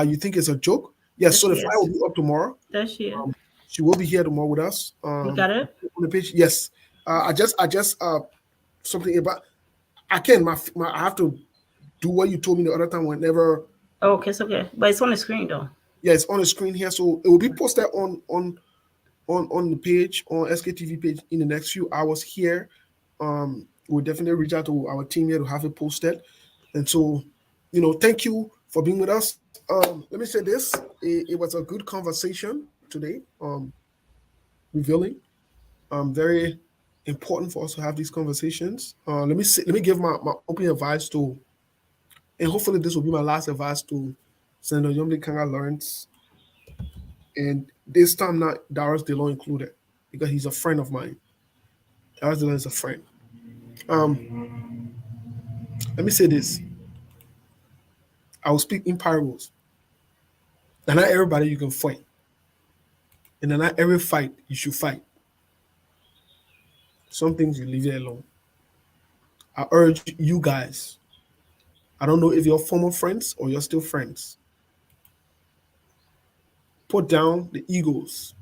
you think it's a joke. Yes, so the flyer will be up tomorrow. There she is. She will be here tomorrow with us. You got it on the page. Yes. I just something about I have to do what you told me the other time whenever. Oh, okay, it's okay. But it's on the screen though. Yeah, it's on the screen here. So it will be posted on the page, on SKTV page in the next few hours here. We'll definitely reach out to our team here to have it posted. And so, thank you for being with us. Let me say this. It was a good conversation today. Revealing. Very important for us to have these conversations. Let me give my opening advice to, and hopefully this will be my last advice to Senator Yomli Kanga Lawrence, and this time not Darius DeLong included, because he's a friend of mine. Darius DeLong is a friend. Let me say this. I will speak in parables. And not everybody you can fight. And not every fight you should fight. Some things you leave it alone. I urge you guys, I don't know if you're former friends or you're still friends, put down the egos.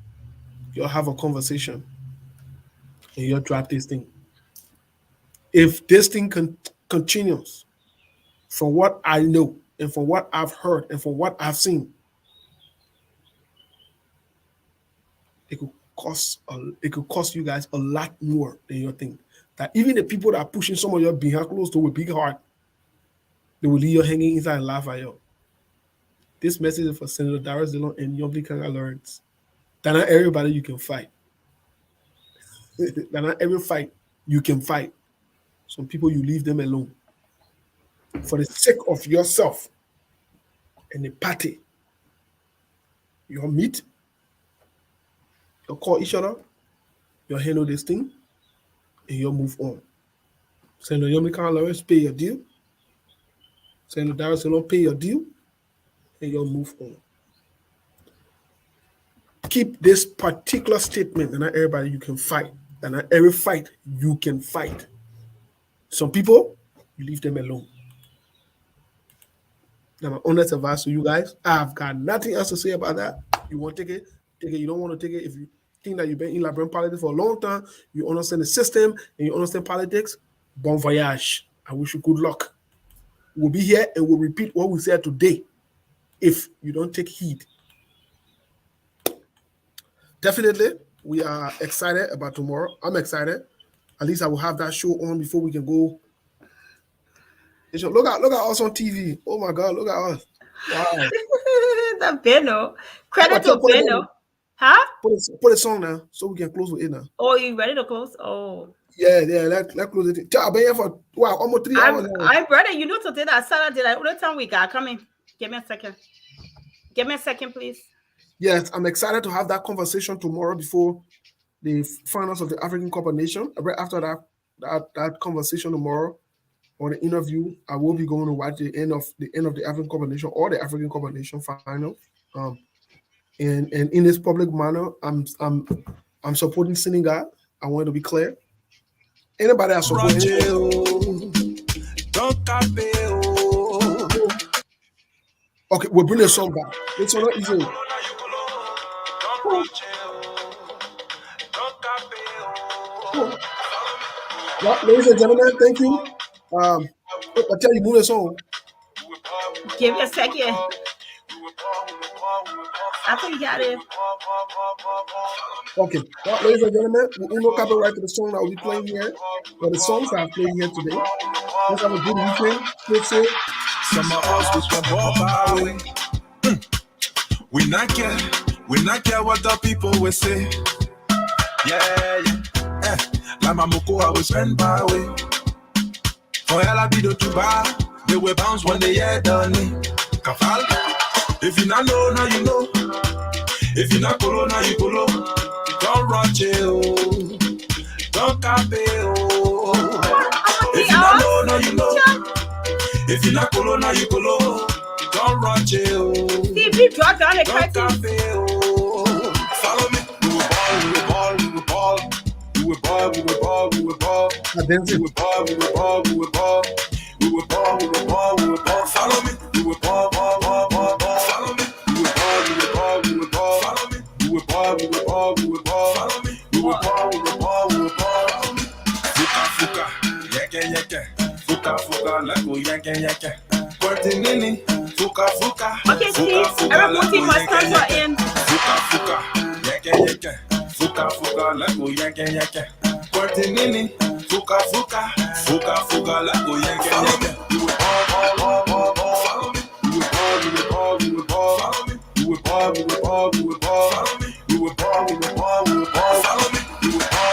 You'll have a conversation and you'll drop this thing. If this thing continues, from what I know and from what I've heard and from what I've seen, it could cost you guys a lot more than you think. That even the people that are pushing some of your behind closed door with big heart, they will leave you hanging inside and laugh at you. This message is for Senator Darius DeLong and Yomli Kanga Lawrence. That not everybody you can fight. That not every fight you can fight. Some people you leave them alone. For the sake of yourself and the party, you'll meet, you'll call each other, you'll handle this thing, and you'll move on. Senator Yomli Kanga Lawrence, pay your deal. Senator Darius DeLong, pay your deal, and you'll move on. Keep this particular statement that not everybody you can fight, that not every fight you can fight. Some people, you leave them alone. Now, my honest advice to you guys, I've got nothing else to say about that. You want to take it, take it. You don't want to take it. If you think that you've been in Liberian politics for a long time, you understand the system, and you understand politics, bon voyage. I wish you good luck. We'll be here and we'll repeat what we said today if you don't take heed. definitely, we are excited about tomorrow. I'm excited. At least I will have that show on before we can go. Look at us on TV. Oh my God, look at us. Wow. The Beno. Credit to Beno. Huh? Put a song now so we can close with it now. Oh, you ready to close? Oh. Yeah, let's close it. I've been here for almost 3 hours now. I'm brother, you know today that Saturday, like all the time we got coming. Give me a second. Give me a second, please. Yes, I'm excited to have that conversation tomorrow before the finals of the African Cup of Nations. Right after that conversation tomorrow or the interview, I will be going to watch the end of the African Cup of Nations or the African Cup of Nations final. And in this public manner, I'm supporting Senegal. I want to be clear. Anybody else supporting? Okay, we'll bring the song back. It's not easy. Well, ladies and gentlemen, thank you. I tell you, move the song. Give me a second. I think you got it. Okay, well, ladies and gentlemen, we no copyright to the song that we'll be playing here, but the songs that I'm playing here today. Let's have a good weekend. Stay safe. Some of us we can walk our way. We not care what the people will say. Yeah. Like my moko, I will spend my way. For ella be the tuba, they will bounce when they hear the name. Kafal. If you not know, now you know. If you not follow, now you follow. Don't rush it, don't cap it. If you not know, now you know. If you not follow, now you follow. Don't rush it, Steve, you dropped down the curtain. Follow me. We will ball. We will ball. Follow me. We will ball. Follow me. We will ball. Follow me. We will ball. Follow me. We will ball. Fuka. Yeke. Fuka. Let go yeke. Nini. Fuka. Okay, Steve. Everybody must come to an end. Fuka. Yeke. Fuka. Let go yeke. Nini. Fuka. Let go yeke. You will ball. Follow me. You will ball. Follow me. You will ball. Follow me. You will ball. Follow me. You will ball. Follow me. You will ball. Follow me.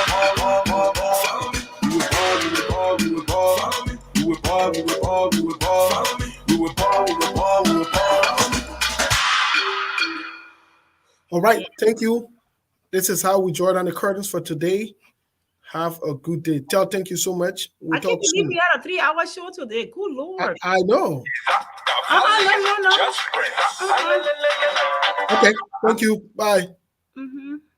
You will ball. Follow me. You will ball. Follow me. You will ball. All right, thank you. This is how we draw down the curtains for today. Have a good day. Thank you so much. I can't believe we had a 3-hour show today. Good Lord. I know. No. Okay, thank you. Bye. Mm-hmm.